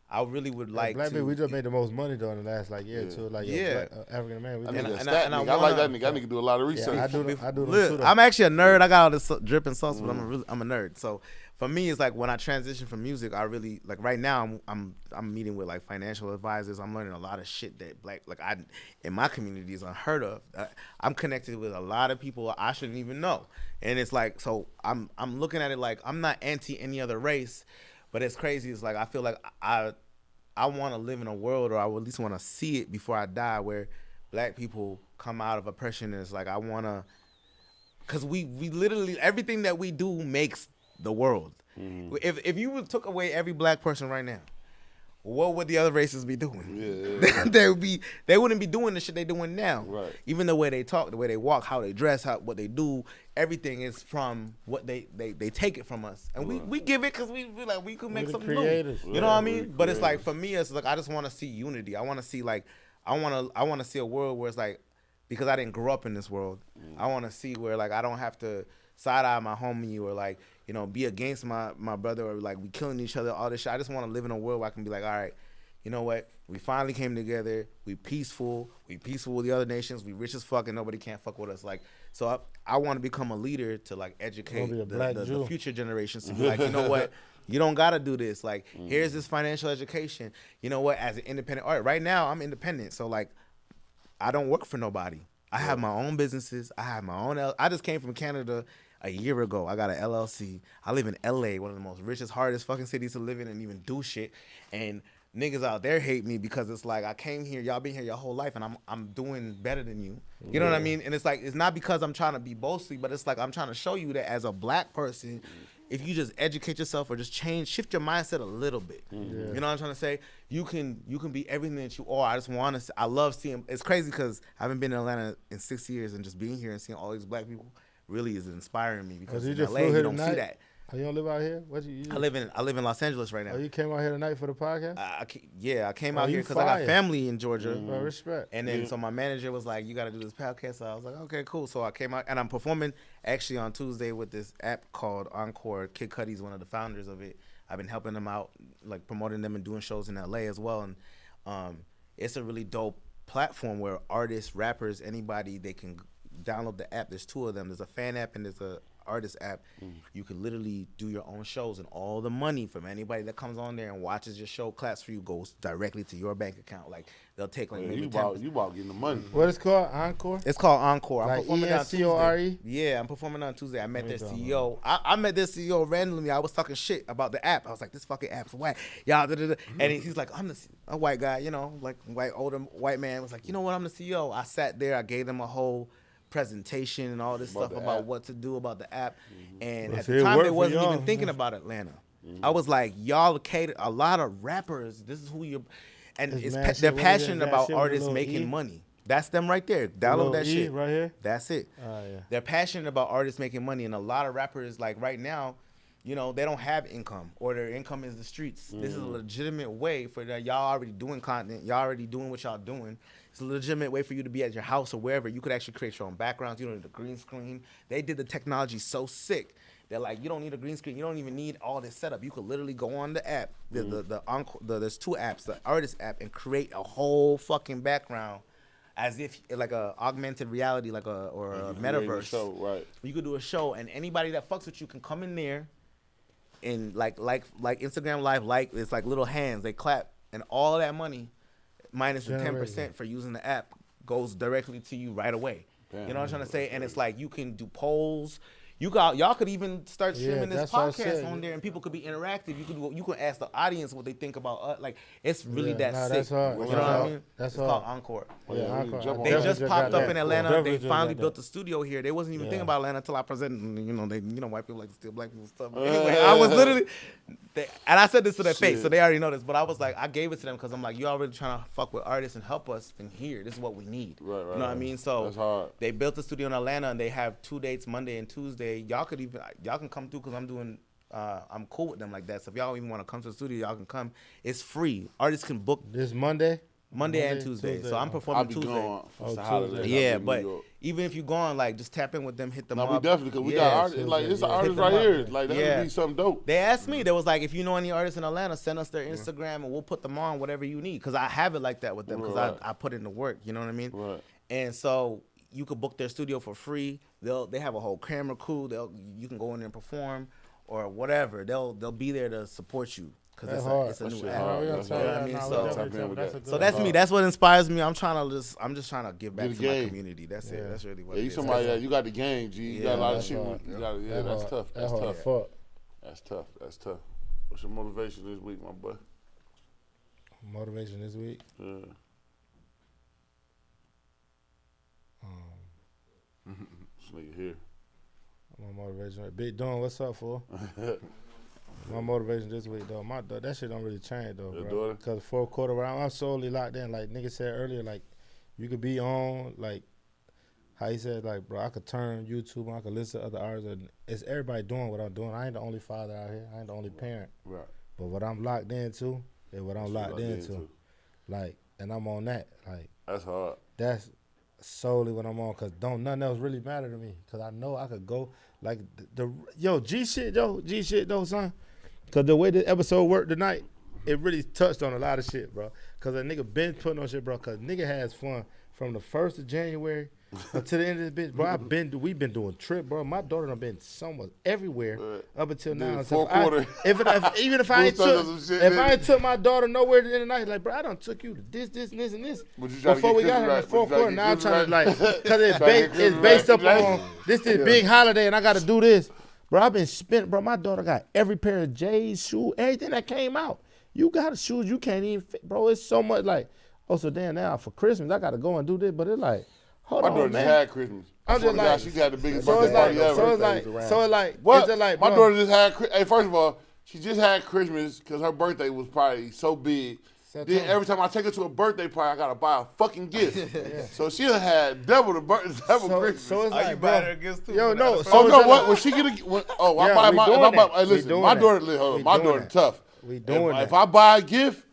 S5: I really would like
S3: Black
S5: to.
S3: people, we just made the most money though in the last year or two. Like
S5: Yeah.
S3: African American.
S2: That
S3: We
S2: nigga
S3: did-
S2: a
S5: and
S2: stat
S5: I
S2: nigga. I like
S5: wanna-
S2: that nigga. That nigga do a lot of research.
S3: Yeah, I do them
S5: Look,
S3: too. Though.
S5: I'm actually a nerd. I got all this dripping sauce, but I'm a nerd. So for me, it's like when I transition from music, I really like right now. I'm meeting with like financial advisors. I'm learning a lot of shit that in my community is unheard of. I'm connected with a lot of people I shouldn't even know, and it's like so I'm looking at it like I'm not anti any other race, but it's crazy. It's like I feel like I want to live in a world, or I would at least want to see it before I die, where black people come out of oppression. And it's like I want to, because we literally everything that we do makes the world.
S2: Mm-hmm.
S5: If you took away every black person right now, what would the other races be doing?
S2: Yeah.
S5: they wouldn't be doing the shit they doing now.
S2: Right.
S5: Even the way they talk, the way they walk, how they dress, what they do, everything is from what they take it from us, and we give it because we like we could make
S3: the
S5: something
S3: creators.
S5: new. You know what I mean?
S2: We're the
S5: But it's like
S2: creators.
S5: for me, it's like I just want to see unity. I want to see like I want to see a world where it's like, because I didn't grow up in this world, I want to see where like I don't have to side eye my homie or like be against my brother or like we killing each other, all this shit. I just want to live in a world where I can be like, all right, you know what? We finally came together. We peaceful with the other nations. We rich as fuck and nobody can't fuck with us. Like, so I want to become a leader to like educate
S3: Gonna be a black
S5: the
S3: Jew.
S5: future generations to be like, you know what? You don't gotta do this. Like, here's this financial education. You know what? As an independent artist, right now I'm independent, so like, I don't work for nobody. I have my own businesses. I have my own. I just came from Canada a year ago. I got an LLC. I live in LA, one of the most richest, hardest fucking cities to live in and even do shit. And niggas out there hate me because it's like I came here, y'all been here your whole life, and I'm doing better than you. You know what I mean? And it's like it's not because I'm trying to be boastful, but it's like I'm trying to show you that as a black person, if you just educate yourself or just shift your mindset a little bit. You know what I'm trying to say? You can be everything that you are. I just want to. I love seeing. It's crazy because I haven't been in Atlanta in 6 years, and just being here and seeing all these black people really is inspiring me because
S3: you
S5: in
S3: just
S5: LA
S3: flew
S5: you
S3: here
S5: don't see
S3: tonight?
S5: that.
S3: Oh, you don't live out here? What you
S5: I live in Los Angeles right now.
S3: Oh, you came out here tonight for the podcast?
S5: I came
S3: Oh,
S5: out
S3: you
S5: here because I got
S3: fire.
S5: family in Georgia.
S3: Oh, respect.
S5: And then so my manager was like, you got to do this podcast. So I was like, okay, cool. So I came out and I'm performing actually on Tuesday with this app called Encore. Kid Cudi's one of the founders of it. I've been helping them out, like promoting them and doing shows in LA as well. And it's a really dope platform where artists, rappers, anybody, they can download the app. There's two of them. There's a fan app and there's a artist app. You can literally do your own shows, and all the money from anybody that comes on there and watches your show, claps for you, goes directly to your bank account. Like they'll take like maybe
S2: You
S5: 10%.
S2: about getting the money.
S3: What is it called? Encore?
S5: It's called Encore. I'm
S3: Like
S5: performing on
S3: ENCORE?
S5: Tuesday. Yeah, I'm performing on Tuesday. I met their
S3: talking
S5: CEO. I met their CEO randomly. I was talking shit about the app. I was like, this fucking app's whack. Y'all, and he's like, I'm a white guy, like older white man. Was like, you know what? I'm the CEO. I sat there. I gave them a whole presentation and all this
S2: About
S5: stuff
S2: the
S5: about
S2: app.
S5: what to do about the app. And
S3: Well,
S5: at
S3: see,
S5: the
S3: it
S5: time,
S3: worked
S5: they
S3: for
S5: wasn't
S3: y'all.
S5: even thinking about Atlanta. I was like, y'all cater a lot of rappers. This is who you're, and
S3: It's
S5: it's
S3: mad shit.
S5: they're
S3: What is it?
S5: passionate
S3: That
S5: about
S3: shit with
S5: artists
S3: little
S5: making
S3: E?
S5: money. That's them right there.
S3: Little
S5: Download that
S3: E
S5: shit
S3: right here?
S5: That's it.
S3: Oh, yeah.
S5: They're passionate about artists making money, and a lot of rappers, like right now, they don't have income, or their income is the streets. This is a legitimate way for that. Y'all already doing content. Y'all already doing what y'all doing. It's a legitimate way for you to be at your house or wherever. You could actually create your own backgrounds. You don't need a green screen. They did the technology so sick. They're like, you don't need a green screen. You don't even need all this setup. You could literally go on the app. There's two apps, the artist app, and create a whole fucking background as if like a augmented reality, or a
S2: Creating a
S5: metaverse.
S2: show, right.
S5: You could do a show, and anybody that fucks with you can come in there, and like Instagram Live, it's like little hands. They clap, and all that money, minus the 10% for using the app, goes directly to you right away.
S2: Damn.
S5: You know what I'm trying to say? And it's like you can do polls, y'all could even start
S3: Yeah,
S5: streaming this
S3: that's what I
S5: podcast
S3: said.
S5: on there, and people could be interactive. You could ask the audience what they think about like it's really that sick.
S3: That's hard.
S5: You know what I mean?
S3: That's
S5: it's
S3: hard.
S5: called Encore.
S3: Yeah,
S2: we
S3: Encore.
S2: jump on
S5: They
S2: that.
S5: just
S3: Definitely
S5: popped
S3: got
S5: up
S3: that.
S5: in Atlanta.
S3: Definitely
S5: They
S3: just
S5: finally
S3: got
S5: built
S3: that.
S5: a studio here. They wasn't even
S3: Yeah.
S5: thinking about Atlanta until I presented. White people like to steal black people's stuff. But anyway, I was literally, and I said this to their face, so they already know this. But I was like, I gave it to them because I'm like, you already trying to fuck with artists and help us in here. This is what we need.
S2: Right,
S5: you know what I mean? So
S2: that's hard.
S5: they built a studio in Atlanta, and they have 2 dates, Monday and Tuesday. Y'all can come through because I'm cool with them like that. So if y'all even want to come to the studio, y'all can come. It's free. Artists can book
S3: This Monday
S5: Monday and Tuesday. So I'm
S2: I'll
S5: performing
S2: be
S5: Tuesday.
S2: gone for
S3: Oh,
S2: the holidays.
S3: Tuesday.
S5: Yeah,
S2: I'll be in
S5: but
S2: New York.
S5: even if you're going, like, just tap in with them, hit them
S2: No,
S5: up.
S2: we definitely, because we
S5: Yeah,
S2: got artists, like, it's an
S3: yeah.
S2: artist
S5: Hit
S2: right
S5: them
S2: here.
S5: up.
S2: Like, that
S5: Yeah.
S2: would be something dope.
S5: They asked me, they was like, if you know any artists in Atlanta, send us their Instagram and we'll put them on, whatever you need. Because I have it like that with them because
S2: Right.
S5: I put in the work, you know what I mean?
S2: Right.
S5: And so you could book their studio for free. They have a whole camera crew. You can go in there and perform or whatever. They'll be there to support you because
S3: That's
S5: it's
S3: hard.
S5: a
S2: That
S5: new
S2: shit
S5: app.
S2: hard.
S3: Yeah,
S2: That's
S3: yeah,
S2: hard.
S5: I mean?
S3: nah,
S5: So-
S3: we definitely
S2: Tap in with
S3: that's
S2: that.
S3: a good
S5: So that's
S3: one.
S5: me. That's what inspires me. I'm just trying to give back
S2: Get
S5: to
S2: the
S5: my
S2: game.
S5: community. That's
S3: Yeah.
S5: it. That's really what
S2: Yeah,
S5: it
S2: you
S5: is.
S2: somebody that you got the game, G. You got a lot of
S3: that's
S2: shit.
S3: hard.
S2: That's
S3: hard.
S2: tough. That's
S3: That's hard.
S2: tough.
S3: Fuck.
S2: That's tough. That's tough. What's your motivation this week, my boy?
S3: Motivation this week.
S2: Yeah. This nigga here.
S3: My motivation. Big Don, what's up, fool? My motivation this week, though. That shit don't really change, though,
S2: Your
S3: bro.
S2: daughter?
S3: Because fourth quarter round, I'm solely locked in. Like nigga said earlier, like you could be on, like how he said, like bro, I could turn YouTube on, I could listen to other artists. And it's everybody doing what I'm doing. I ain't the only father out here. I ain't the only parent.
S2: Right.
S3: But what I'm locked into is what I'm locked into. Like, and I'm on that. Like
S2: That's hard.
S3: that's solely what I'm on. Cause don't nothing else really matter to me. Cause I know I could go like G shit though, son. Cause the way the episode worked tonight, it really touched on a lot of shit, bro. Cause a nigga been putting on shit, bro. Cause nigga has fun from the 1st of January until the end of this bitch, bro. We been doing trip, bro. My daughter done been somewhere everywhere up until now.
S2: Dude,
S3: So
S2: fourth quarter.
S3: even if I ain't
S2: Bruce
S3: took,
S2: told us some shit,
S3: if
S2: man.
S3: I ain't took my daughter nowhere at the end of the night, like bro, I done took you to this, and this.
S2: But you trying to
S3: Before
S2: get
S3: we got
S2: Christmas
S3: here in the
S2: right.
S3: fourth
S2: But you
S3: quarter, now I'm
S2: trying
S3: trying to
S2: to get
S3: like, cause
S2: Trying to get
S3: it's
S2: Christmas
S3: based
S2: right.
S3: up on this big holiday, and I got to do this, bro. I've been spent, bro. My daughter got every pair of J's, shoes, everything that came out. You got shoes you can't even fit, bro. It's so much like, oh, so damn now for Christmas I got to go and do this, but it's like, hold
S2: My
S3: on,
S2: daughter
S3: man.
S2: just had Christmas.
S3: I'm
S2: I swear
S3: just
S2: to God,
S3: like,
S2: she got the biggest
S3: so
S2: birthday party ever.
S3: so it's like,
S2: What?
S3: It's just like,
S2: My
S3: bro,
S2: daughter just had. Hey, first of all, she just had Christmas because her birthday was probably so big.
S3: September.
S2: Then every time I take her to a birthday party, I gotta buy a fucking gift. So she done had double Christmas.
S3: so it's like, bro,
S5: gifts too?
S3: yo, no,
S2: Oh
S3: so
S2: no!
S3: it's
S2: What?
S3: like-
S2: When she get a? When, oh,
S3: Yeah,
S2: I buy
S3: we
S2: my. If
S3: doing
S2: I buy,
S3: that.
S2: hey,
S3: We
S2: listen,
S3: doing
S2: my
S3: that.
S2: daughter. Hold on,
S3: We
S2: my
S3: doing
S2: daughter
S3: that.
S2: tough.
S3: We doing
S2: If
S3: that.
S2: I buy a gift,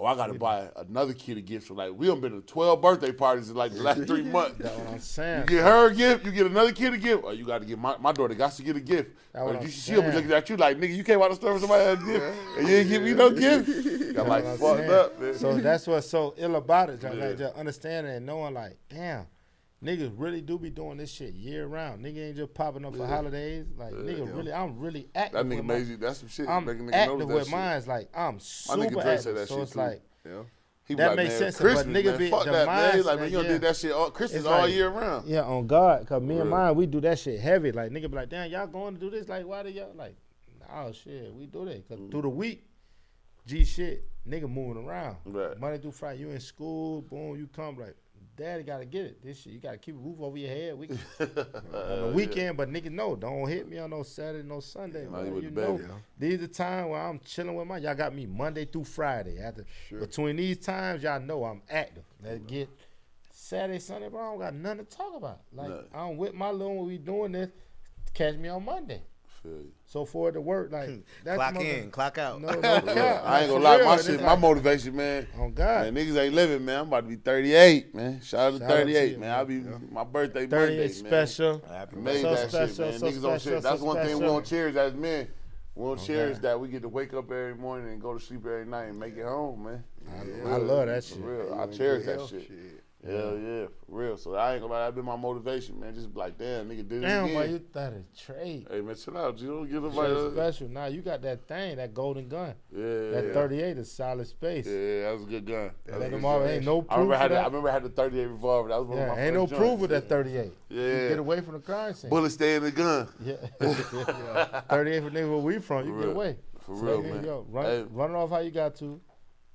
S2: I gotta buy another kid a gift. So like, we done been to 12 birthday parties in like the last 3 months.
S3: That's what I'm saying.
S2: You get her a gift, you get another kid a gift. Or you got to get my daughter got to get a gift.
S3: That's what
S2: Or
S3: I'm
S2: she'll be
S3: saying.
S2: looking at you like, nigga, you came out the store for somebody else's gift, and you didn't give me no gift. Got like
S3: That's
S2: fucked
S3: what I'm
S2: up,
S3: saying.
S2: man.
S3: So that's what's so ill about it, just,
S2: Yeah.
S3: like, just understanding and knowing, like, damn, niggas really do be doing this shit year round. Nigga ain't just popping up for holidays. Like, nigga, really, I'm really active.
S2: That
S3: with
S2: nigga
S3: my-
S2: made you. That's some shit.
S3: I'm
S2: Making nigga
S3: active
S2: notice that
S3: with
S2: shit.
S3: mine. Like, I'm
S2: My
S3: super
S2: nigga Dre
S3: active.
S2: said that
S3: so
S2: shit
S3: it's
S2: too.
S3: like,
S2: Yeah. He
S3: that
S2: was
S3: makes
S2: like,
S3: sense,
S2: man,
S3: but
S2: Christmas,
S3: nigga
S2: man,
S3: be-
S2: fuck
S3: the
S2: that, man. He's like, man,
S3: mindset,
S2: you gonna
S3: yeah.
S2: do that shit all Christmas
S3: It's
S2: all
S3: like-
S2: year round.
S3: yeah, on God, cause me and
S2: Real.
S3: mine, we do that shit heavy. Like, nigga be like, damn, y'all going to do this? Like, why do y'all like? Oh shit, we do that. Cause through the week, G shit, nigga moving around.
S2: Right.
S3: Monday through Friday, you in school, boom, you come like, daddy gotta get it. This shit, you gotta keep a roof over your head. We on the weekend, but nigga, no, don't hit me on no Saturday, no Sunday.
S2: Nah, you
S3: man.
S2: with
S3: You
S2: the
S3: know,
S2: baby, huh?
S3: these are times where I'm chilling with my. Y'all got me Monday through Friday. Between these times, y'all know I'm active. Let's get Saturday, Sunday, bro. I don't got nothing to talk about. Like
S2: Nothing.
S3: I'm with my little when we doing this. Catch me on Monday.
S2: Feel you.
S3: So for it to work, like that's
S5: Clock
S3: my-
S5: in, clock out.
S3: No, no
S2: Yeah,
S3: cap.
S2: I ain't
S3: For
S2: gonna lie,
S3: real,
S2: my
S3: it's
S2: shit, my
S3: like-
S2: motivation, man.
S3: On God.
S2: Man, niggas ain't living, man. I'm about to be 38, man. Shout out to
S3: Shout out to
S2: 38,
S3: you,
S2: man. I'll be my birthday
S3: 38
S2: Monday,
S3: special.
S2: man. Made
S3: So
S2: that
S3: special,
S2: shit, man.
S3: so
S2: Niggas on
S3: special,
S2: shit. That's
S3: so
S2: one thing we
S3: special.
S2: don't cherish as men. We don't cherish that we get to wake up every morning and go to sleep every night and make it home, man.
S3: I love that
S2: For
S3: shit.
S2: real. I cherish that shit. Hell yeah, for real. real. So I ain't gonna lie, that been my motivation, man. Just be like, damn, nigga did it
S3: Damn,
S2: again.
S3: boy, you thought it trade.
S2: Hey man, chill out. You don't give
S3: Shit
S2: nobody.
S3: special. Nah, you got that thing, that golden gun.
S2: Yeah,
S3: That 38 is solid space.
S2: Yeah, that was a good gun. That was a
S3: Let
S2: good
S3: them all,
S2: gun.
S3: ain't no
S2: I
S3: proof
S2: remember,
S3: of that.
S2: I remember I had the 38 revolver. That was one of
S3: Yeah,
S2: my
S3: ain't no
S2: first
S3: proof
S2: joints.
S3: of that 38.
S2: Yeah.
S3: You get away from the crime scene.
S2: Bullets stay in the gun.
S3: Yeah. 38 for niggas where we from, you
S2: For
S3: get
S2: real.
S3: away.
S2: For
S3: So,
S2: real,
S3: nigga,
S2: man.
S3: Yo,
S2: Hey.
S3: run it off how you got to.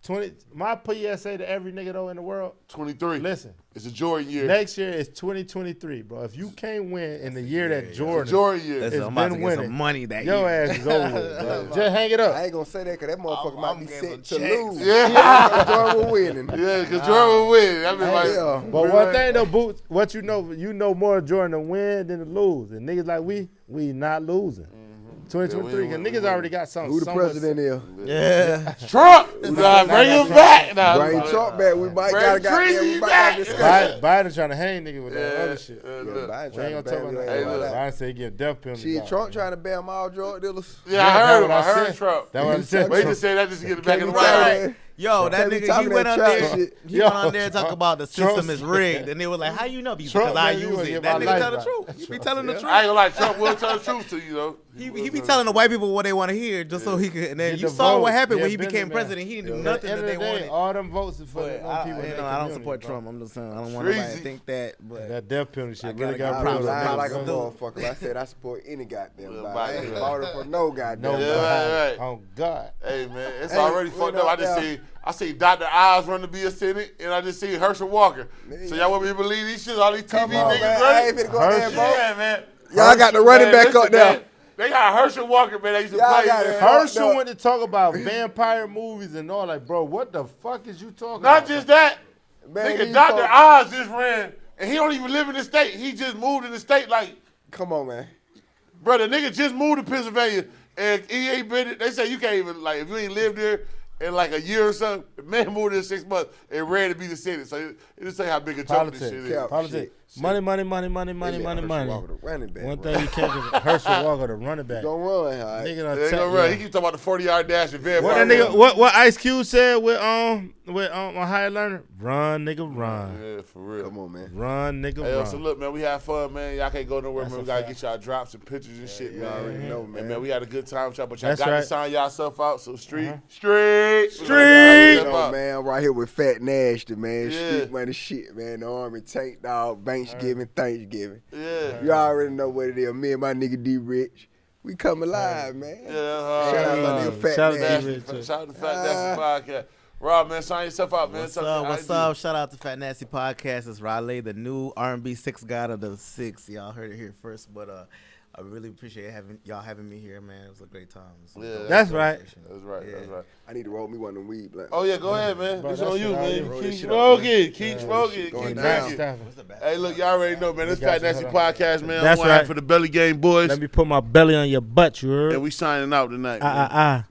S3: 20. My PSA to every nigga though in the world.
S2: 23.
S3: Listen,
S2: It's a Jordan year.
S3: next year is 2023, bro. If you can't win in the year that Jordan,
S2: Jordan year.
S3: It's
S5: I'm about to
S3: been
S5: get some
S3: winning.
S5: money that
S3: your
S5: year.
S3: ass is over with, bro. Just hang it
S7: I
S3: up.
S7: ain't gonna say that because that motherfucker might be
S5: getting
S7: set
S5: some
S7: to
S5: checks.
S7: lose.
S2: Yeah.
S7: Jordan was winning.
S2: Yeah, because Jordan will win. I mean, like,
S7: Yeah.
S3: But one thing though, Boots, what you know more of Jordan to win than to lose. And niggas like we not losing. 2023,
S2: Yeah,
S3: because
S2: we
S3: niggas already got something.
S7: Who the
S3: somewhat
S7: president is?
S5: Yeah.
S2: Trump. Nah, bring him back. Nah,
S7: Bring Trump back. We might
S2: Bring
S7: got goddamn.
S2: Treasy
S7: We might
S2: back.
S7: got discussion.
S3: Biden trying to hang niggas with that other shit.
S2: Yeah,
S7: Yeah,
S2: look.
S7: Biden
S3: We ain't
S7: trying
S3: gonna
S7: to
S3: talk
S7: ban
S3: about
S7: me.
S2: Hey,
S3: that.
S2: look.
S3: Biden say he getting death penalties.
S7: Shit,
S3: out.
S7: Trump trying to ban all drug dealers.
S2: Yeah, I heard him. I
S3: that's what
S2: heard
S3: said.
S2: Trump.
S3: That's what I said.
S2: But he just said that just to get it back in the
S7: Right.
S2: right.
S5: Yo, that
S7: Can't be
S5: nigga, he
S7: talking
S5: went
S7: that
S5: on
S7: trap
S5: there.
S7: shit.
S5: He
S3: Yo,
S5: went on there and talk
S3: Trump-
S5: about the
S3: Trump-
S5: system is rigged, and they were like, "How you know?" Because
S3: Trump,
S5: I
S3: man, you
S5: use
S3: wanna
S5: it.
S3: get
S5: That
S3: my
S5: nigga
S3: life
S5: tell the
S3: back.
S5: truth. He be telling the truth.
S2: I ain't gonna lie, Trump will tell the truth to you, though.
S5: He be telling the white people what they want to hear, just so he could. And then
S3: Get
S5: you
S3: the
S5: saw
S3: vote.
S5: what happened
S3: Yeah,
S5: when he
S3: Benny,
S5: became
S3: man.
S5: president. He didn't do
S3: At
S5: nothing
S3: the
S5: that
S3: end of
S5: they
S3: the day,
S5: wanted.
S3: all them votes is for
S5: But
S3: them
S5: I,
S3: people. in
S5: you
S3: their
S5: know, I don't
S3: community,
S5: support
S3: bro.
S5: Trump. I'm just saying I don't want nobody to
S2: Treason.
S5: think that. But
S3: That death penalty shit really
S5: gotta
S3: got
S5: get
S7: I
S3: real.
S7: was
S5: props.
S7: lying like a
S5: Dude.
S7: motherfucker. I said I support any goddamn
S2: Yeah,
S7: body. I ain't
S2: yeah.
S7: voted for no goddamn
S3: No,
S7: body.
S2: right.
S3: Oh God.
S2: Hey, man, it's
S7: Hey,
S2: already
S7: we
S2: fucked
S7: know
S2: up. I seen Dr. Oz run to be a Senate, and I just seen Herschel Walker. So y'all want me to believe these shit? All these TV
S7: Come on,
S2: niggas
S7: man. I
S2: running?
S7: ain't finna go there and vote.
S2: Yeah, man.
S7: Y'all got the running back
S2: listen,
S7: up there.
S2: man, they got Herschel Walker, man. They used to
S7: Y'all
S2: play.
S7: got
S2: Man.
S7: it.
S3: Herschel
S7: up.
S3: went to talk about vampire movies and all. Like, bro, what the fuck is you talking
S2: Not
S3: about?
S2: just that.
S7: Man,
S2: Nigga,
S7: these
S2: Dr.
S7: folks-
S2: Oz just ran, and he don't even live in the state. He just moved in the state. Like,
S7: Come on, man.
S2: brother, nigga just moved to Pennsylvania, and he ain't been. They say you can't even, like, if you ain't lived there in like a year or something, the man moved in 6 months and ran to be the Senate. So it just say how big a joke this shit
S3: Politics.
S2: is.
S7: Cap.
S3: Politics.
S7: Shit.
S3: Money.
S7: They let Herschel Walker the running back,
S3: One
S7: bro.
S3: thing you can't do, Herschel Walker, the running back.
S7: Don't run, all right.
S3: Nigga
S2: Yeah,
S3: done
S2: they
S3: tell-
S2: gonna run.
S3: yeah.
S2: He keep talking about the 40-yard dash and vampire.
S3: What that nigga? What Ice Cube said with a higher learner? Run, nigga, run.
S2: Yeah, for real.
S7: Come on, man.
S3: Run, nigga,
S2: Hey, yo,
S3: run.
S2: so look, man, we had fun, man. Y'all can't go nowhere,
S3: That's
S2: man.
S3: a
S2: We gotta
S3: fact.
S2: get y'all drops and pictures and shit,
S7: You
S2: man.
S7: already know, man.
S2: And man, we had a good time with y'all, but y'all
S3: That's
S2: got
S3: right.
S2: to sign y'allself out. So street.
S7: You know, man, I'm right here with Fat Nasty, man.
S2: Yeah.
S7: Street money shit, man. The Army Tank Dog, Thanksgiving.
S2: Yeah.
S7: You already know what it is. Me and my nigga D Rich. We coming live, man.
S2: Yeah,
S7: Shout out my nigga Fat
S3: Shout out to
S7: Nasty.
S3: D Rich.
S2: Shout out to Fat Nasty Podcast. Rob, man, sign yourself out, man.
S5: What's
S2: Tell me
S5: up?
S2: how
S5: What's
S2: you
S5: up? Shout out to Fat Nasty Podcast. It's Rawle, the new R&B six god of the six. Y'all heard it here first, but I really appreciate having me here, man. It was a great time. It was a
S2: Yeah.
S5: dope
S3: That's right.
S5: conversation.
S2: That's right.
S5: Yeah.
S2: That's right.
S7: I need to roll me one of them weed blunts.
S2: Oh yeah, go ahead, man.
S3: Bro,
S2: It's
S3: that
S2: on
S3: shit
S2: you,
S3: all
S2: man.
S3: you.
S7: Roll
S2: Keep
S7: this shit up,
S2: smoking. Keep
S7: shit
S2: smoking.
S7: going
S2: Keep
S7: down.
S2: drinking. Hey, look, y'all already know, man. This
S3: got
S2: Fat
S3: you.
S2: Nasty
S3: Hold on.
S2: Podcast, man.
S3: That's
S2: One
S3: right.
S2: for the Belly Game Boys.
S3: Let me put my belly on your butt, you heard?
S2: And we signing out tonight, man.
S3: Ah.